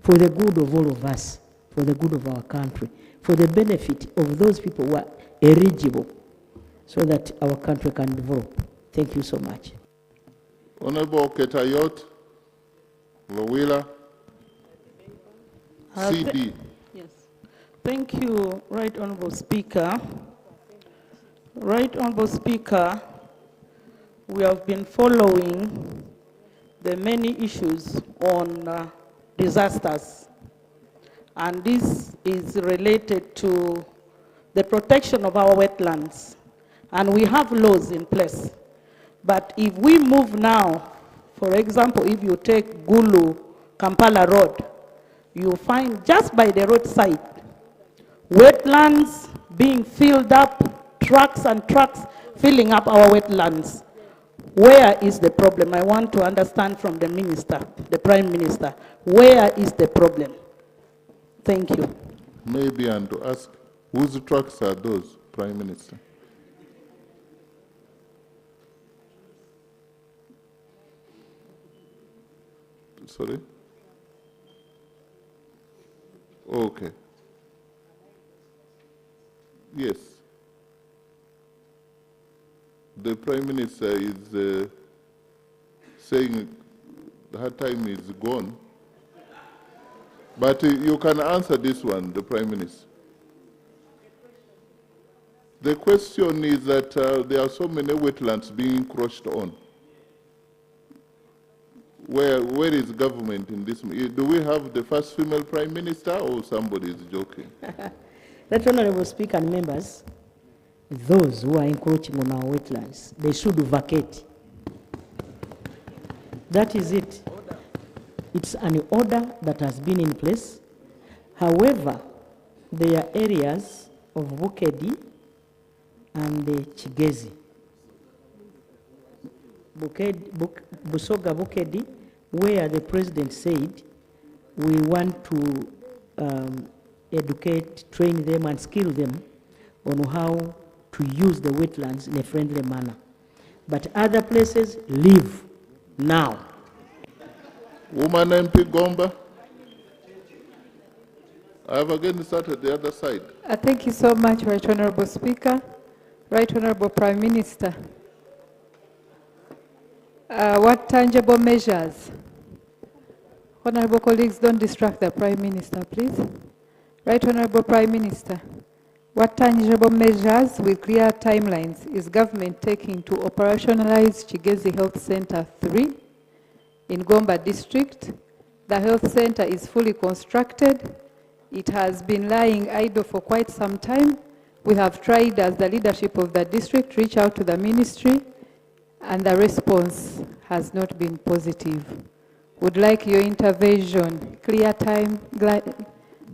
for the good of all of us, for the good of our country, for the benefit of those people who are eligible, so that our country can develop. Thank you so much. Honorable Ketayot, Lowila, CD. Yes. Thank you, Right Honorable Speaker. Right Honorable Speaker, we have been following the many issues on disasters, and this is related to the protection of our wetlands, and we have laws in place. But if we move now, for example, if you take Gulu Kampala Road, you find just by the roadside wetlands being filled up, trucks and trucks filling up our wetlands. Where is the problem? I want to understand from the minister, the Prime Minister, where is the problem? Thank you. Maybe and to ask, whose trucks are those, Prime Minister? Sorry? Okay. Yes. The Prime Minister is saying her time is gone. But you can answer this one, the Prime Minister. The question is that there are so many wetlands being encroached on. Where is government in this? Do we have the first female Prime Minister or somebody is joking? That Honorable Speaker and members, those who are encroaching on our wetlands, they should vacate. That is it. It's an order that has been in place. However, there are areas of Bukedi and Chigezi. Busoga Bukedi, where the president said we want to educate, train them and skill them on how to use the wetlands in a friendly manner. But other places leave now. Woman MP Gomba. I have again started the other side. Thank you so much, Right Honorable Speaker. Right Honorable Prime Minister. What tangible measures? Honorable colleagues, don't distract the Prime Minister, please. Right Honorable Prime Minister. What tangible measures with clear timelines is government taking to operationalize Chigezi Health Center 3 in Gomba District? The health center is fully constructed. It has been lying idle for quite some time. We have tried, as the leadership of the district, reach out to the ministry, and the response has not been positive. Would like your intervention, clear time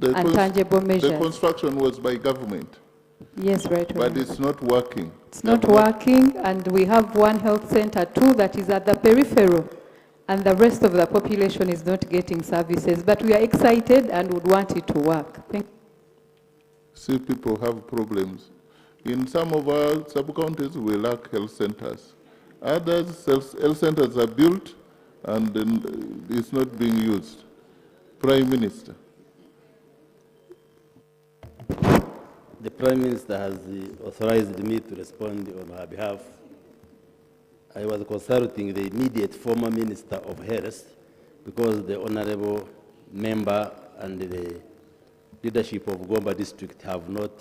and tangible measures. The construction was by government. Yes, right. But it's not working. It's not working, and we have one health center too that is at the peripheral, and the rest of the population is not getting services. But we are excited and would want it to work. Thank you. See, people have problems. In some of our sub-counties, we lack health centers. Others, health centers are built and then it's not being used. Prime Minister. The Prime Minister has authorized me to respond on her behalf. I was consulting the immediate former Minister of Health because the Honorable Member and the leadership of Gomba District have not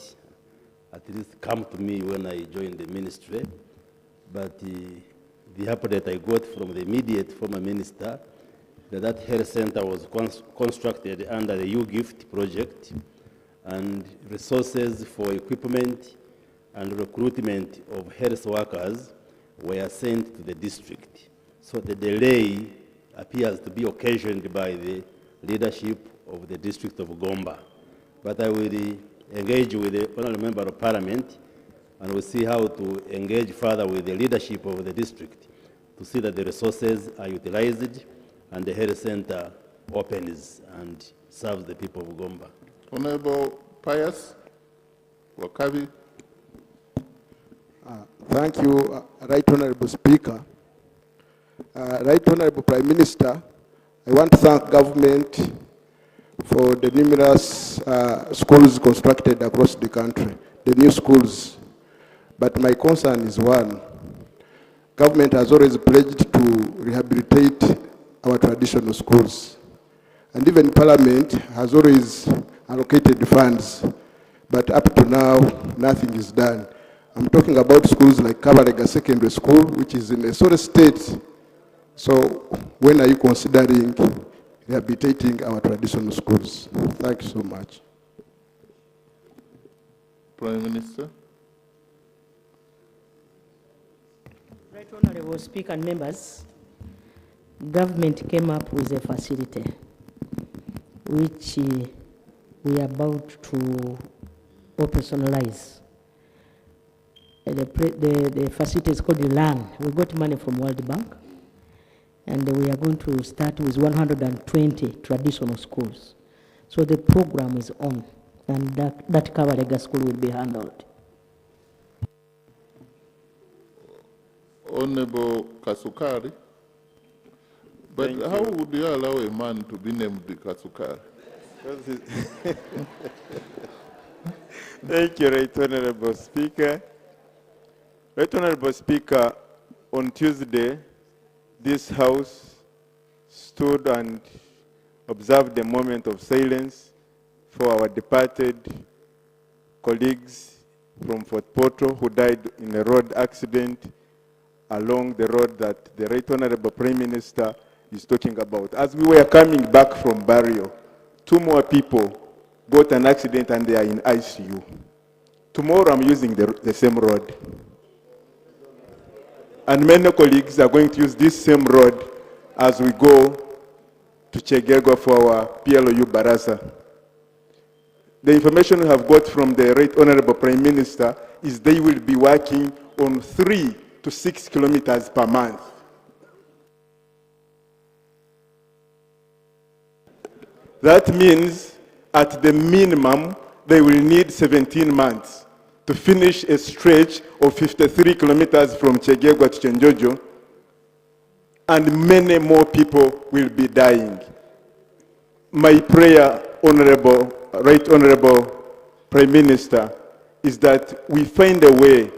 at least come to me when I joined the ministry. But the update I got from the immediate former minister that health center was constructed under the U-Gift project, and resources for equipment and recruitment of health workers were sent to the district. So the delay appears to be occasioned by the leadership of the district of Gomba. But I will engage with the Honourable Member of Parliament, and we'll see how to engage further with the leadership of the district to see that the resources are utilized and the health center opens and serves the people of Gomba. Honourable Pius Wakabi. Thank you, Right Honourable Speaker. Right Honourable Prime Minister, I want to thank government for the numerous schools constructed across the country, the new schools. But my concern is one. Government has always pledged to rehabilitate our traditional schools. And even Parliament has always allocated funds, but up to now, nothing is done. I'm talking about schools like Kabalega Secondary School, which is in a sort of state. So when are you considering rehabilitating our traditional schools? Thank you so much. Prime Minister. Right Honourable Speaker and members, government came up with a facility which we are about to operationalize. The facility is called the LAN. We got money from World Bank, and we are going to start with 120 traditional schools. So the program is on, and that Kabalega school will be handled. Honorable Kasukari. But Thank how you. would you allow a man to be named Kasukari? Thank you, Right Honourable Speaker. Right Honourable Speaker, on Tuesday, this House stood and observed a moment of silence for our departed colleagues from Fort Portal who died in a road accident along the road that the Right Honourable Prime Minister is talking about. As we were coming back from burial, 2 more people got an accident and they are in ICU. Tomorrow I'm using the same road. And many colleagues are going to use this same road as we go to Chegego for our PLU Baraza. The information we have got from the Right Honourable Prime Minister is they will be working on 3 to 6 kilometers per month. That means at the minimum, they will need 17 months to finish a stretch of 53 kilometers from Chegegwa to Chenjojo, and many more people will be dying. My prayer, Right Honorable Prime Minister, is that we find a way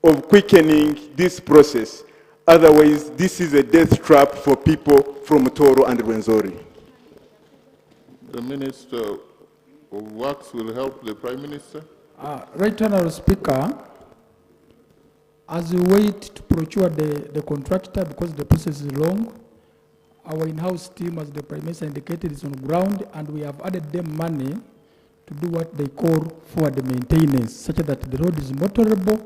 of quickening this process. Otherwise, this is a death trap for people from Toro and Rwenzori. The Minister of Works will help the Prime Minister. Right Honourable Speaker, as we wait to procure the contractor, because the process is long, our in-house team, as the Prime Minister indicated, is on ground, and we have added them money to do what they call forward maintenance, such that the road is motorable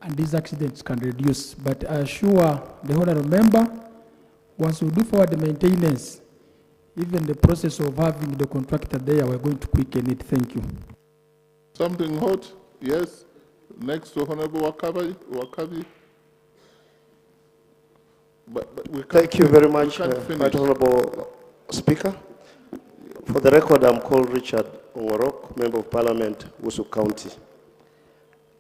and these accidents can reduce. But I assure the honourable member, once we do forward maintenance, even the process of having the contractor there, we're going to quicken it. Thank you. Something hot? Yes. Next to Honorable Wakabi. But we Thank you very much, finish. Right Honorable Speaker. For the record, I'm called Richard Ongorok, Member of Parliament, Wusu County.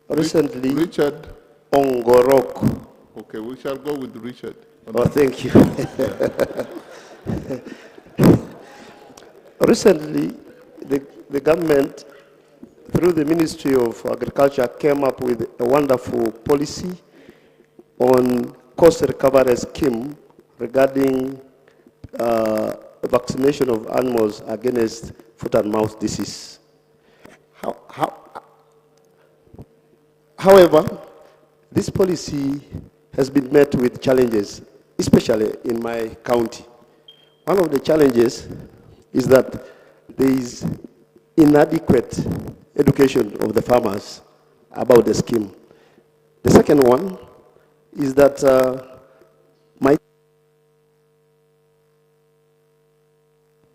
Recently, Richard Ongorok. Okay, we shall go with Richard. Oh, thank you. Recently, the government, through the Ministry of Agriculture, came up with a wonderful policy on cost recovery scheme regarding vaccination of animals against foot and mouth disease. However, this policy has been met with challenges, especially in my county. One of the challenges is that there is inadequate education of the farmers about the scheme. The second one is that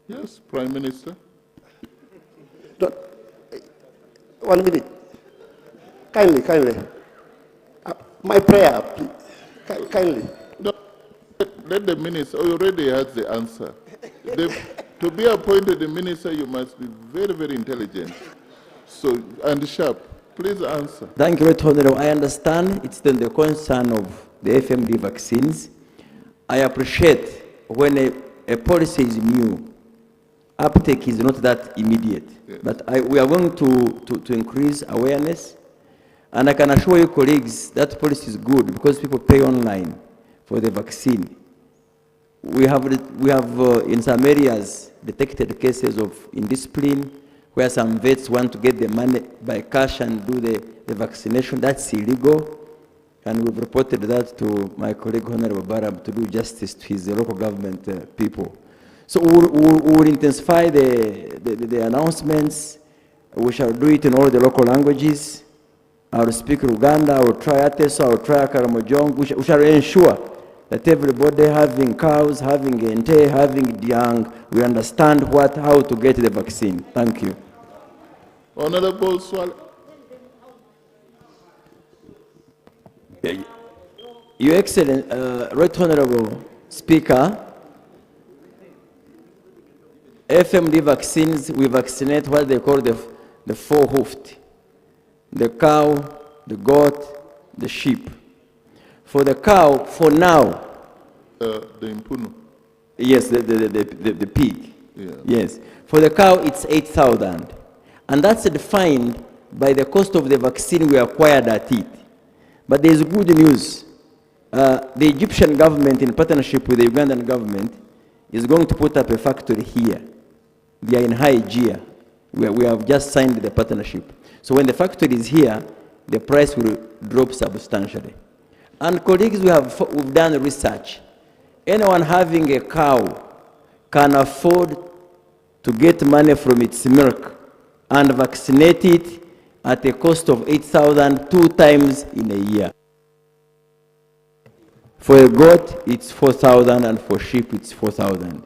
Yes, Prime Minister. 1 minute. Kindly. My prayer, please. Kindly. No, let the minister, already has the answer. To be appointed the minister, you must be very, very intelligent. So, and sharp. Please answer. Thank you, Right Honorable. I understand it's then the concern of the FMD vaccines. I appreciate when a policy is new, uptake is not that immediate. Yes. But we are going to increase awareness. And I can assure you, colleagues, that policy is good because people pay online for the vaccine. We have in some areas detected cases of indiscipline where some vets want to get the money by cash and do the vaccination. That's illegal. And we've reported that to my colleague, Honorable Barab, to do justice to his local government people. So we will intensify the announcements. We shall do it in all the local languages. I will speak Uganda, I will try Ateso, I will try Karamojong. We shall ensure that everybody having cows, having ente, having young, we understand how to get the vaccine. Thank you. Honorable Swale. Your Excellency, Right Honorable Speaker, FMD vaccines, we vaccinate what they call the four-hoofed. The cow, the goat, the sheep. For the cow, for now. The impunu. Yes, the pig. Yeah. Yes. For the cow, it's 8,000. And that's defined by the cost of the vaccine we acquired at it. But there's good news. The Egyptian government, in partnership with the Ugandan government, is going to put up a factory here. They are in Hygeia. We have just signed the partnership. So when the factory is here, the price will drop substantially. And colleagues, we've done research. Anyone having a cow can afford to get money from its milk and vaccinate it at a cost of 8,000 2 times in a year. For a goat, it's 4,000, and for sheep, it's 4,000.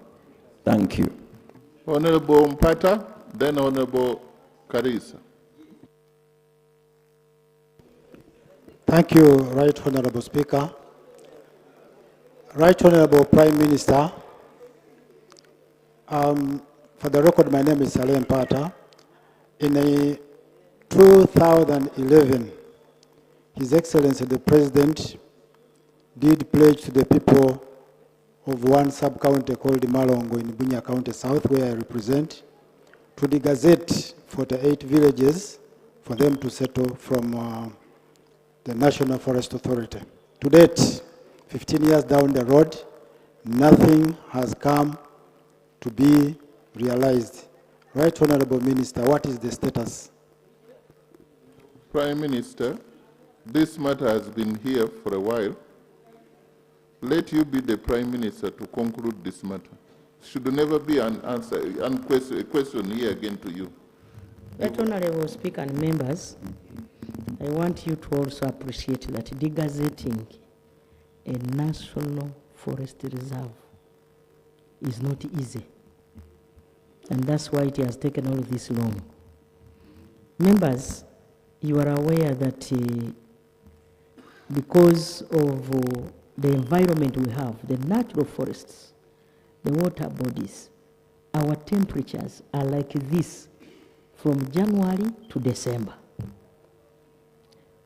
Thank you. Honorable Mpata, then Honorable Karisa. Thank you, Right Honorable Speaker. Right Honorable Prime Minister, for For the record, my name is Saleh Mpata. In 2011, His Excellency the President did pledge to the people of one sub-county called Malongo in Bunia County South, where I represent, to degazette 48 villages for them to settle from the National Forest Authority. To date, 15 years down the road, nothing has come to be realized. Right Honorable Minister, what is the status? Prime Minister, this matter has been here for a while. Let you be the Prime Minister to conclude this matter. Should never be an answer, a question here again to you. Right Honorable Speaker and members, I want you to also appreciate that degazetting a national forest reserve is not easy. And that's why it has taken all this long. Members, you are aware that because of the environment we have, the natural forests, the water bodies, our temperatures are like this from January to December.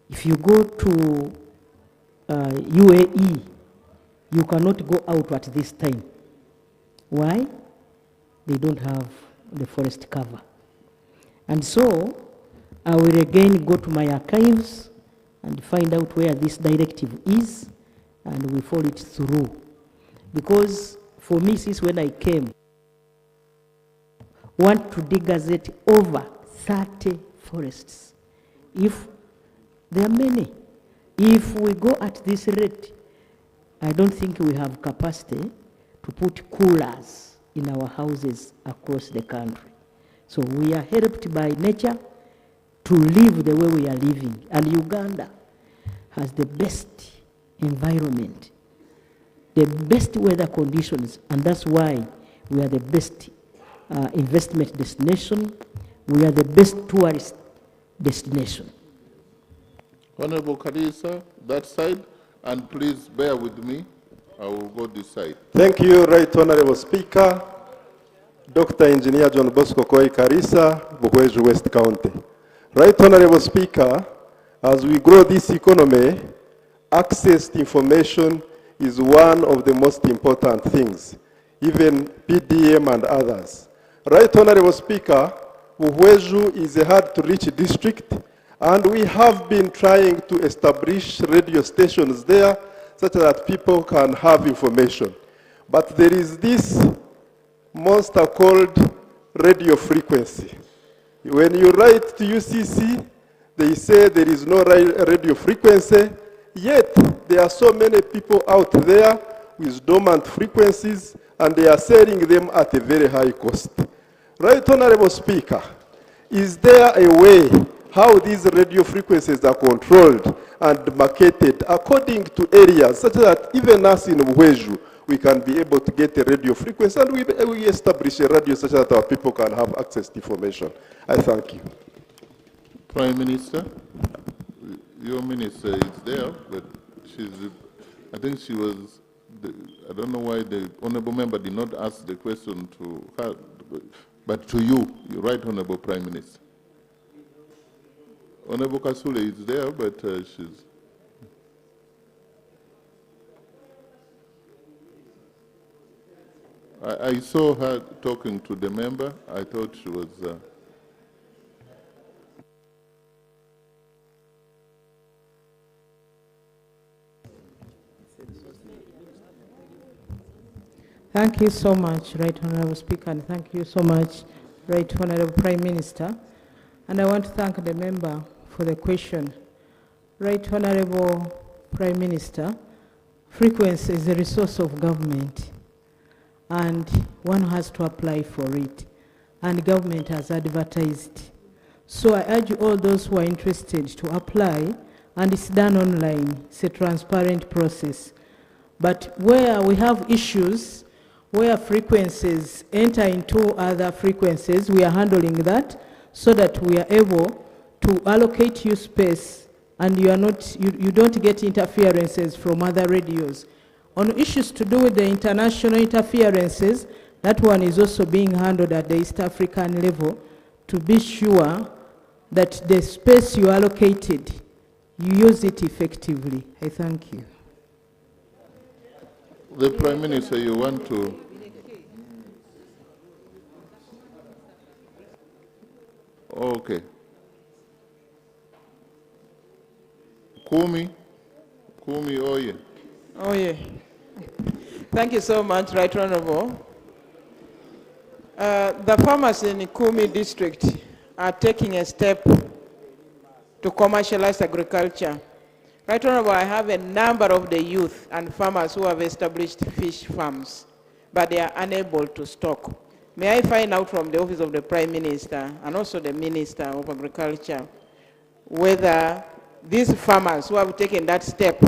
If you go to UAE, you cannot go out at this time. Why? They don't have the forest cover. And so, I will again go to my archives and find out where this directive is, and we follow it through. Because for me, since when I came, want to degazette over 30 forests. If there are many, if we go at this rate, I don't think we have capacity to put coolers in our houses across the country. So we are helped by nature to live the way we are living. And Uganda has the best environment, the best weather conditions, and that's why we are the best investment destination. We are the best tourist destination. Honorable Karisa, that side, and please bear with me. I will go this side. Thank you, Right Honorable Speaker. Dr. Engineer John Bosco Koi Karisa, Buhweju West County. Right Honorable Speaker, as we grow this economy, access to information is one of the most important things, even PDM and others. Right Honorable Speaker, Buhweju is a hard-to-reach district, and we have been trying to establish radio stations there such that people can have information. But there is this monster called radio frequency. When you write to UCC, they say there is no radio frequency, yet there are so many people out there with dormant frequencies, and they are selling them at a very high cost. Right Honorable Speaker, is there a way how these radio frequencies are controlled and marketed according to areas such that even us in Buhweju, we can be able to get a radio frequency and we establish a radio such that our people can have access to information? I thank you. Prime Minister, your minister is there, but I think she was, I don't know why the honorable member did not ask the question to her, but to you, Right Honorable Prime Minister. Honorable Kasule is there, but she's... I saw her talking to the member. I thought she was... Thank you so much, Right Honorable Speaker, and thank you so much, Right Honorable Prime Minister. And I want to thank the member for the question. Right Honorable Prime Minister, frequency is a resource of government, and one has to apply for it, and government has advertised. So I urge all those who are interested to apply, and it's done online. It's a transparent process. But where we have issues, where frequencies enter into other frequencies, we are handling that so that we are able to allocate you space and you don't get interferences from other radios. On issues to do with the international interferences, That one is also being handled at the East African level to be sure that the space you allocated, you use it effectively. I thank you. The Prime Minister, you want to? Okay. Kumi Oye. Oh, yeah. Thank you so much, Right Honorable. The farmers in Kumi district are taking a step to commercialize agriculture. Right Honorable, I have a number of the youth and farmers who have established fish farms, but they are unable to stock. May I find out from the Office of the Prime Minister and also the Minister of Agriculture whether these farmers who have taken that step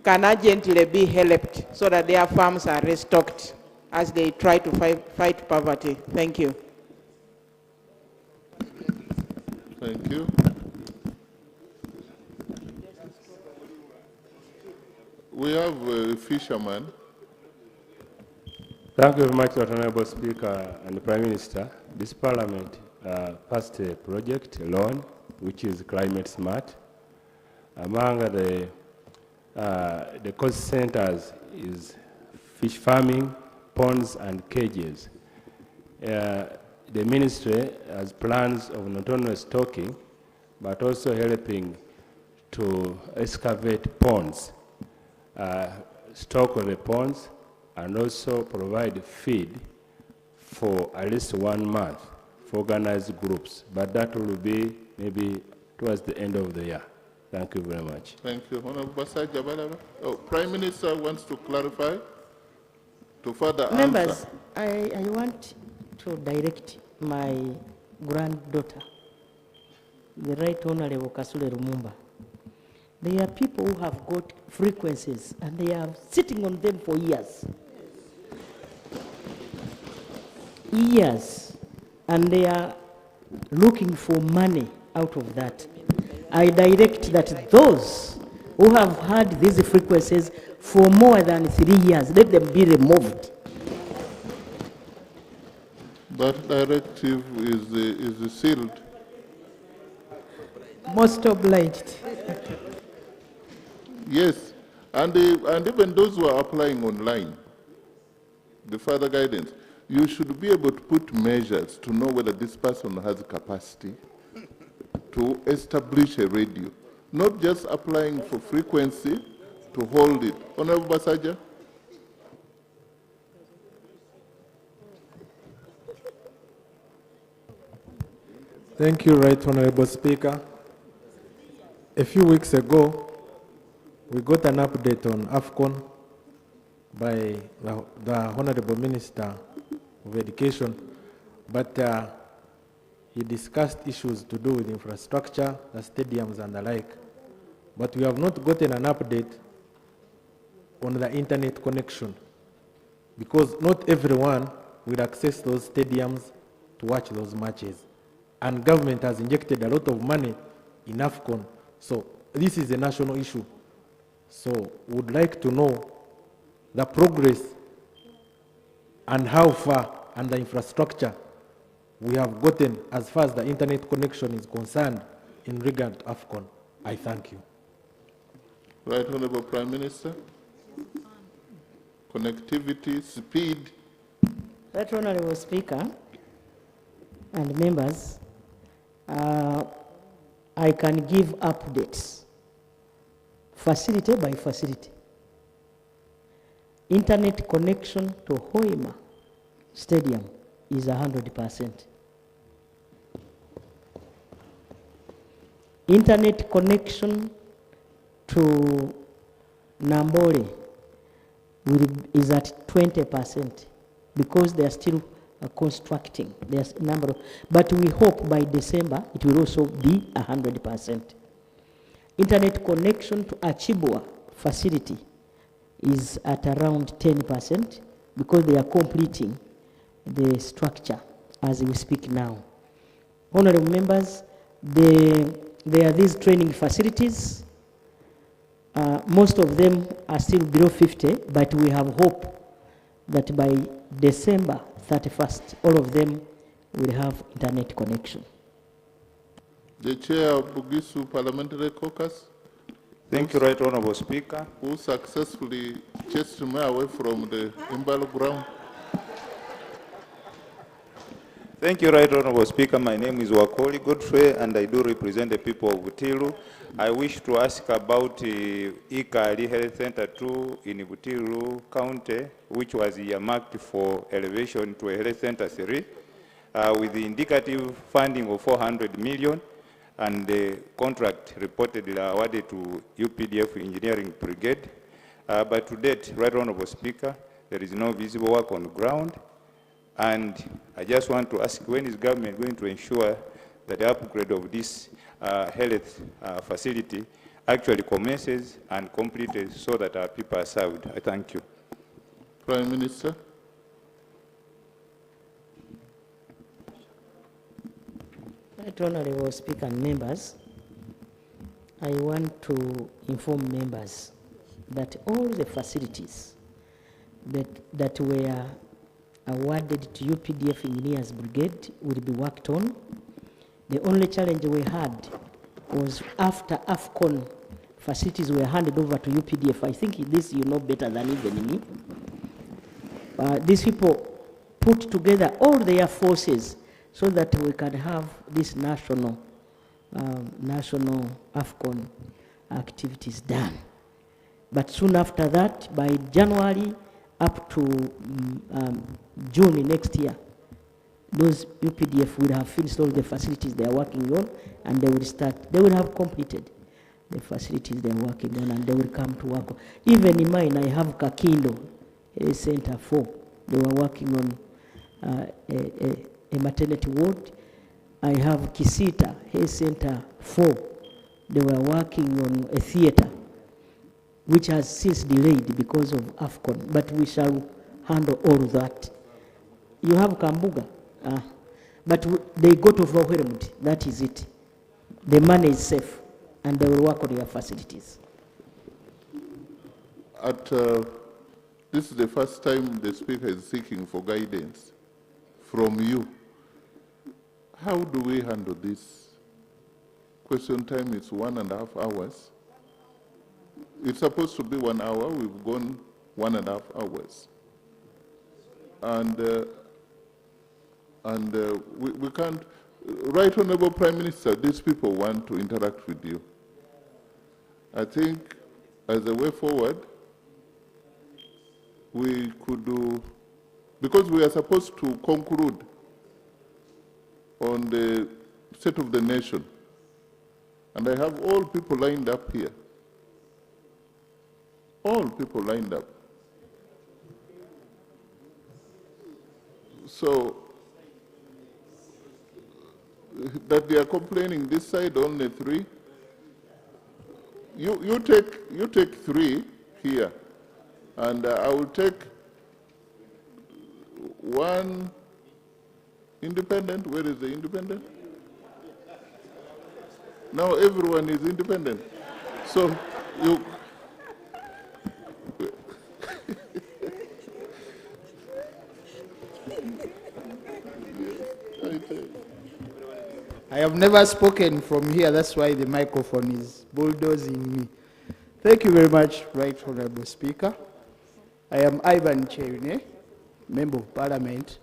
can urgently be helped so that their farms are restocked as they try to fight poverty. Thank you. Thank you. We have a fisherman. Thank you very much, Honorable Speaker and the Prime Minister. This Parliament passed a project, a loan, which is climate smart. Among the cost centers is fish farming, ponds and cages. The ministry has plans of not only stocking, but also helping to excavate ponds, stock of the ponds, and also provide feed for at least 1 month for organized groups. But that will be maybe towards the end of the year. Thank you very much. Thank you. Honorable Basaja Balaba. Oh, Prime Minister wants to clarify, to further Members, answer. I want to direct my granddaughter, the Right Honorable Kasule Lumumba. There are people who have got frequencies and they are sitting on them for years. Years. And they are looking for money out of that. I direct that those who have had these frequencies for more than 3 years, let them be removed. That directive is sealed. Most obliged. Yes, and even those who are applying online, the further guidance, you should be able to put measures to know whether this person has capacity to establish a radio, not just applying for frequency to hold it. Honorable Basaja. Thank you, Right Honorable Speaker. A few weeks ago, we got an update on AFCON by the Honorable Minister of Education, but he discussed issues to do with infrastructure, the stadiums and the like. But we have not gotten an update on the internet connection, because not everyone will access those stadiums to watch those matches. And government has injected a lot of money in AFCON, so this is a national issue. So would like to know the progress and how far and the infrastructure we have gotten as far as the internet connection is concerned in regard to AFCON. I thank you. Right Honorable Prime Minister. Connectivity, speed. Right Honorable Speaker and members, I can give updates, facility by facility. Internet connection to Hoima Stadium is 100%. Internet connection to Nambole is at 20% because they are still constructing. There's a number of, but we hope by December it will also be 100%. Internet connection to Achibwa facility is at around 10% because they are completing the structure as we speak now. Honorable members, there are these training facilities. Most of them are still below 50, but we have hope that by December 31st, all of them will have internet connection. The chair of Bugisu Parliamentary Caucus. Thank you, Right Honorable Speaker. Who successfully chased me away from the Imbalo ground. Thank you, Right Honorable Speaker. My name is Wakoli Godfrey, and I do represent the people of Butiru. I wish to ask about Ikali Health Center 2 in Butiru County, which was earmarked for elevation to a Health Center 3, with the indicative funding of 400 million, and the contract reportedly awarded to UPDF Engineering Brigade. But to date, Right Honorable Speaker, there is no visible work on the ground. And I just want to ask, when is government going to ensure that the upgrade of this health facility actually commences and completed so that our people are served? I thank you. Prime Minister. Right Honorable Speaker and members, I want to inform members that all the facilities that were awarded to UPDF Engineers Brigade will be worked on. The only challenge we had was after AFCON, facilities were handed over to UPDF. I think this you know better than even me. These people put together all their forces so that we can have this national AFCON activities done. But soon after that, by January up to June next year, those UPDF will have finished all the facilities they are working on, and they will have completed the facilities they are working on, and they will come to work. Even in mine, I have Kakindo Center 4. They were working on a maternity ward. I have Kisita Health Center 4. They were working on a theater, which has since delayed because of AFCON, but we shall handle all that. You have Kambuga, but they got overwhelmed, that is it. The money is safe, and they will work on your facilities. This is the first time the Speaker is seeking for guidance from you. How do we handle this? Question time is 1.5 hours. It's supposed to be 1 hour. We've gone 1.5 hours. We can't. Right Honorable Prime Minister, these people want to interact with you. I think as a way forward, we could do, because we are supposed to conclude on the state of the nation, and I have all people lined up here. All people lined up. So, that they are complaining this side only 3. You take 3 here, and I will take 1 independent. Where is the independent? Now everyone is independent. So you. I have never spoken from here, that's why the microphone is bulldozing me. Thank you very much, Right Honorable Speaker. I am Ivan Cherine, Member of Parliament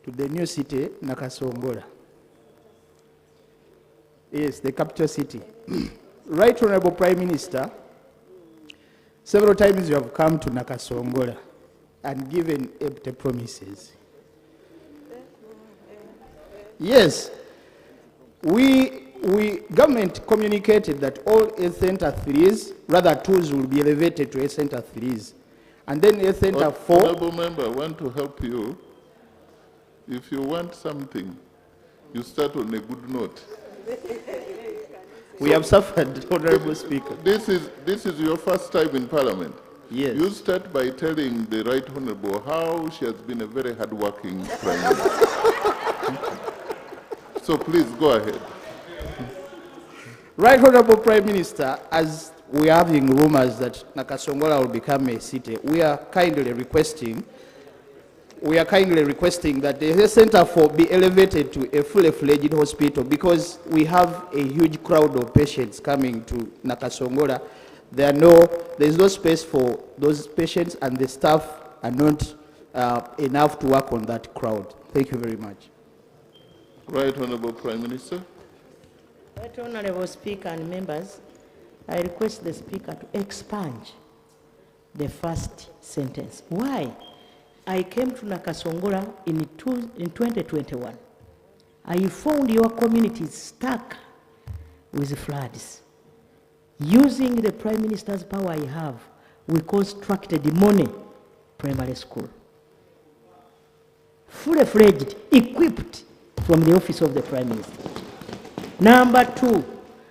to the new city, Nakasongola. Yes, the capital city. Right Honorable Prime Minister, several times you have come to Nakasongola and given empty promises. Yes. Government communicated that all Health Center 3s, rather 2s, will be elevated to Health Center 3s. And then Health Center 4. Honorable Member, I want to help you. If you want something, you start on a good note. We have suffered, Honorable Speaker. This is your first time in Parliament. Yes. You start by telling the Right Honorable how she has been a very hard-working Prime Minister. So please go ahead. Right Honorable Prime Minister, as we are having rumors that Nakasongola will become a city, we are kindly requesting we are kindly requesting that the health center be elevated to a fully fledged hospital because we have a huge crowd of patients coming to Nakasongola. There is no space for those patients and the staff are not enough to work on that crowd. Thank you very much. Right Honorable Prime Minister. Right Honorable Speaker and members, I request the Speaker to expunge the first sentence. Why? I came to Nakasongola in 2021. I found your communities stuck with floods. Using the Prime Minister's power I have, we constructed the Mone Primary School. Fully fledged, equipped from the office of the Prime Minister. Number 2,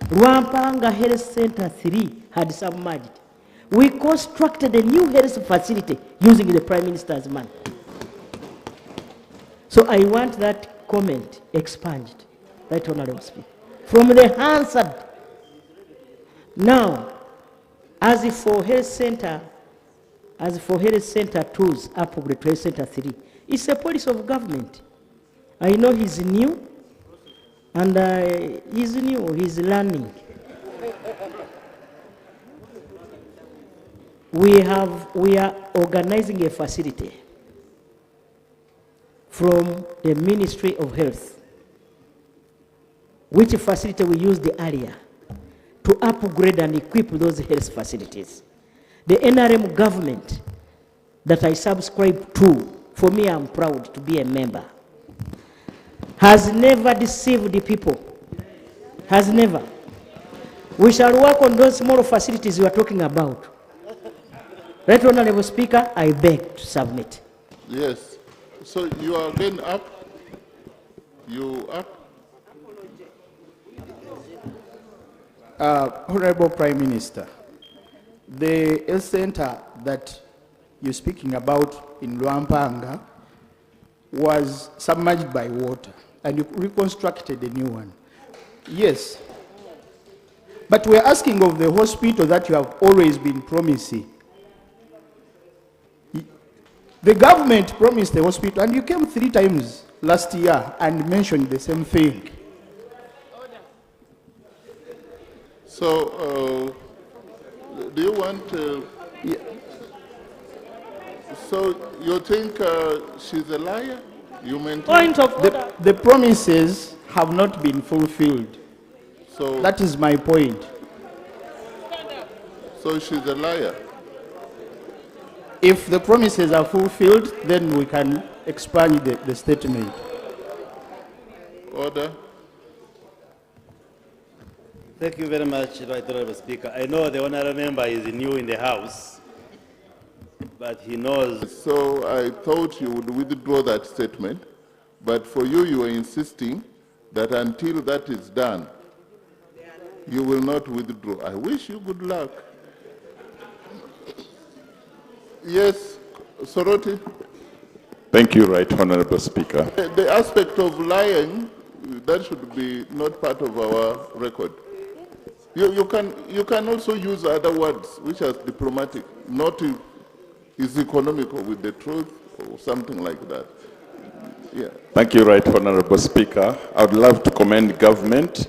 Rwampanga Health Center 3 had submerged. We constructed a new health facility using the Prime Minister's money. So I want that comment expunged, Right Honorable Speaker, from the Hansard. Now, as for Health Center 2's upgrade to Health Center 3, it's a policy of government. I know he's new, and he's learning. We are organizing a facility from the Ministry of Health, which facility we used earlier to upgrade and equip those health facilities. The NRM government that I subscribe to, for me I'm proud to be a member, has never deceived the people. Has never. We shall work on those small facilities you are talking about. Right Honorable Speaker, I beg to submit. Yes. So you are again up? You up? Honorable Prime Minister, the health center that you're speaking about in Rwampanga was submerged by water and you reconstructed a new one. Yes. But we're asking of the hospital that you have always been promising. The government promised the hospital and you came 3 times last year and mentioned the same thing. So, do you want so you think she's a liar? You maintain? Point of order. The promises have not been fulfilled. So that is my point. So she's a liar. If the promises are fulfilled, then we can expand the statement. Order. Thank you very much, Right Honorable Speaker. I know the honorable member is new in the House, but he knows. So I thought you would withdraw that statement, but for you, you are insisting that until that is done, you will not withdraw. I wish you good luck. Yes, Soroti. Thank you, Right Honorable Speaker. The aspect of lying, that should be not part of our record. You can also use other words which are diplomatic, not is economical with the truth or something like that. Yeah. Thank you, Right Honorable Speaker. I would love to commend government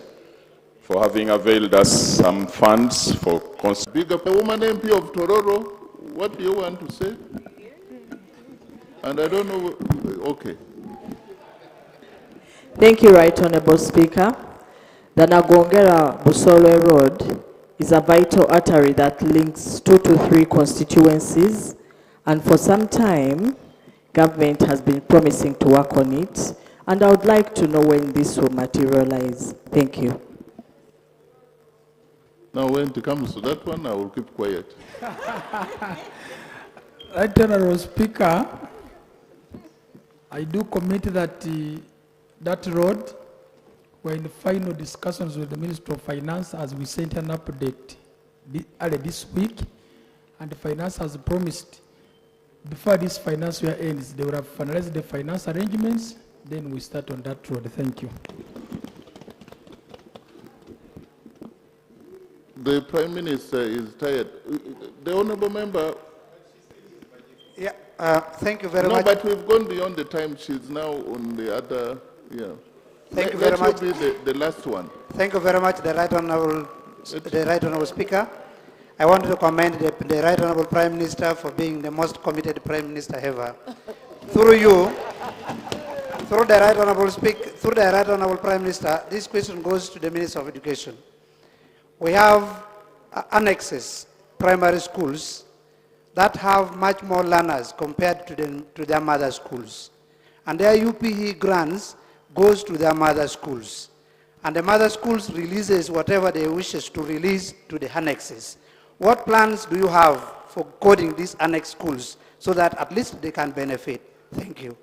for having availed us some funds for... Big up a woman MP of Tororo, what do you want to say? And I don't know, okay. Thank you, Right Honorable Speaker. The Nagongera Busole Road is a vital artery that links 2 to 3 constituencies, and for some time, government has been promising to work on it, and I would like to know when this will materialize. Thank you. Now, when it comes to that one, I will keep quiet. Right Honorable Speaker, I do commit that that road, we're in the final discussions with the Minister of Finance as we sent an update early this week, and the Finance has promised before this financial year ends, they will have finalized the finance arrangements, then we start on that road. Thank you. The Prime Minister is tired. The Honourable Member, Yeah, thank you very no, much. No, but we've gone beyond the time. She's now on the other, yeah. Thank you very much. Let you be the last one. Thank you very much, the Right Honorable Speaker. I want to commend the Right Honorable Prime Minister for being the most committed Prime Minister ever. Through you, through the Right Honorable Prime Minister, this question goes to the Minister of Education. We have annexes, primary schools, that have much more learners compared to their mother schools. And their UPE grants goes to their mother schools. And the mother schools releases whatever they wishes to release to the annexes. What plans do you have for coding these annex schools so that at least they can benefit? Thank you.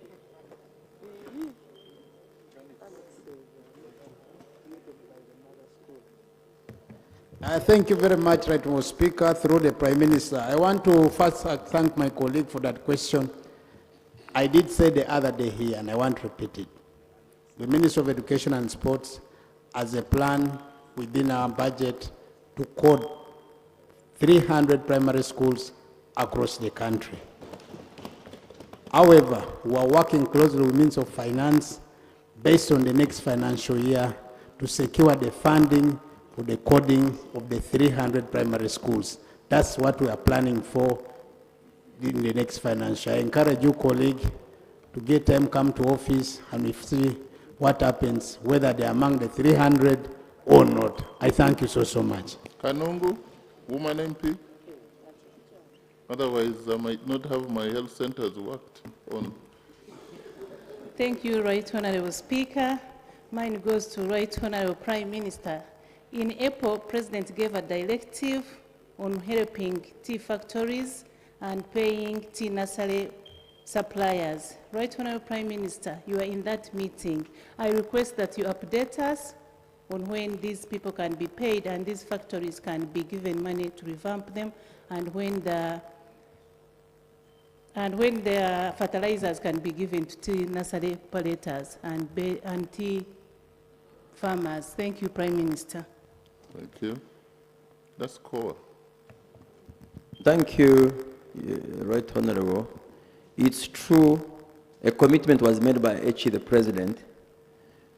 Thank you very much, Right Honourable Speaker, through the Prime Minister. I want to first thank my colleague for that question. I did say the other day here, and I want to repeat it. The Ministry of Education and Sports has a plan within our budget to code 300 primary schools across the country. However, we are working closely with Ministry of Finance based on the next financial year to secure the funding for the coding of the 300 primary schools. That's what we are planning for in the next financial. I encourage you, colleague, to get them come to office and we see what happens, whether they're among the 300 or not. I thank you so much. Kanungu, woman MP. Otherwise, I might not have my health centers worked on. Thank you, Right Honourable Speaker. Mine goes to Right Honourable Prime Minister. In April, President gave a directive on helping tea factories and paying tea nursery suppliers. Right Honourable Prime Minister, you are in that meeting. I request that you update us on when these people can be paid and these factories can be given money to revamp them, and when the fertilizers can be given to tea nursery operators and tea farmers. Thank you, Prime Minister. Thank you. That's core. Thank you, Right Honourable. It's true, a commitment was made by HE, the President,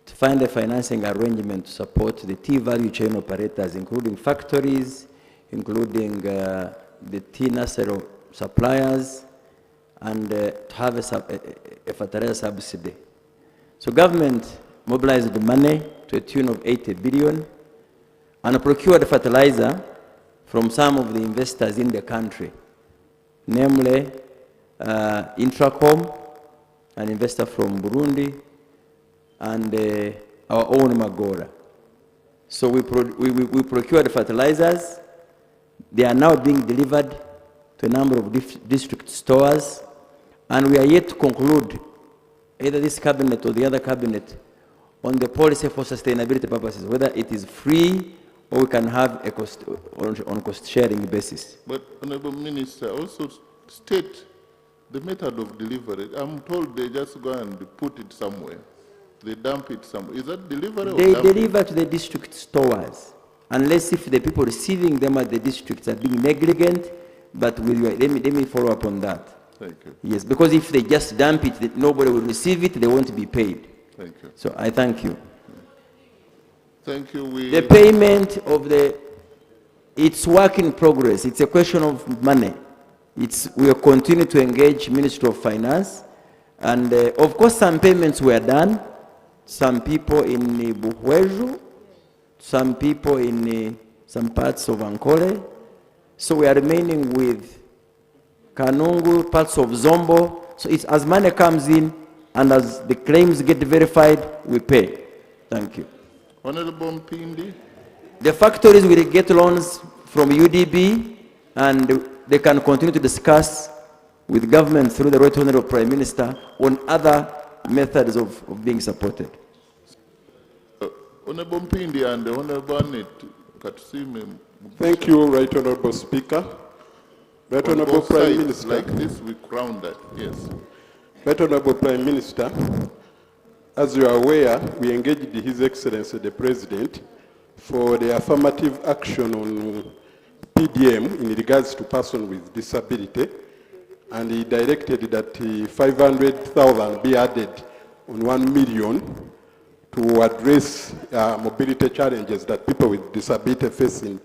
to find a financing arrangement to support the tea value chain operators, including factories, including the tea nursery suppliers, and to have a fertilizer subsidy. So government mobilized the money to a tune of 80 billion and procured fertilizer from some of the investors in the country, namely Intracom, an investor from Burundi, and our own Magora. So we procured fertilizers. They are now being delivered to a number of district stores, and we are yet to conclude, either this cabinet or the other cabinet, on the policy for sustainability purposes, whether it is free or we can have a cost on cost-sharing basis. But, Honourable Minister, also state the method of delivery. I'm told they just go and put it somewhere. They dump it somewhere. Is that delivery or They dumping? deliver to the district stores, unless if the people receiving them at the districts are being negligent, but let me follow up on that. Thank you. Yes, because if they just dump it, nobody will receive it, they won't be paid. Thank you. So I thank you. Thank you. The payment of it's work in progress. It's a question of money. We will continue to engage Ministry of Finance. And of course, some payments were done. Some people in Buhweju, some people in some parts of Ankole. So we are remaining with Kanungu, parts of Zombo. So it's as money comes in and as the claims get verified, we pay. Thank you. Honourable Mpindi. The factories will get loans from UDB, and they can continue to discuss with government through the Right Honourable Prime Minister on other methods of being supported. Honourable Mpindi and the Honourable Annette Katusime. Thank you, Right Honourable Speaker. Right Honourable Prime Minister. Like this, we crown that, yes. Right Honourable Prime Minister, as you are aware, we engaged His Excellency the President for the affirmative action on PDM in regards to persons with disability. and he directed that 500,000 be added on 1 million to address mobility challenges that people with disability facing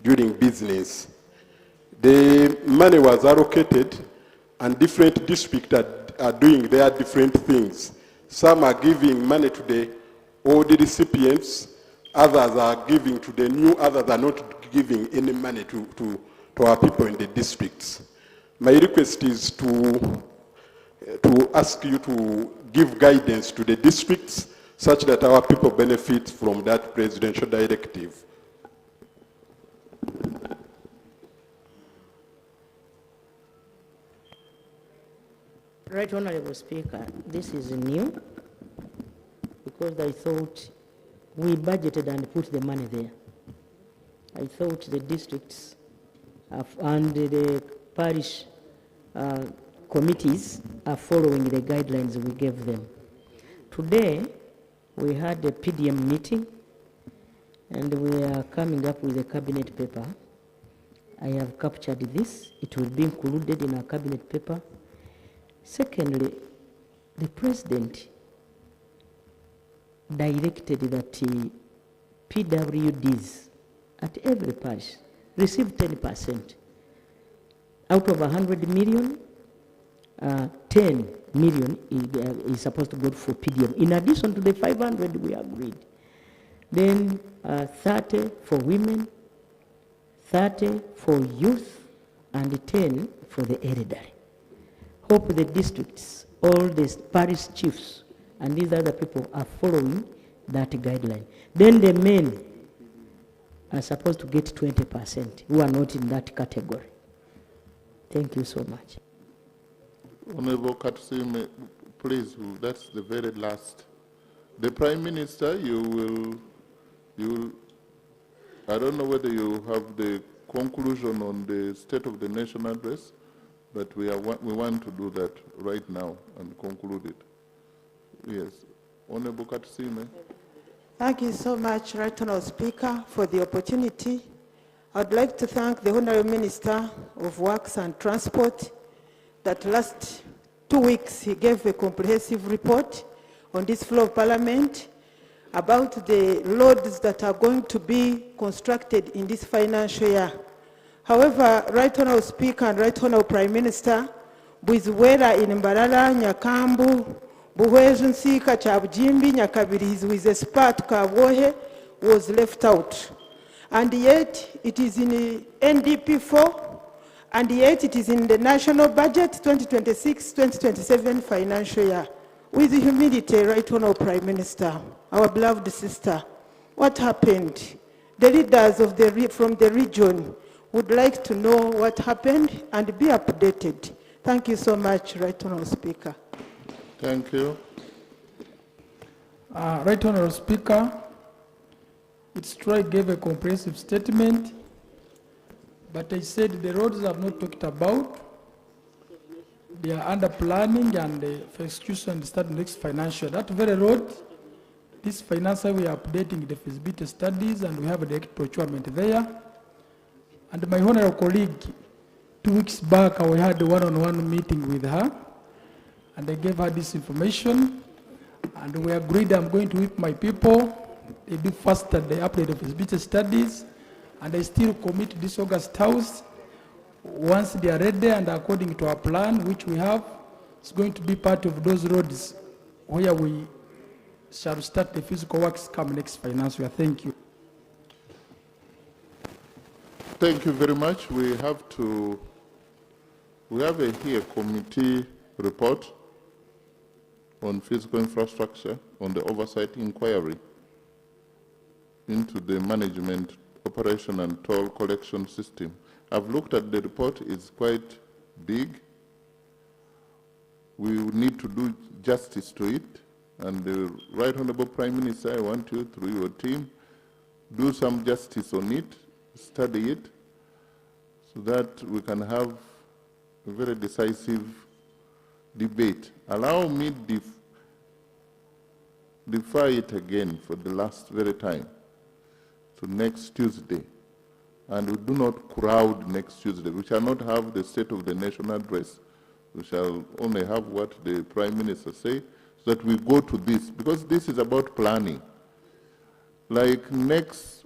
during business. The money was allocated, and different districts are doing their different things. Some are giving money to the old recipients, others are giving to the new, others are not giving any money to our people in the districts. My request is to ask you to give guidance to the districts such that our people benefit from that presidential directive. Right Honorable Speaker, this is new because I thought we budgeted and put the money there. I thought the districts and the parish committees are following the guidelines we gave them. Today, we had a PDM meeting and we are coming up with a cabinet paper. I have captured this. It will be included in our cabinet paper. Secondly, the president directed that PWDs at every parish receive 10%. Out of 100 million, 10 million is supposed to go for PDM. In addition to the 500 we agreed. Then 30 for women, 30 for youth, and 10 for the elderly. Hope the districts, all the parish chiefs, and these other people are following that guideline. Then the men are supposed to get 20% who are not in that category. Thank you so much. Honorable Katusime, please, that's the very last. The Prime Minister, you will, I don't know whether you have the conclusion on the State of the Nation address, but we want to do that right now and conclude it. Yes. Honorable Katusime. Thank you so much, Right Honourable Speaker, for the opportunity. I'd like to thank the Honourable Minister of Works and Transport that last 2 weeks he gave a comprehensive report on this floor of Parliament about the roads that are going to be constructed in this financial year. However, Right Honourable Speaker and Right Honourable Prime Minister, Bwizwera in Mbarara, Nyakambu, Buhwezu Nsika, Chabujimbi, Nyakabirizi with a spot Kabwohe was left out. And yet it is in NDP4, and yet it is in the national budget 2026-2027 financial year. With humility, Right Honourable Prime Minister, our beloved sister, what happened? The leaders of from the region would like to know what happened and be updated. Thank you so much, Right Honourable Speaker. Thank you. Right Honourable Speaker, its Troy gave a comprehensive statement, but I said the roads I've not talked about, they are under planning and for execution start next financial. That very road, this financial we are updating the feasibility studies and we have a direct procurement there. And my honourable colleague, 2 weeks back, we had a one-on-one meeting with her and I gave her this information and we agreed I'm going to whip my people. They do faster the update of feasibility studies and I still commit this August House. Once they are ready and according to our plan, which we have, it's going to be part of those roads where we shall start the physical works come next financial year. Thank you. Thank you very much. We have a here committee report on physical infrastructure on the oversight inquiry into the management, operation and toll collection system. I've looked at the report, it's quite big. We need to do justice to it. And the Right Honourable Prime Minister, I want you, through your team, do some justice on it, study it, so that we can have a very decisive debate. Allow me to defer it again for the last very time to next Tuesday. And we do not crowd next Tuesday. We shall not have the State of the Nation address We shall only have what the Prime Minister say, so that we go to this, because this is about planning. Like next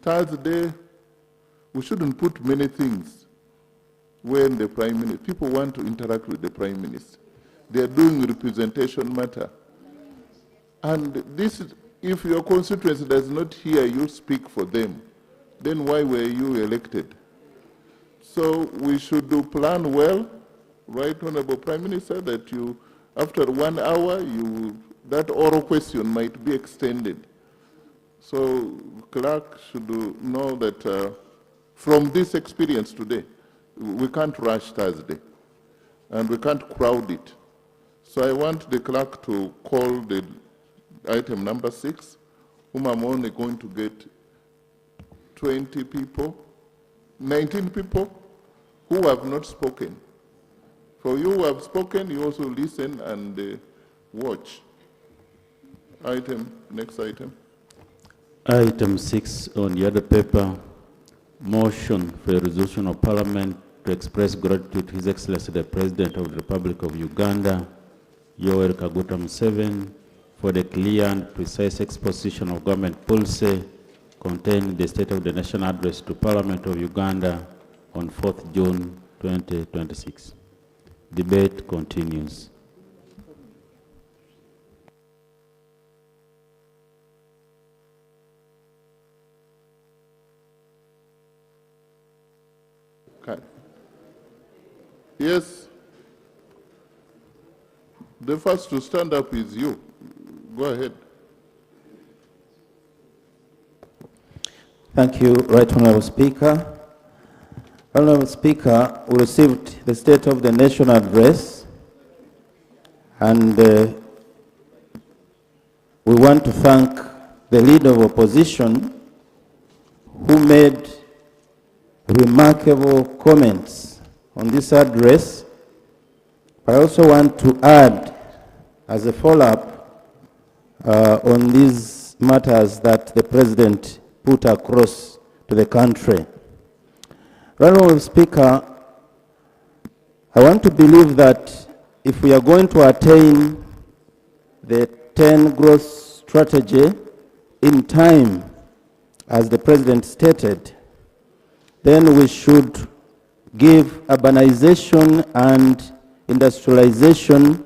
Thursday, we shouldn't put many things when the Prime Minister, people want to interact with the Prime Minister. They are doing representation matter. And this is, if your constituency does not hear you speak for them, then why were you elected? So we should do plan well, right, Honorable Prime Minister, that you, after 1 hour, that oral question might be extended. So clerk should know that from this experience today, we can't rush Thursday, and we can't crowd it. So I want the clerk to call the item number 6, whom I'm only going to get 20 people, 19 people who have not spoken. For you who have spoken, you also listen and watch. Next item. Item 6 on the other paper, motion for a resolution of Parliament to express gratitude to His Excellency the President of the Republic of Uganda, Yoweri Kaguta Museveni, for the clear and precise exposition of government policy contained in the State of the Nation Address to Parliament of Uganda on 4th June 2026. Debate continues. Okay. Yes. The first to stand up is you. Go ahead. Thank you, Right Honourable Speaker. Honourable Speaker, we received the State of the Nation Address, and we want to thank the Leader of Opposition who made remarkable comments on this address. I also want to add, as a follow-up on these matters that the President put across to the country. Honourable Speaker, I want to believe that if we are going to attain the 10 growth strategy in time, as the President stated, then we should give urbanization and industrialization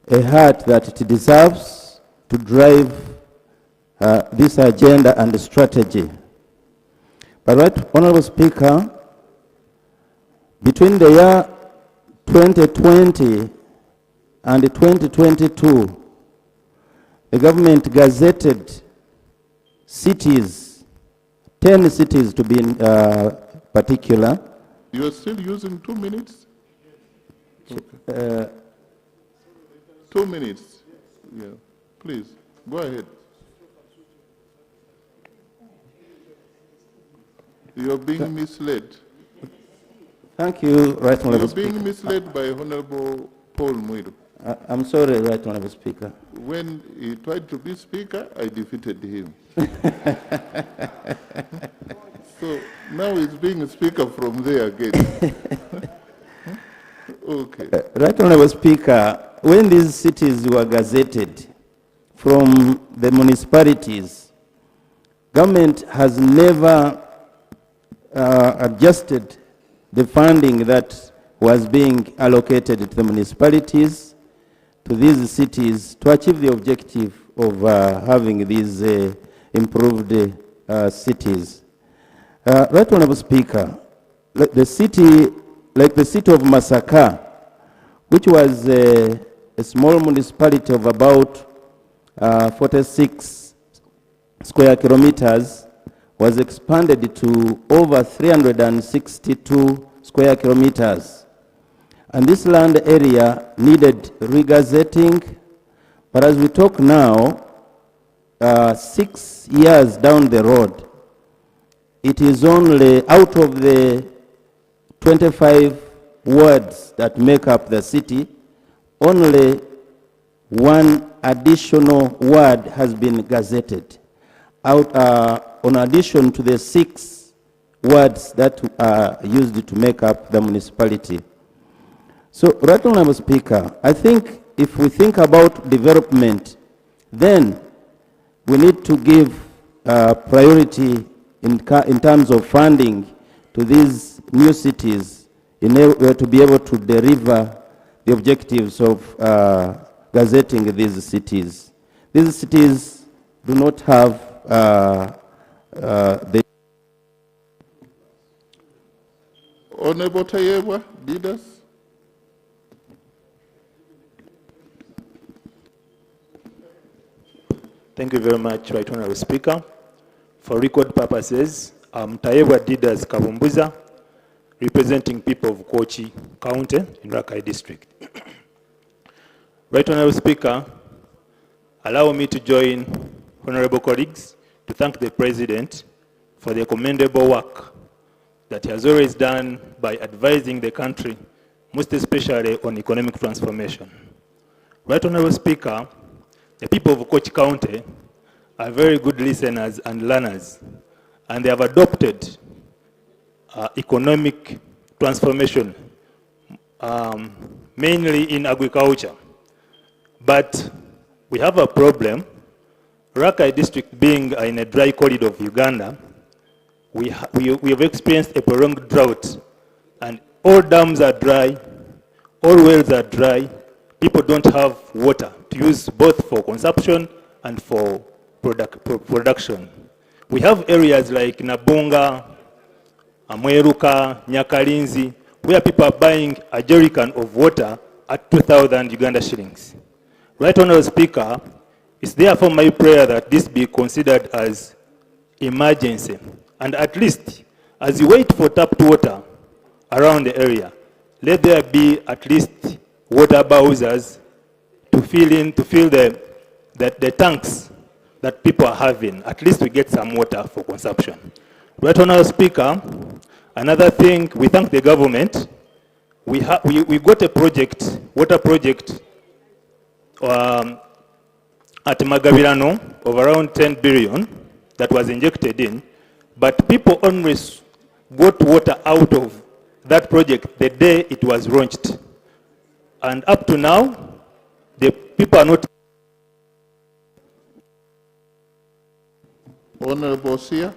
a heart that it deserves to drive this agenda and strategy. But right, Honourable Speaker, between the year 2020 and 2022, the government gazetted cities, 10 cities to be in particular. You are still using 2 minutes? Okay. 2 minutes. Yeah. Please, go ahead. You are being misled. Thank you, Right Honourable You are Speaker. being misled by Honourable Paul Mwiru. I'm sorry, Right Honourable Speaker. When he tried to be Speaker, I defeated him. So now he's being Speaker from there again. Okay. Right Honourable Speaker, when these cities were gazetted from the municipalities, government has never adjusted the funding that was being allocated to the municipalities, to these cities, to achieve the objective of having these improved cities. Right Honourable Speaker, like the city of Masaka, which was a small municipality of about 46 square kilometers, was expanded to over 362 square kilometers. And this land area needed regazetting, but as we talk now, 6 years down the road, it is only out of the 25 wards that make up the city, only one additional ward has been gazetted, on addition to the 6 wards that are used to make up the municipality. So, Right Honorable Speaker, I think if we think about development, then we need to give priority in terms of funding to these new cities in order to be able to deliver the objectives of gazetting these cities. These cities do not have the... Honorable Tayewa, leaders. Thank you very much, Right Honorable Speaker. For record purposes, I'm Tayewa Didas Kabumbuza, representing people of Kochi County in Rakai District. Right Honorable Speaker, allow me to join honorable colleagues to thank the President for the commendable work that he has always done by advising the country, most especially on economic transformation. Right Honorable Speaker, the people of Kochi County are very good listeners and learners, and they have adopted economic transformation, mainly in agriculture. But we have a problem. Rakai District being in a dry corridor of Uganda, we have experienced a prolonged drought, and all dams are dry, all wells are dry. People don't have water to use both for consumption and for production. We have areas like Nabunga, Amweruka, Nyakalinzi, where people are buying a jerrycan of water at 2,000 Uganda shillings. Right Honorable Speaker, it's therefore my prayer that this be considered as emergency. And at least, as you wait for tapped water around the area, let there be at least water bowsers to fill the tanks that people are having. At least we get some water for consumption. Right Honorable Speaker, another thing, we thank the government. We got a project, water project, at Magavirano of around 10 billion that was injected in, but people only got water out of that project the day it was launched. And up to now, the people are not... Honorable Sia.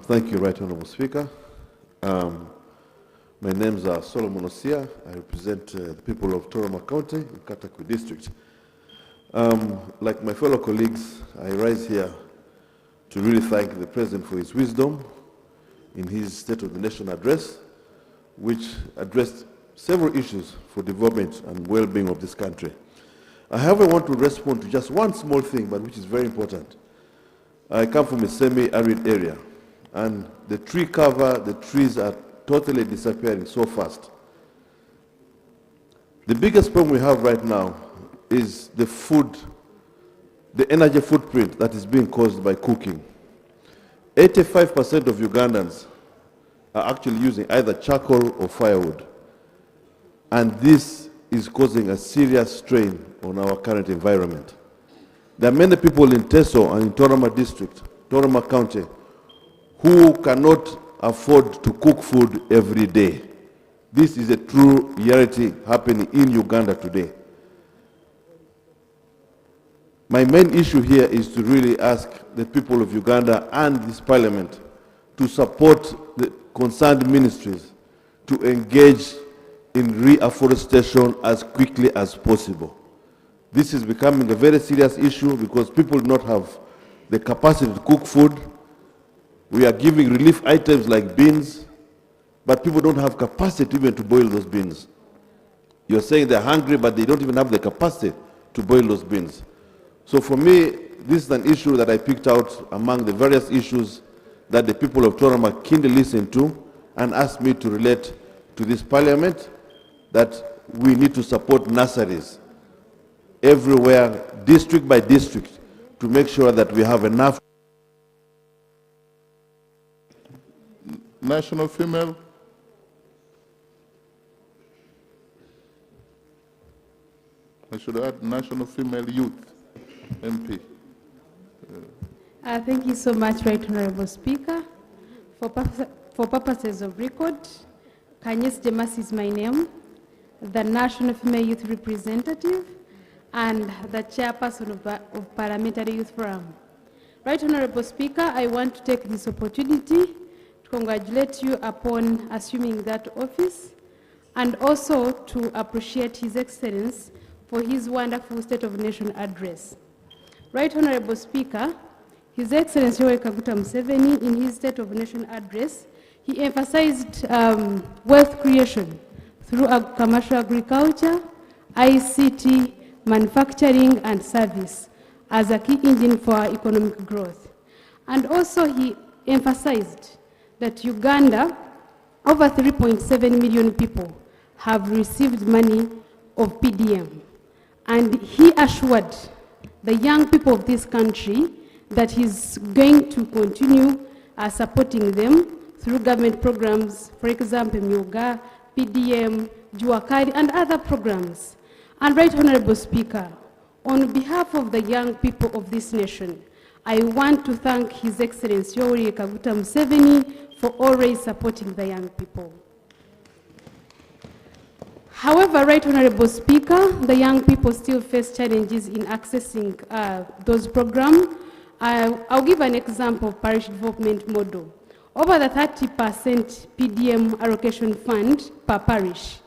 Thank you, Right Honorable Speaker. My name is Solomon Osia. I represent the people of Toroma County in Katakwi District. Like my fellow colleagues, I rise here to really thank the President for his wisdom in his State of the Nation address, which addressed several issues for development and well-being of this country. I however want to respond to just one small thing, but which is very important. I come from a semi-arid area, and the tree cover, the trees are totally disappearing so fast. The biggest problem we have right now is the food, the energy footprint that is being caused by cooking. 85% of Ugandans are actually using either charcoal or firewood. And this is causing a serious strain on our current environment. There are many people in Teso and in Toroma District, Toroma County, who cannot afford to cook food every day. This is a true reality happening in Uganda today. My main issue here is to really ask the people of Uganda and this parliament to support the concerned ministries to engage in reforestation as quickly as possible. This is becoming a very serious issue because people do not have the capacity to cook food. We are giving relief items like beans, but people don't have capacity even to boil those beans. You're saying they're hungry, but they don't even have the capacity to boil those beans. So for me, this is an issue that I picked out among the various issues that the people of Toroma keenly listened to and asked me to relate to this parliament, that we need to support nurseries everywhere, district by district, to make sure that we have enough. National female. I should add national female youth. MP. Thank you so much, Right Honorable Speaker. For purposes of record, Kanyes Jemas is my name, the National Female Youth Representative and the Chairperson of Parliamentary Youth Forum. Right Honorable Speaker, I want to take this opportunity to congratulate you upon assuming that office and also to appreciate His Excellency for his wonderful State of the Nation address. Right Honorable Speaker, His Excellency Yoweri Kaguta Museveni, in his State of the Nation address, he emphasized wealth creation through commercial agriculture, ICT, manufacturing, and service as a key engine for our economic growth. And also he emphasized that Uganda, over 3.7 million people have received money of PDM. And he assured the young people of this country that he's going to continue supporting them through government programs, for example, Myoga, PDM, Juakari, and other programs. And Right Honorable Speaker, on behalf of the young people of this nation, I want to thank His Excellency Yoweri Kaguta Museveni for always supporting the young people. However, Right Honorable Speaker, the young people still face challenges in accessing those programs. I'll give an example of parish development model. Over the 30% PDM allocation fund per parish,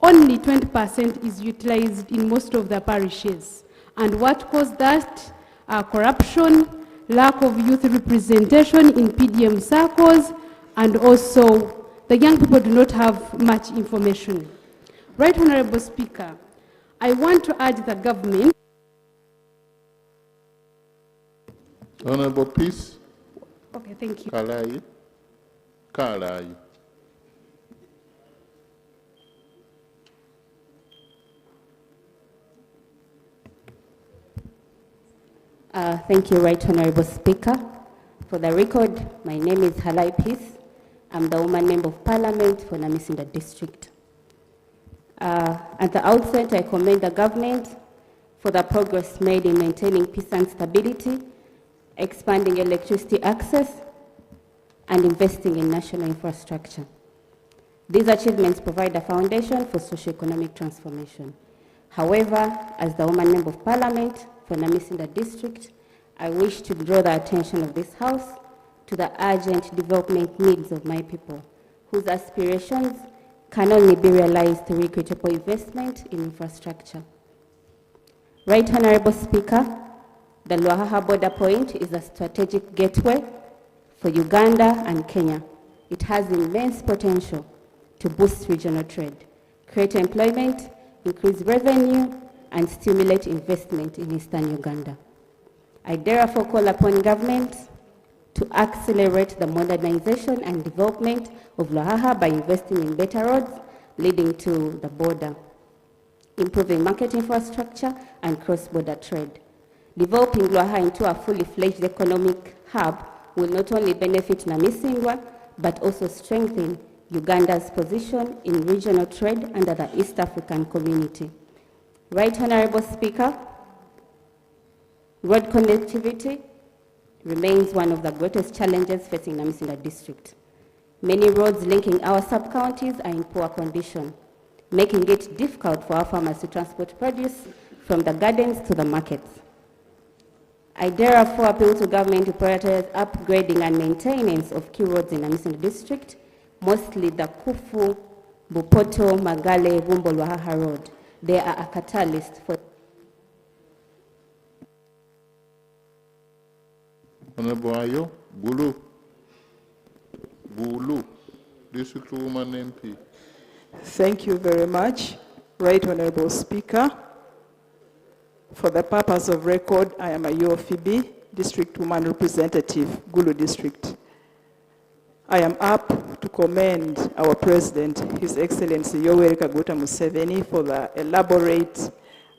only 20% is utilized in most of the parishes. And what caused that? Corruption, lack of youth representation in PDM circles, and also the young people do not have much information. Right Honorable Speaker, I want to urge the government. Honorable Peace. Okay, thank you. Kalai. Kalai. Thank you, Right Honorable Speaker. For the record, my name is Halai Peace. I'm the woman member of Parliament for Namisinda District. At the outset, I commend the government for the progress made in maintaining peace and stability, expanding electricity access, and investing in national infrastructure. These achievements provide a foundation for socio-economic transformation. However, as the woman member of Parliament for Namisinda District, I wish to draw the attention of this House to the urgent development needs of my people, whose aspirations can only be realized through equitable investment in infrastructure. Right Honorable Speaker, the Lwahaha border point is a strategic gateway for Uganda and Kenya. It has immense potential to boost regional trade, create employment, increase revenue, and stimulate investment in Eastern Uganda. I therefore call upon government to accelerate the modernization and development of Lwahaha by investing in better roads leading to the border, improving market infrastructure and cross-border trade. Developing Lwahaha into a fully fledged economic hub will not only benefit Namisingwa, but also strengthen Uganda's position in regional trade under the East African Community. Right Honorable Speaker, road connectivity remains one of the greatest challenges facing Namisinda District. Many roads linking our sub-counties are in poor condition, making it difficult for our farmers to transport produce from the gardens to the markets. I therefore appeal to government to prioritize upgrading and maintenance of key roads in Namisinda District, mostly the Kufu, Bupoto, Magale, Vumbo, Lwahaha Road. They are a catalyst for... Honorable Ayo, Bulu. Bulu, District Woman MP. Thank you very much, Right Honorable Speaker. For the purpose of record, I am Ayo Phoebe, District Woman Representative, Gulu District. I am up to commend our President, His Excellency Yoweri Kaguta Museveni, for the elaborate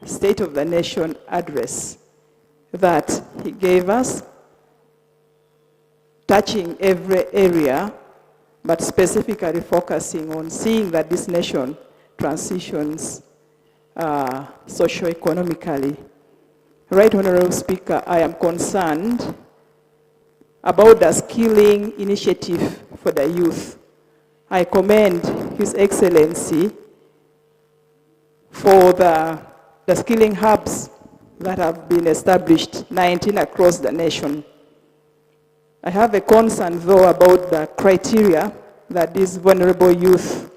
State of the Nation address that he gave us, touching every area, but specifically focusing on seeing that this nation socio-economically. Right Honorable Speaker, I am concerned about the skilling initiative for the youth. I commend His Excellency for the skilling hubs that have been established, 19 across the nation. I have a concern, though, about the criteria that these vulnerable youth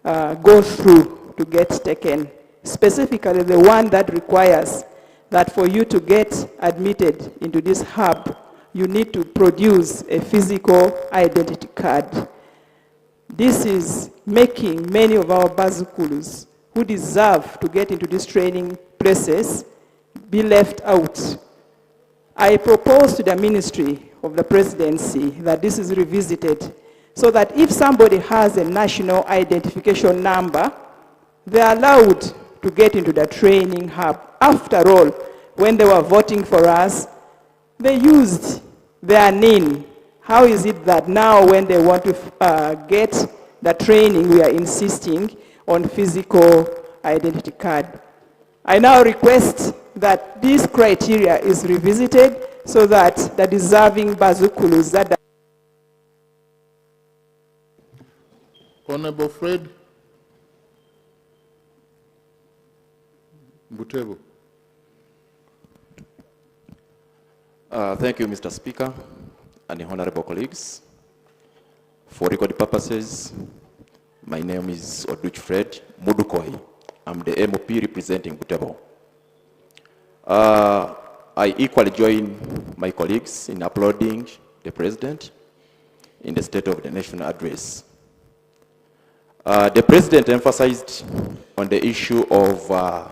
go through to get taken, specifically the one that requires that for you to get admitted into this hub, you need to produce a physical identity card. This is making many of our bazukulus who deserve to get into these training places be left out. I propose to the Ministry of the Presidency that this is revisited so that if somebody has a national identification number, they're allowed to get into the training hub. After all, when they were voting for us, they used their NIN. How is it that now when they want to get the training, we are insisting on physical identity card? I now request that this criteria is revisited so that the deserving bazukulus that Honorable Fred Butebo. Thank you, Mr. Speaker and honorable colleagues. For record purposes, my name is Oduch Fred Mudukoi. I'm the MOP representing Butebo. I equally join my colleagues in applauding the President in the State of the Nation address. The President emphasized on the issue of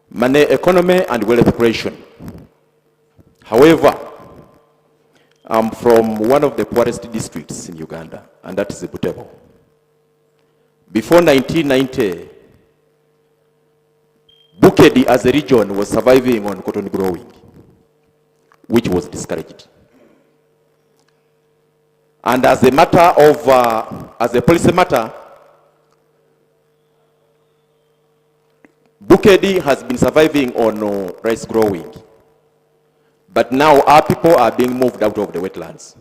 money, economy, and wealth creation. However, I'm from one of the poorest districts in Uganda, and that is Butebo. Before 1990, Bukedi as a region was surviving on cotton growing, which was discouraged. And as a matter of, as a policy matter, Bukedi has been surviving on rice growing. But now our people are being moved out of the wetlands.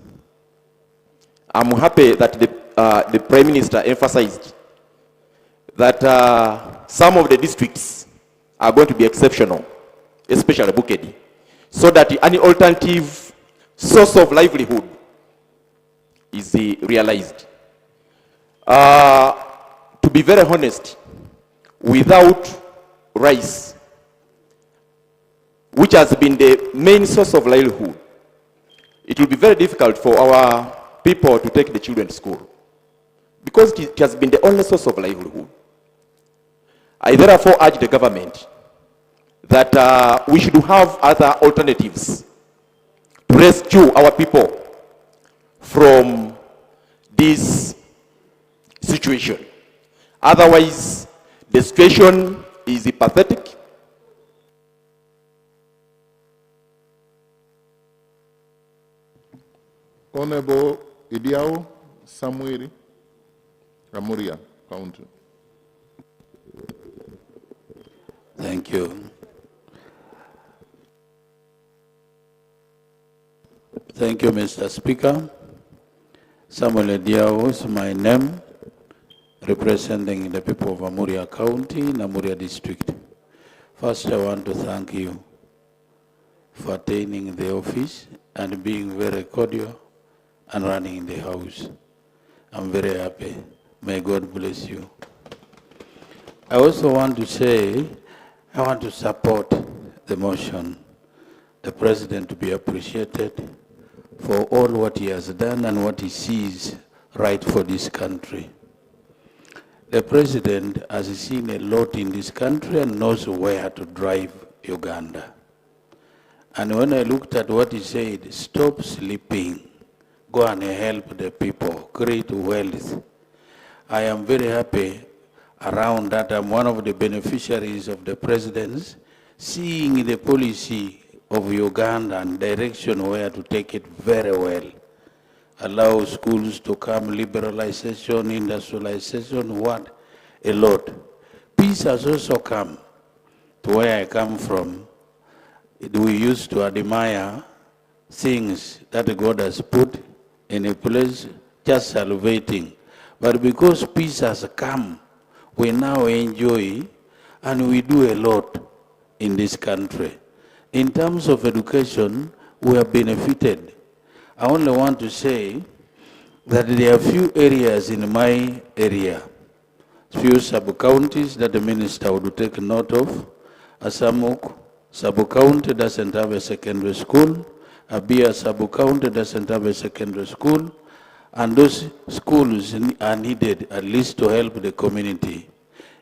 I'm happy that the Prime Minister emphasized that some of the districts are going to be exceptional, especially Bukedi, so that any alternative source of livelihood is realized. To be very honest, without rice, which has been the main source of livelihood, it will be very difficult for our people to take the children to school, because it has been the only source of livelihood. I therefore urge the government that we should have other alternatives to rescue our people from this situation. Otherwise, the situation is pathetic. Honorable Idiao Samuel, Ramuria County. Thank you. Thank you, Mr. Speaker. Samuel Idiao is my name, representing the people of Amuria County, Amuria District. First, I want to thank you for attaining the office and being very cordial and running the house. I'm very happy. May God bless you. I also want to say, I want to support the motion, the President to be appreciated for all what he has done and what he sees right for this country. The President has seen a lot in this country and knows where to drive Uganda. And when I looked at what he said, stop sleeping, go and help the people, create wealth. I am very happy around that. I'm one of the beneficiaries of the President's seeing the policy of Uganda and direction where to take it very well. Allow schools to come, liberalization, industrialization, what? A lot. Peace has also come to where I come from, we used to admire things that God has put in a place, just salivating. But because peace has come, we now enjoy and we do a lot in this country. In terms of education, we have benefited. I only want to say that there are few areas in my area, few sub-counties that the minister would take note of. Asamuk sub-county doesn't have a secondary school. Abia sub-county doesn't have a secondary school. And those schools are needed at least to help the community.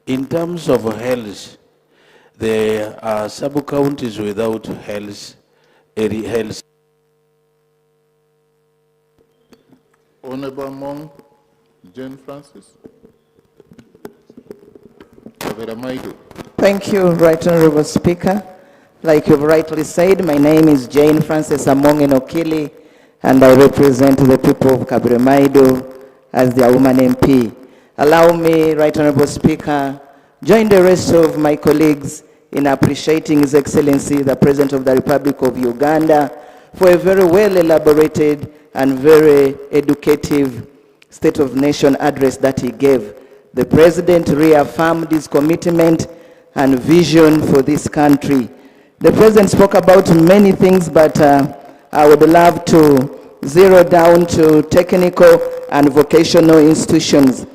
In terms of health, there are sub-counties without health. Honorable Mong, Jane Francis. Thank you, Right Honorable Speaker. Like you've rightly said, my name is Jane Francis Among Enokili, and I represent the people of Kabremaido as their woman MP. Allow me, Right Honorable Speaker, join the rest of my colleagues in appreciating His Excellency, the President of the Republic of Uganda, for a very well elaborated and very educative State of Nation address that he gave. The President reaffirmed his commitment and vision for this country. The President spoke about many things, but I would love to zero down to technical and vocational institutions,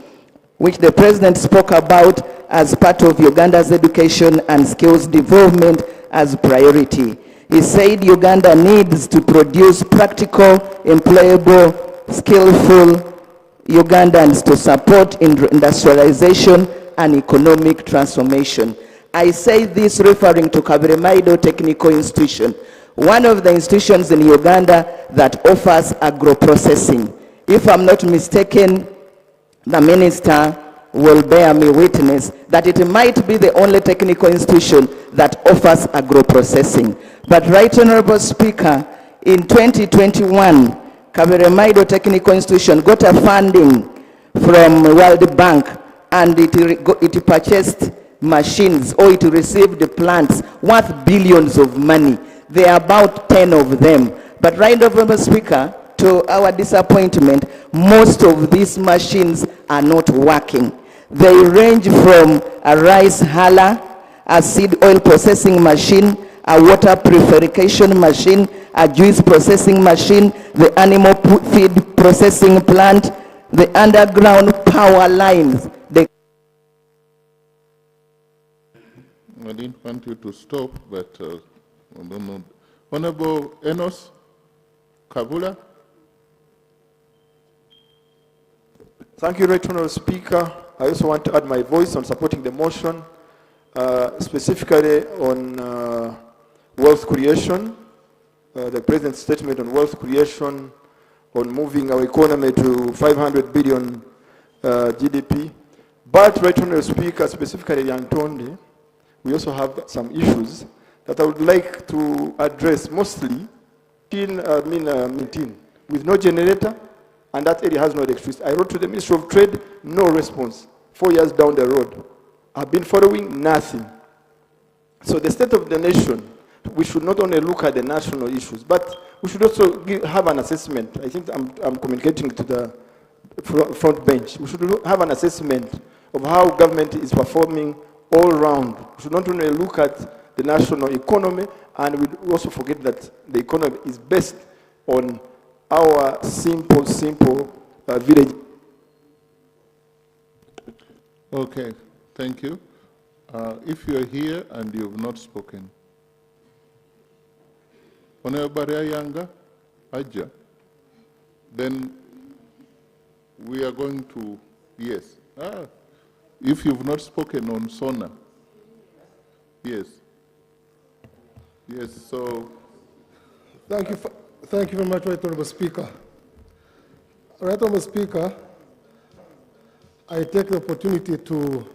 which the President spoke about as part of Uganda's education and skills development as priority. He said Uganda needs to produce practical, employable, skillful Ugandans to support industrialization and economic transformation. I say this referring to Kabremaido Technical Institution, one of the institutions in Uganda that offers agro-processing. If I'm not mistaken, the minister will bear me witness that it might be the only technical institution that offers agro-processing. But Right Honorable Speaker, in 2021, Kabremaido Technical Institution got a funding from World Bank, and it purchased machines, or it received plants worth billions of money. There are about 10 of them. But Right Honorable Speaker, to our disappointment, most of these machines are not working. They range from a rice huller, a seed oil processing machine, a water purification machine, a juice processing machine, the animal feed processing plant, the underground power lines. I didn't want you to stop, but I don't know. Honorable Enos Kabula. Thank you, Right Honorable Speaker. I also want to add my voice on supporting the motion, specifically on wealth creation, the President's statement on wealth creation, on moving our economy to 500 billion GDP. But, Right Honorable Speaker, specifically Yantonde, we also have some issues that I would like to address, mostly Mintin, with no generator, and that area has no electricity. I wrote to the Ministry of Trade, no response. 4 years down the road, I've been following nothing. So the state of the nation, we should not only look at the national issues, but we should also have an assessment. I think I'm communicating to the front bench. We should have an assessment of how government is performing all around. We should not only look at the national economy, and we also forget that the economy is based on our simple village. Okay, thank you. If you are here and you have not spoken, Honorable Yanga, Aja, then we are going to, yes. If you've not spoken on SONA, yes. Yes, so. Thank you very much, Right Honorable Speaker. Right Honorable Speaker, I take the opportunity to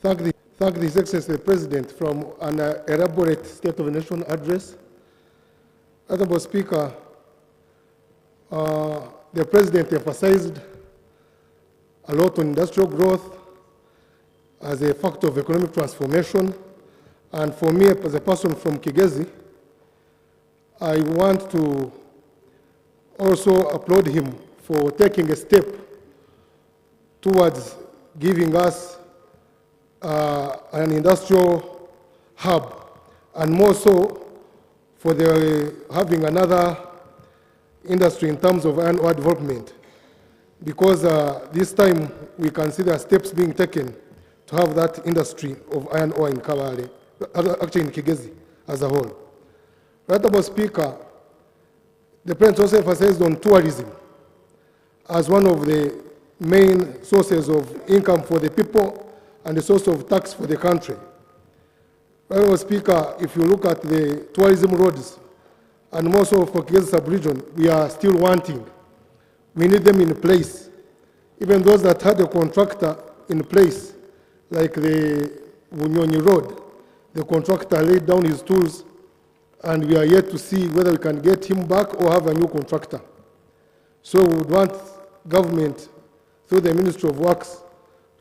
thank His Excellency the President from an elaborate State of the Nation address. Honorable Speaker, the President emphasized a lot on industrial growth as a factor of economic transformation. And for me, as a person from Kigezi, I want to also applaud him for taking a step towards giving us an industrial hub, and more so for having another industry in terms of iron ore development, because this time we can see there are steps being taken to have that industry of iron ore in Kabale, actually in Kigezi as a whole. Right about Speaker, the President also emphasized on tourism as one of the main sources of income for the people and the source of tax for the country. Right about Speaker, if you look at the tourism roads, and more so for Kigezi sub-region, we are still wanting. We need them in place. Even those that had a contractor in place, like the Bunyonyi Road, the contractor laid down his tools, and we are yet to see whether we can get him back or have a new contractor. So we would want government, through the Ministry of Works,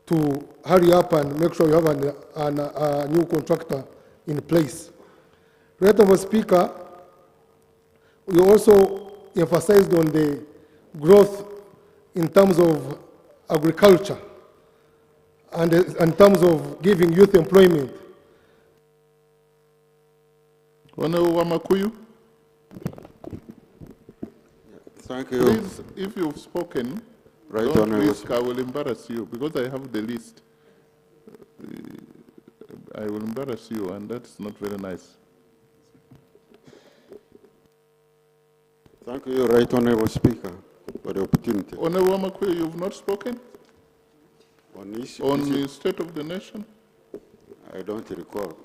to hurry up and make sure we have a new contractor in place. Right, Mr. Speaker, we also emphasized on the growth in terms of agriculture and in terms of giving youth employment. Honorable Wamakuyu? Thank you. Please, if you've spoken, Right, don't Honorable risk, I will embarrass you, because I have the list. I will embarrass you, and that's not very nice. Thank you, Right Honorable Speaker, for the opportunity. Honorable Wamakuyu, you've not spoken? On this, On the state of the nation? I don't recall.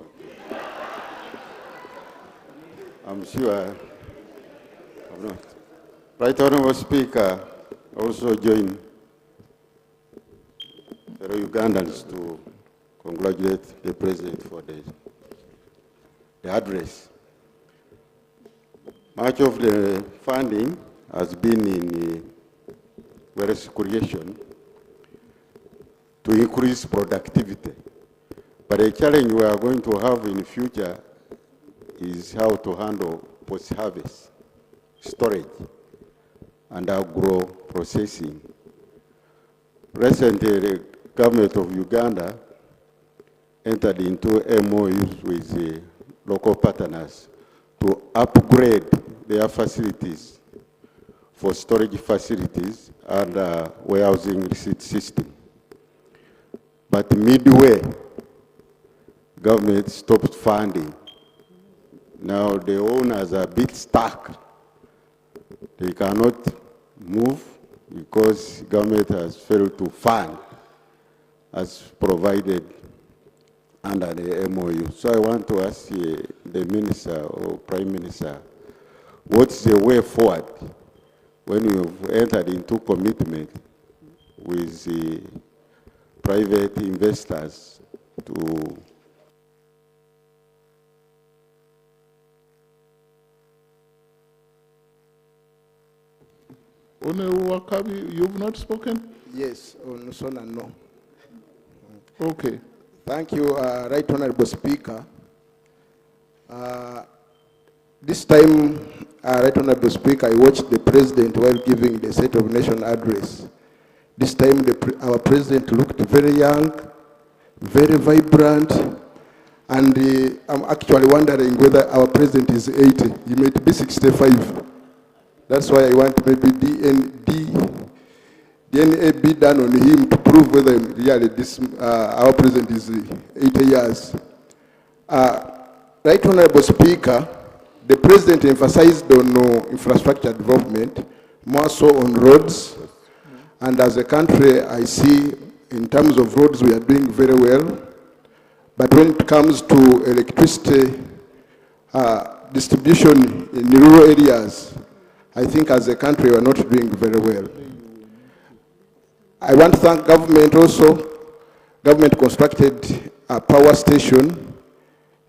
I'm sure I have not. Right Honorable Speaker, also join fellow Ugandans to congratulate the President for the address. Much of the funding has been in various creation to increase productivity. But a challenge we are going to have in the future is how to handle post-harvest, storage, and agro-processing. Recently, the government of Uganda entered into MOUs with the local partners to upgrade their facilities for storage facilities and warehousing receipt system. But midway, government stopped funding. Now the owners are a bit stuck. They cannot move because government has failed to fund as provided under the MOU. So I want to ask the Minister or Prime Minister, what's the way forward when you've entered into commitment with the private investors to Honorable Wakabi, you've not spoken? Yes, on Sona, no. Okay. Thank you, Right Honorable Speaker. This time, Right Honorable Speaker, I watched the President while giving the State of Nation address. This time, our President looked very young, very vibrant, and I'm actually wondering whether our President is 80. He may be 65. That's why I want maybe DNA be done on him to prove whether really our President is 80 years. Right Honorable Speaker, the President emphasized on infrastructure development, more so on roads. And as a country, I see in terms of roads, we are doing very well. But when it comes to electricity distribution in rural areas, I think as a country, we are not doing very well. I want to thank government also. Government constructed a power station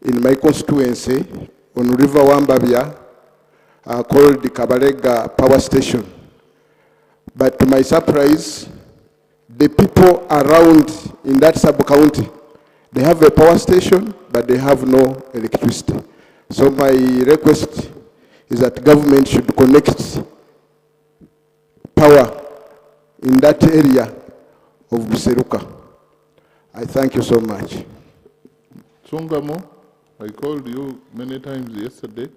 in my constituency on River Wambabia called the Kabalega Power Station. But to my surprise, the people around in that sub-county, they have a power station, but they have no electricity. So my request is that government should connect power in that area of Buseruka. I thank you so much. Tsungamo, I called you many times yesterday.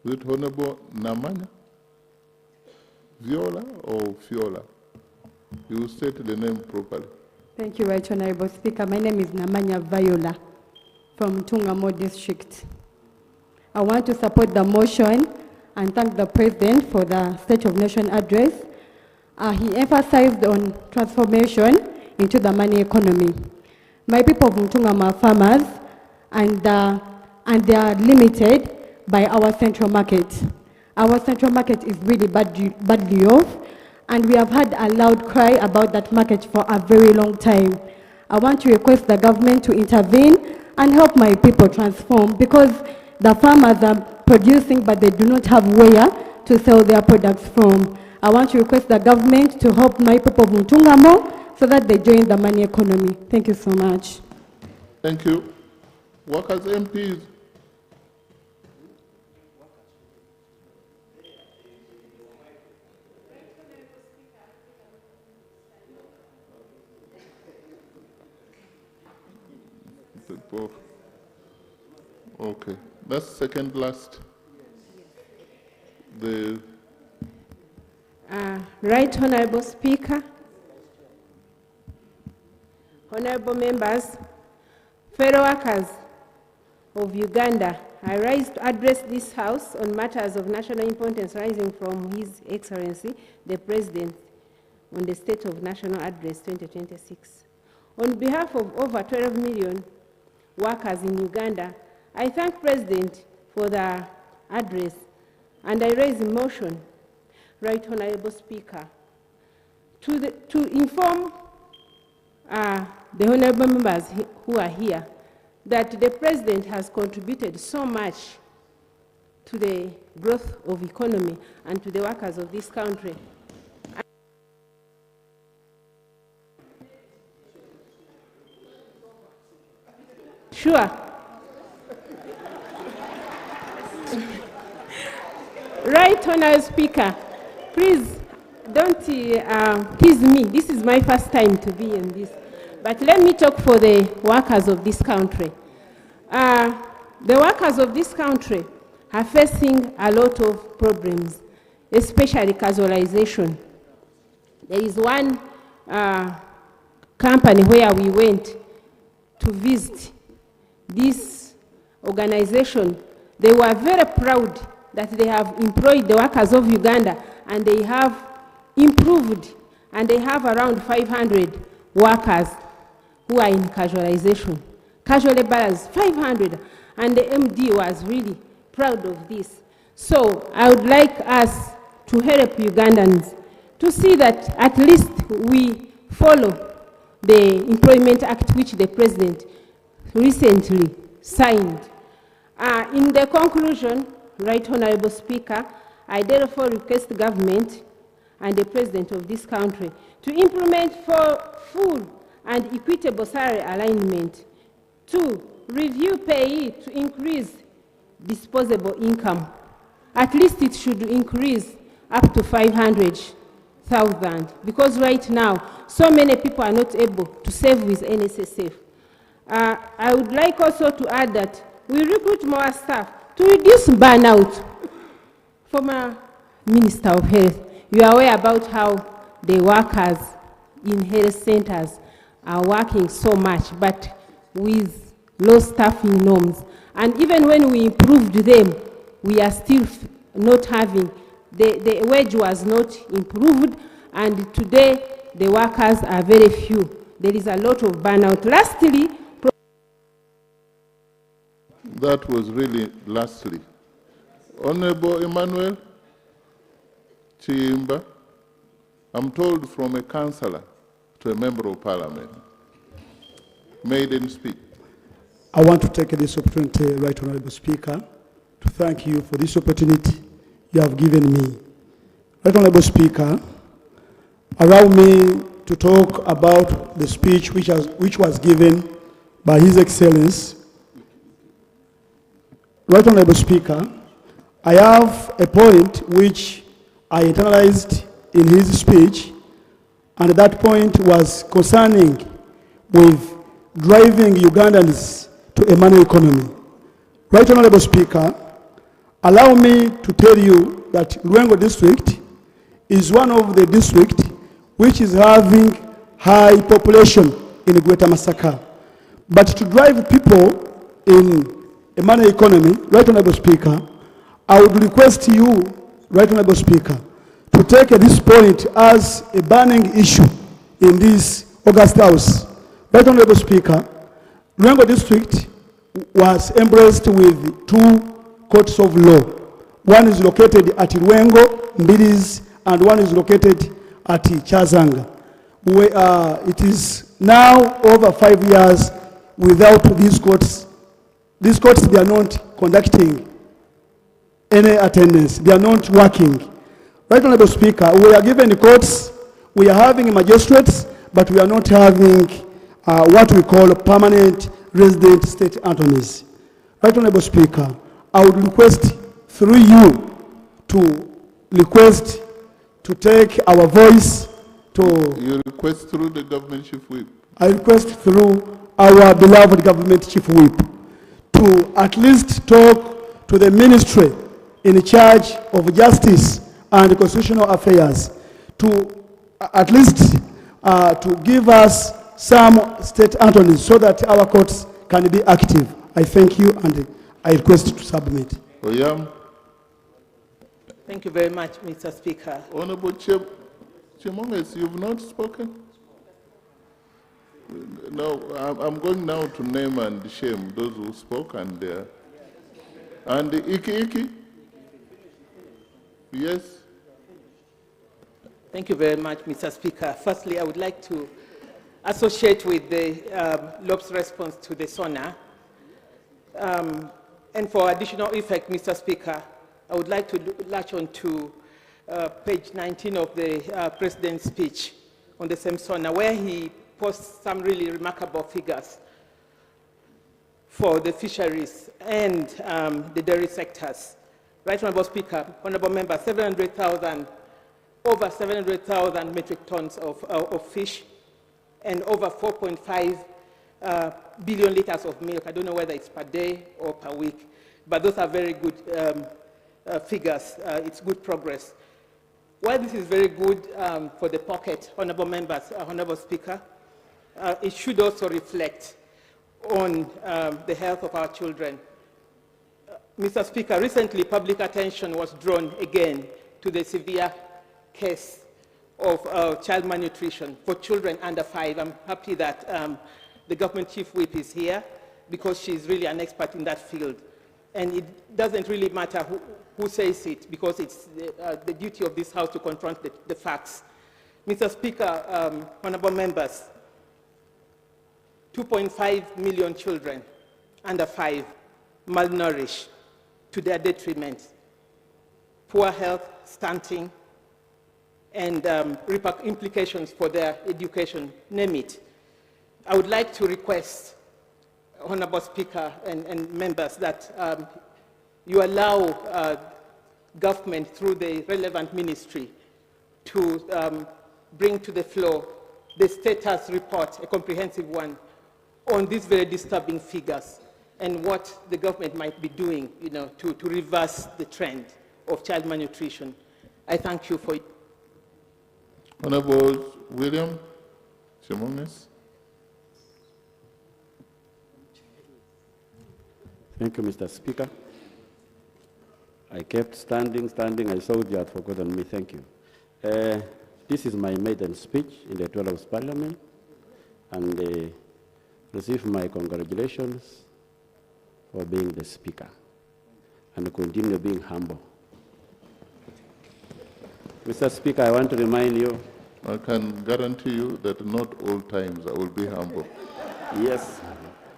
Is it Honorable Namanya? Viola or Fiola? You state the name properly. Thank you, Right Honorable Speaker. My name is Namanya Viola from Tungamo District. I want to support the motion and thank the President for the State of Nation address. He emphasized on transformation into the money economy. My people of Tungamo are farmers and they are limited by our central market. Our central market is really badly off, and we have had a loud cry about that market for a very long time. I want to request the government to intervene and help my people transform, because the farmers are producing but they do not have where to sell their products from. I want to request the government to help my people of Mutungamo so that they join the money economy. Thank you so much. Thank you. Workers MPs. Okay, that's second last. The Right Honorable Speaker, honorable members, fellow workers of Uganda, I rise to address this House on matters of national importance rising from His Excellency, the President, on the State of National Address 2026. On behalf of over 12 million workers in Uganda, I thank President for the address and I raise a motion, Right Honorable Speaker, to inform the honorable members who are here that the President has contributed so much to the growth of economy and to the workers of this country. Sure. Right Honorable Speaker, please don't tease me. This is my first time to be in this. But let me talk for the workers of this country. The workers of this country are facing a lot of problems, especially casualization. There is one company where we went to visit this organization. They were very proud that they have employed the workers of Uganda and they have improved, and they have around 500 workers who are in casualization. Casual laborers, 500, and the MD was really proud of this. So I would like us to help Ugandans to see that at least we follow the Employment Act which the President recently signed. In the conclusion, Right Honorable Speaker, I therefore request the government and the President of this country to implement for full and equitable salary alignment, to review pay to increase disposable income. At least it should increase up to 500,000, because right now so many people are not able to save with NSSF. I would like also to add that we recruit more staff to reduce burnout. Former Minister of Health, you are aware about how the workers in health centers are working so much, but with low staffing norms. And even when we improved them, we are still not having, the wage was not improved, and today the workers are very few. There is a lot of burnout. Lastly, that was really lastly. Honorable Emmanuel Chimba, I'm told from a councillor to a member of parliament. Maiden speak. I want to take this opportunity, Right Honorable Speaker, to thank you for this opportunity you have given me. Right Honorable Speaker, allow me to talk about the speech which was given by His Excellency. Right Honorable Speaker, I have a point which I internalized in his speech, and that point was concerning with driving Ugandans to a manual economy. Right Honorable Speaker, allow me to tell you that Luengo district is one of the districts which is having high population in Greater Masaka. But to drive people in a manual economy, Right Honorable Speaker, I would request you, Right Honorable Speaker, to take this point as a burning issue in this August House. Right Honorable Speaker, Luengo district was embraced with 2 courts of law. One is located at Luengo, Mbilizi, and one is located at Chazanga. It is now over 5 years without these courts. These courts, they are not conducting any attendance. They are not working. Right Honorable Speaker, we are given the courts, we are having magistrates, but we are not having what we call permanent resident state attorneys. Right Honorable Speaker, I would request through you to request to take our voice to... You request through the government chief whip? I request through our beloved government chief whip to at least talk to the ministry in charge of justice and constitutional affairs to at least to give us some state attorneys so that our courts can be active. I thank you and I request to submit. Oyam. Thank you very much, Mr. Speaker. Honorable Chemonges, you've not spoken? No, I'm going now to name and shame those who spoke and Iki. Yes. Thank you very much, Mr. Speaker. Firstly, I would like to associate with the LOP's response to the SONA. And for additional effect, Mr. Speaker, I would like to latch on to page 19 of the President's speech on the same SONA, where he posts some really remarkable figures for the fisheries and the dairy sectors. Right, Honorable Speaker, Honorable Member, over 700,000 metric tons of fish and over 4.5 billion liters of milk. I don't know whether it's per day or per week, but those are very good figures. It's good progress. While this is very good for the pocket, Honorable Members, Honorable Speaker, it should also reflect on the health of our children. Mr. Speaker, recently public attention was drawn again to the severe case of child malnutrition for children under 5. I'm happy that the government chief whip is here because she's really an expert in that field. And it doesn't really matter who says it because it's the duty of this House to confront the facts. Mr. Speaker, honorable members, 2.5 million children under 5 malnourished to their detriment. Poor health, stunting, and implications for their education, name it. I would like to request, Honorable Speaker and members, that you allow government through the relevant ministry to bring to the floor the status report, a comprehensive one, on these very disturbing figures and what the government might be doing, to reverse the trend of child malnutrition. I thank you for it. Honorable William Chemonges. Thank you, Mr. Speaker. I kept standing. I saw you had forgotten me. Thank you. This is my maiden speech in the 12th Parliament, and receive my congratulations for being the Speaker, and continue being humble. Mr. Speaker, I want to remind you. I can guarantee you that not all times I will be humble. Yes,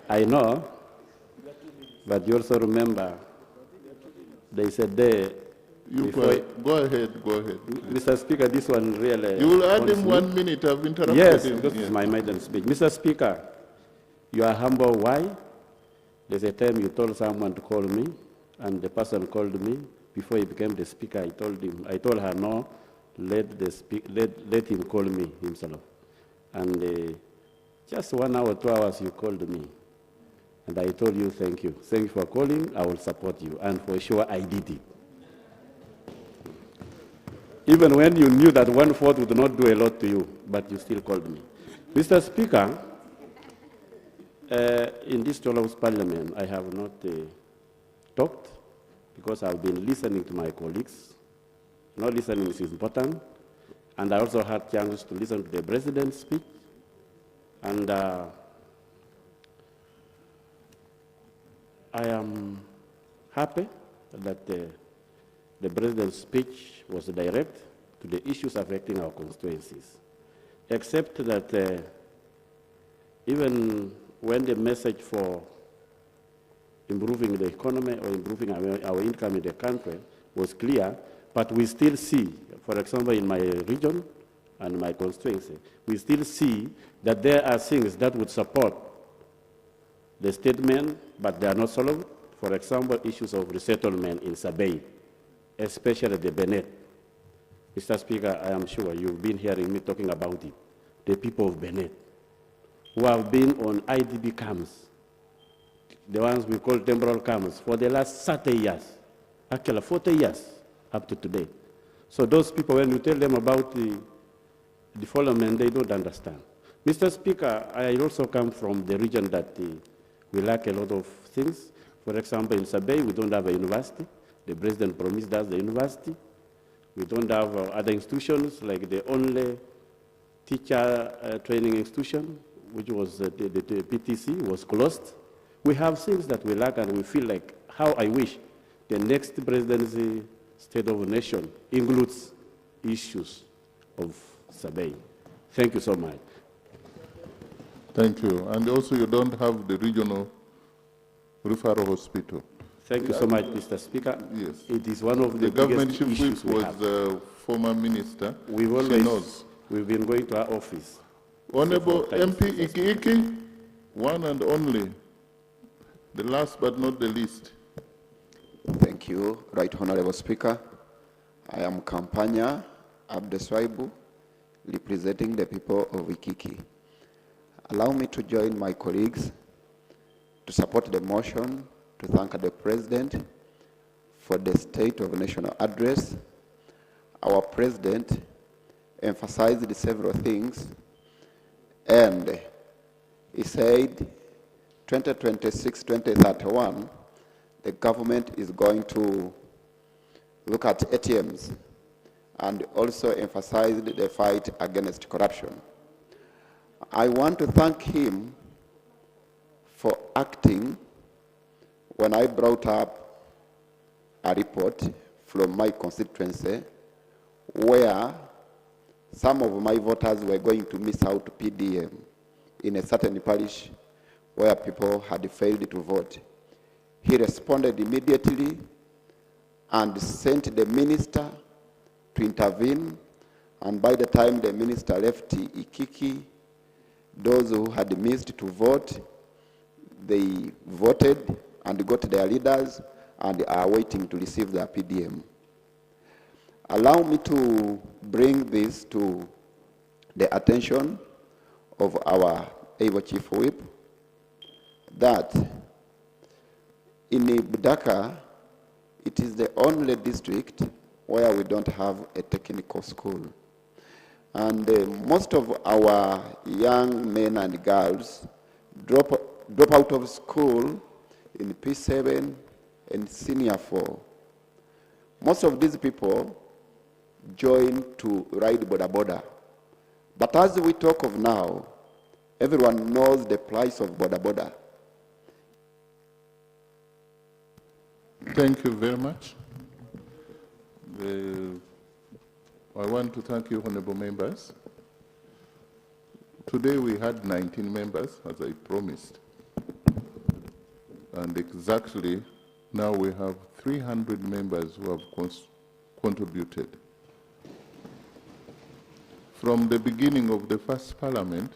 I know, but you also remember there is a day You Before go ahead, go ahead. Mr. Speaker, this one really... You will add haunts him me. 1 minute, I've interrupted yes, him. because it's my maiden speech. Mr. Speaker, you are humble. Why? There's a time you told someone to call me, and the person called me. Before he became the speaker, I told her, no, let him call me himself. And just 1 hour, 2 hours, you called me. And I told you, thank you. Thank you for calling. I will support you. And for sure, I did it. Even when you knew that 1/4 would not do a lot to you, but you still called me. Mr. Speaker, in this House Parliament, I have not talked because I've been listening to my colleagues. Not listening is important. And I also had chance to listen to the President's speech. And I am happy that the President's speech was direct to the issues affecting our constituencies, except that even when the message for improving the economy or improving our income in the country was clear, but we still see, for example, in my region and my constituency, we still see that there are things that would support the statement, but they are not solved. For example, issues of resettlement in Sabey, especially the Benet. Mr. Speaker, I am sure you've been hearing me talking about it. The people of Benet, who have been on IDB camps, the ones we call temporal camps, for the last 30 years, actually 40 years up to today. So those people, when you tell them about the development, they don't understand. Mr. Speaker, I also come from the region that we lack a lot of things. For example, in Sabey, we don't have a university. The President promised us the university. We don't have other institutions, like the only teacher training institution, which was the PTC, was closed. We have things that we lack, and we feel like how I wish the next presidency State of the Nation includes issues of Sabey. Thank you so much. Thank you. And also you don't have the regional referral hospital. Thank you so much, Mr. Speaker. Yes. It is one of the government biggest chief whip issues we was have. the former minister. We've She always, knows. we've been going to our office. Honorable several times, MP Mr. Iki Iki, one and only, the last but not the least. Thank you, Right Honorable Speaker. I am Campagna Abdeswaibu, representing the people of Ikiki. Allow me to join my colleagues to support the motion to thank the President for the State of National Address. Our President emphasized several things, and he said 2026-2031, the government is going to look at ATMs and also emphasized the fight against corruption. I want to thank him for acting when I brought up a report from my constituency where some of my voters were going to miss out PDM in a certain parish where people had failed to vote. He responded immediately and sent the minister to intervene, and by the time the minister left Ikiki, those who had missed to vote, they voted and got their leaders and are waiting to receive their PDM. Allow me to bring this to the attention of our able chief whip, that in Budaka, it is the only district where we don't have a technical school. And most of our young men and girls drop out of school in P7 and Senior 4. Most of these people join to ride boda boda. But as we talk of now, everyone knows the price of boda boda. Thank you very much. I want to thank you, honorable members. Today we had 19 members, as I promised. And exactly now we have 300 members who have contributed. From the beginning of the first parliament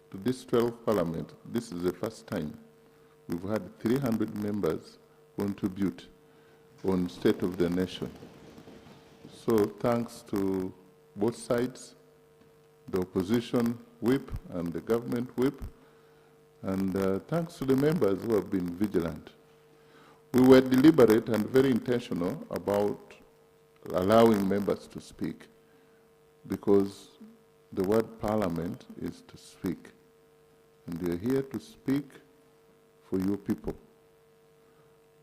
to this 12th parliament, this is the first time we've had 300 members contribute on State of the Nation. So thanks to both sides, the opposition whip and the government whip, and thanks to the members who have been vigilant. We were deliberate and very intentional about allowing members to speak, because the word parliament is to speak. And we are here to speak for your people.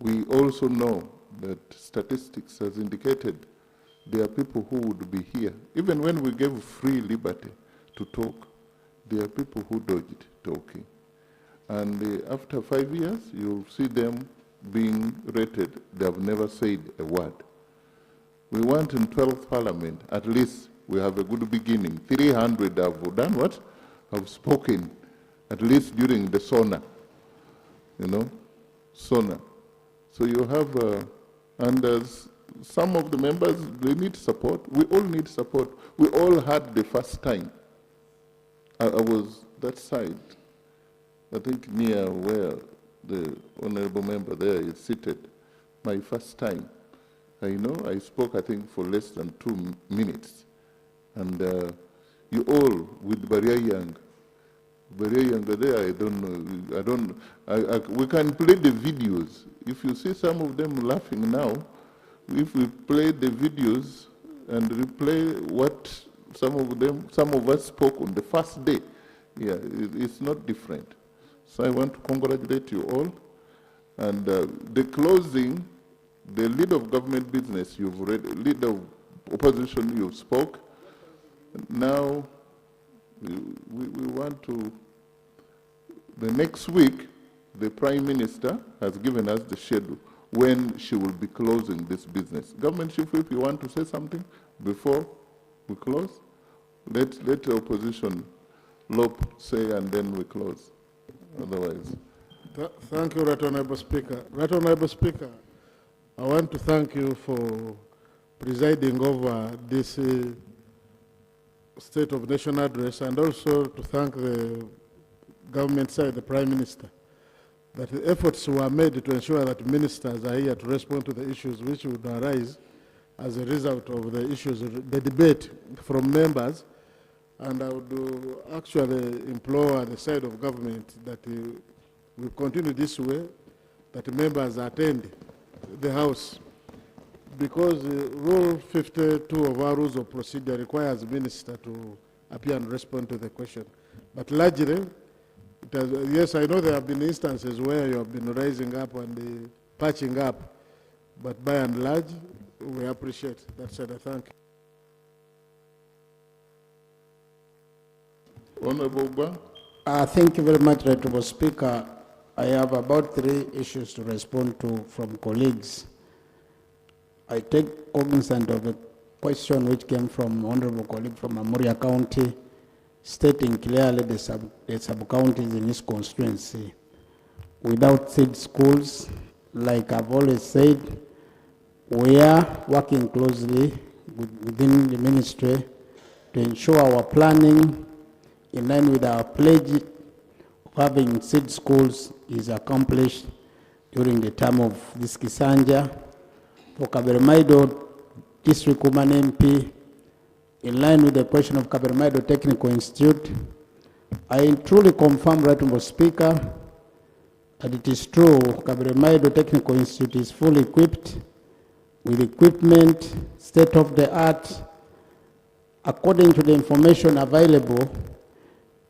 We also know that statistics has indicated there are people who would be here. Even when we gave free liberty to talk, there are people who dodged talking. And after 5 years, you'll see them being rated. They have never said a word. We want in 12th Parliament, at least we have a good beginning. 300 have done what? Have spoken, at least during the SONA, you know, SONA. So you have, and some of the members, they need support. We all need support. We all had the first time. I was that side, I think near where the honorable member there is seated, my first time. I know I spoke, I think, for less than 2 minutes. And you all, with Barrier Young there, I don't know, we can play the videos. If you see some of them laughing now, if we play the videos and replay what some of us spoke on the first day, yeah, it's not different. So I want to congratulate you all. And the closing, the leader of government business, you've read, leader of opposition, you've spoke. Now, we want to, the next week, the Prime Minister has given us the schedule when she will be closing this business. Government Chief Whip, you want to say something before we close? Let the opposition Lop say, and then we close. Otherwise. Thank you, Right Honorable Speaker. Right Honorable Speaker, I want to thank you for presiding over this State of Nation address, and also to thank the government side, the Prime Minister, that the efforts were made to ensure that ministers are here to respond to the issues which would arise as a result of the issues, the debate from members. And I would actually implore the side of government that we continue this way, that members attend the House, because Rule 52 of our Rules of Procedure requires the minister to appear and respond to the question. But largely, yes, I know there have been instances where you have been rising up and patching up, but by and large, we appreciate that said. I thank you. Honorable Gwa. Thank you very much, Honorable Speaker. I have about 3 issues to respond to from colleagues. I take cognizance of a question which came from Honorable colleague from Amuria County, stating clearly the sub-counties in this constituency. Without seed schools, like I've always said, we are working closely within the ministry to ensure our planning in line with our pledge of having seed schools is accomplished during the term of this Kisanja. For Kaberemaido District Woman MP, in line with the question of Kaberemaido Technical Institute, I truly confirm, Right Honorable Speaker, that it is true Kaberemaido Technical Institute is fully equipped with equipment, state-of-the-art. According to the information available,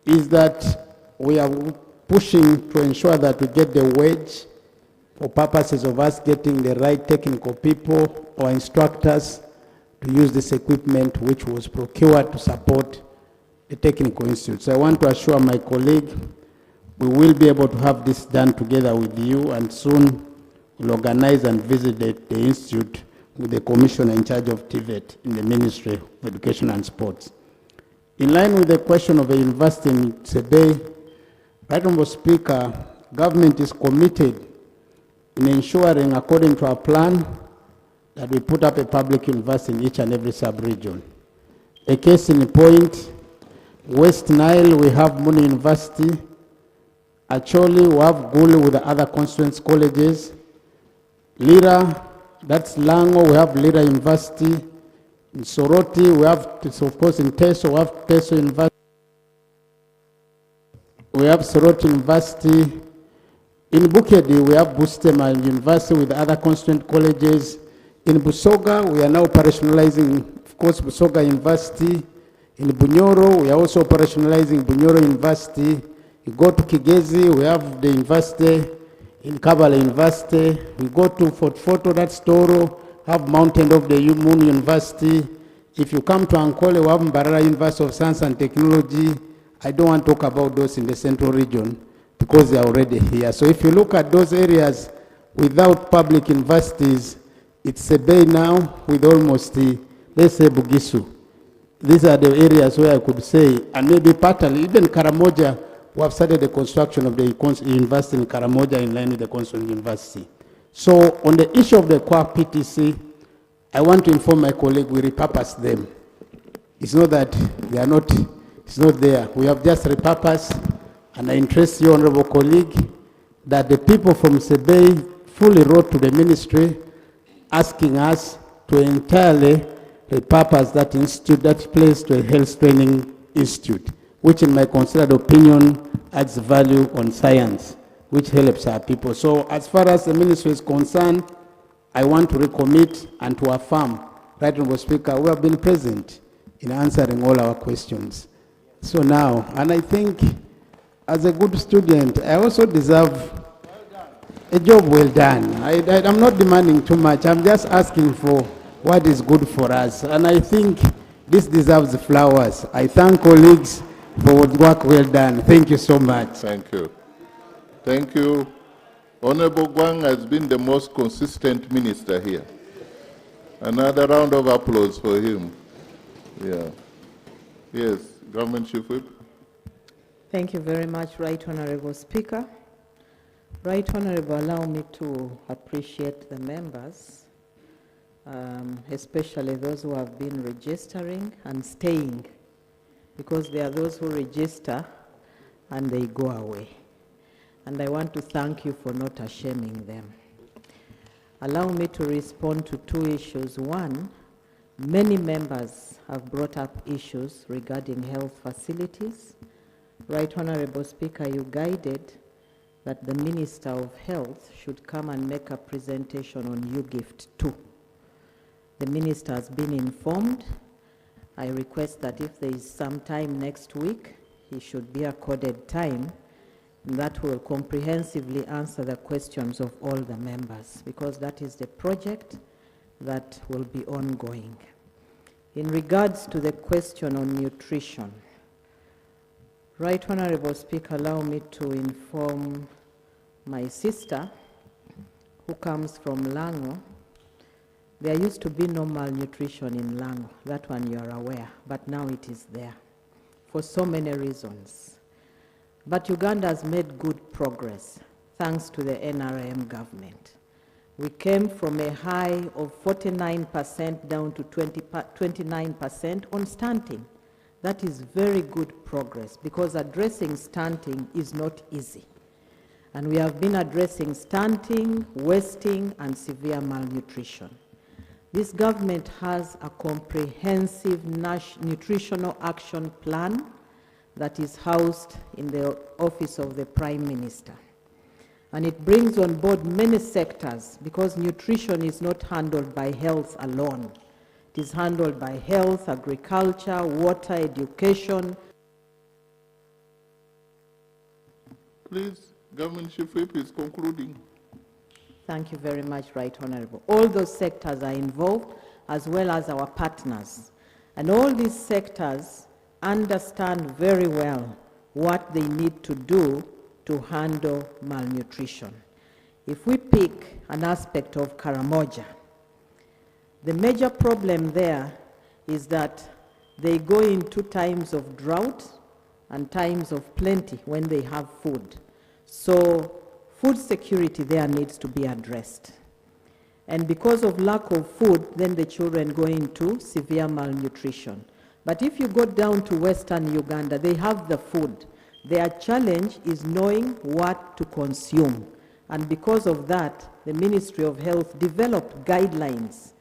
is that we are pushing to ensure that we get the wage for purposes of us getting the right technical people or instructors to use this equipment which was procured to support the technical institute. So I want to assure my colleague we will be able to have this done together with you, and soon we'll organize and visit the institute with the commissioner in charge of TVET in the Ministry of Education and Sports. In line with the question of a university in Sebei, Right Honorable Speaker, government is committed in ensuring, according to our plan, that we put up a public university in each and every sub-region. A case in point, West Nile, we have Muni University. Actually, we have Gulu with the other constituent colleges. Lira, that's Lango, we have Lira University. In Soroti, we have, of course, in Teso, we have Teso University. We have Soroti University. In Bukedi, we have Bustema University with other constituent colleges. In Busoga, we are now operationalizing, of course, Busoga University. In Bunyoro, we are also operationalizing Bunyoro University. You go to Kigezi, we have the university. In Kabale University, we go to Fort Foto, that's Toro, have Mountain of the Moon University. If you come to Ankole, we have Mbarara University of Science and Technology. I don't want to talk about those in the central region because they are already here. So if you look at those areas without public universities, it's a bay now with almost, let's say, Bugisu. These are the areas where I could say, and maybe partly, even Karamoja, we have started the construction of the university in Karamoja in line with the Constituent University. So on the issue of the Kwa PTC, I want to inform my colleague, we repurpose them. It's not that they are not, it's not there. We have just repurposed, and I interest you, honorable colleague, that the people from Sebei fully wrote to the ministry asking us to entirely repurpose that institute, that place to a health training institute, which in my considered opinion adds value on science, which helps our people. So as far as the ministry is concerned, I want to recommit and to affirm, Right Honorable Speaker, we have been present in answering all our questions. So now, and I think as a good student, I also deserve a job well done. I'm not demanding too much, I'm just asking for what is good for us. And I think this deserves flowers. I thank colleagues for work well done. Thank you so much. Thank you. Thank you. Honorable Gwang has been the most consistent minister here. Another round of applause for him. Yeah. Yes, Government Chief Whip. Thank you very much, Right Honorable Speaker. Right Honorable, allow me to appreciate the members, especially those who have been registering and staying, because there are those who register and they go away. And I want to thank you for not shaming them. Allow me to respond to two issues. One, many members have brought up issues regarding health facilities. Right Honorable Speaker, you guided that the Minister of Health should come and make a presentation on UGIFT 2. The Minister has been informed. I request that if there is some time next week, he should be accorded time that will comprehensively answer the questions of all the members, because that is the project that will be ongoing. In regards to the question on nutrition, Right Honorable Speaker, allow me to inform my sister, who comes from Lango. There used to be no malnutrition in Lango. That one you are aware, but now it is there for so many reasons. But Uganda has made good progress thanks to the NRM government. We came from a high of 49% down to 29% on stunting. That is very good progress, because addressing stunting is not easy. And we have been addressing stunting, wasting, and severe malnutrition. This government has a comprehensive nutritional action plan that is housed in the office of the Prime Minister. And it brings on board many sectors, because nutrition is not handled by health alone. It is handled by health, agriculture, water, education. Please, Government Chief Whip is concluding. Thank you very much, Right Honorable. All those sectors are involved, as well as our partners. And all these sectors understand very well what they need to do to handle malnutrition. If we pick an aspect of Karamoja, the major problem there is that they go into times of drought and times of plenty when they have food. So food security there needs to be addressed. And because of lack of food, then the children go into severe malnutrition. But if you go down to Western Uganda, they have the food. Their challenge is knowing what to consume. And because of that, the Ministry of Health developed guidelines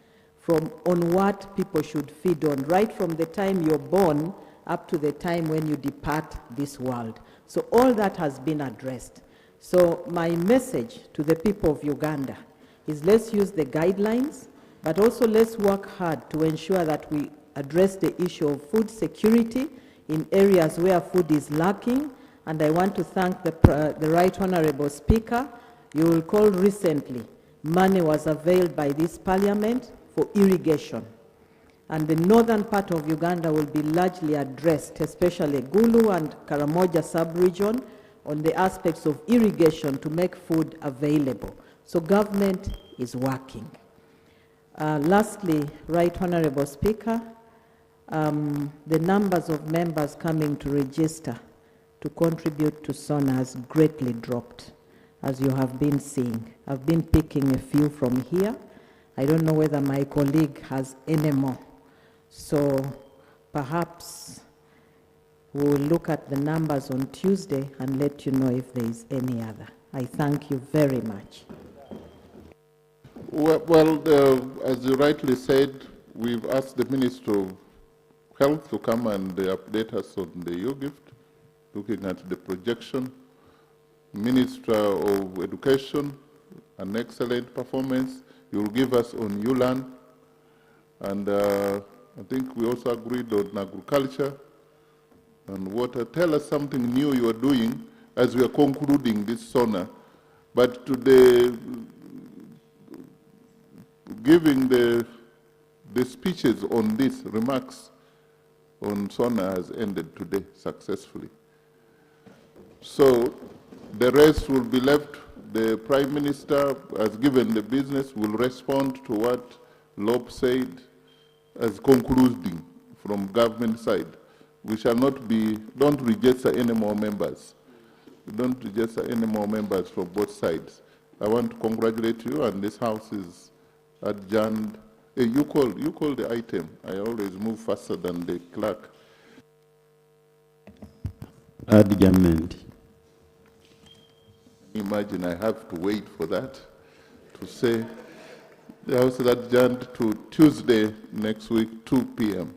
on what people should feed on, right from the time you're born up to the time when you depart this world. So all that has been addressed. So my message to the people of Uganda is let's use the guidelines, but also let's work hard to ensure that we address the issue of food security in areas where food is lacking. And I want to thank the Right Honorable Speaker. You will recall recently, money was availed by this Parliament for irrigation. And the northern part of Uganda will be largely addressed, especially Gulu and Karamoja sub-region, on the aspects of irrigation to make food available. So government is working. Lastly, Right Honorable Speaker, the numbers of members coming to register to contribute to SONA has greatly dropped, as you have been seeing. I've been picking a few from here. I don't know whether my colleague has any more. So perhaps we'll look at the numbers on Tuesday and let you know if there is any other. I thank you very much. Well, as you rightly said, we've asked the Minister of Health to come and update us on the U-Gift, looking at the projection. Minister of Education, an excellent performance. You'll give us on ULAN. And I think we also agreed on agriculture and water. Tell us something new you are doing as we are concluding this SONA. But today, giving the speeches on this, remarks on SONA has ended today successfully. So the rest will be left. The Prime Minister has given the business, will respond to what Lob said as concluding from government side. We shall not be, don't register any more members. Don't register any more members from both sides. I want to congratulate you, and this House is adjourned. Hey, you call the item. I always move faster than the clerk. Adjournment. Imagine I have to wait for that to say the House is adjourned to Tuesday next week, 2 p.m.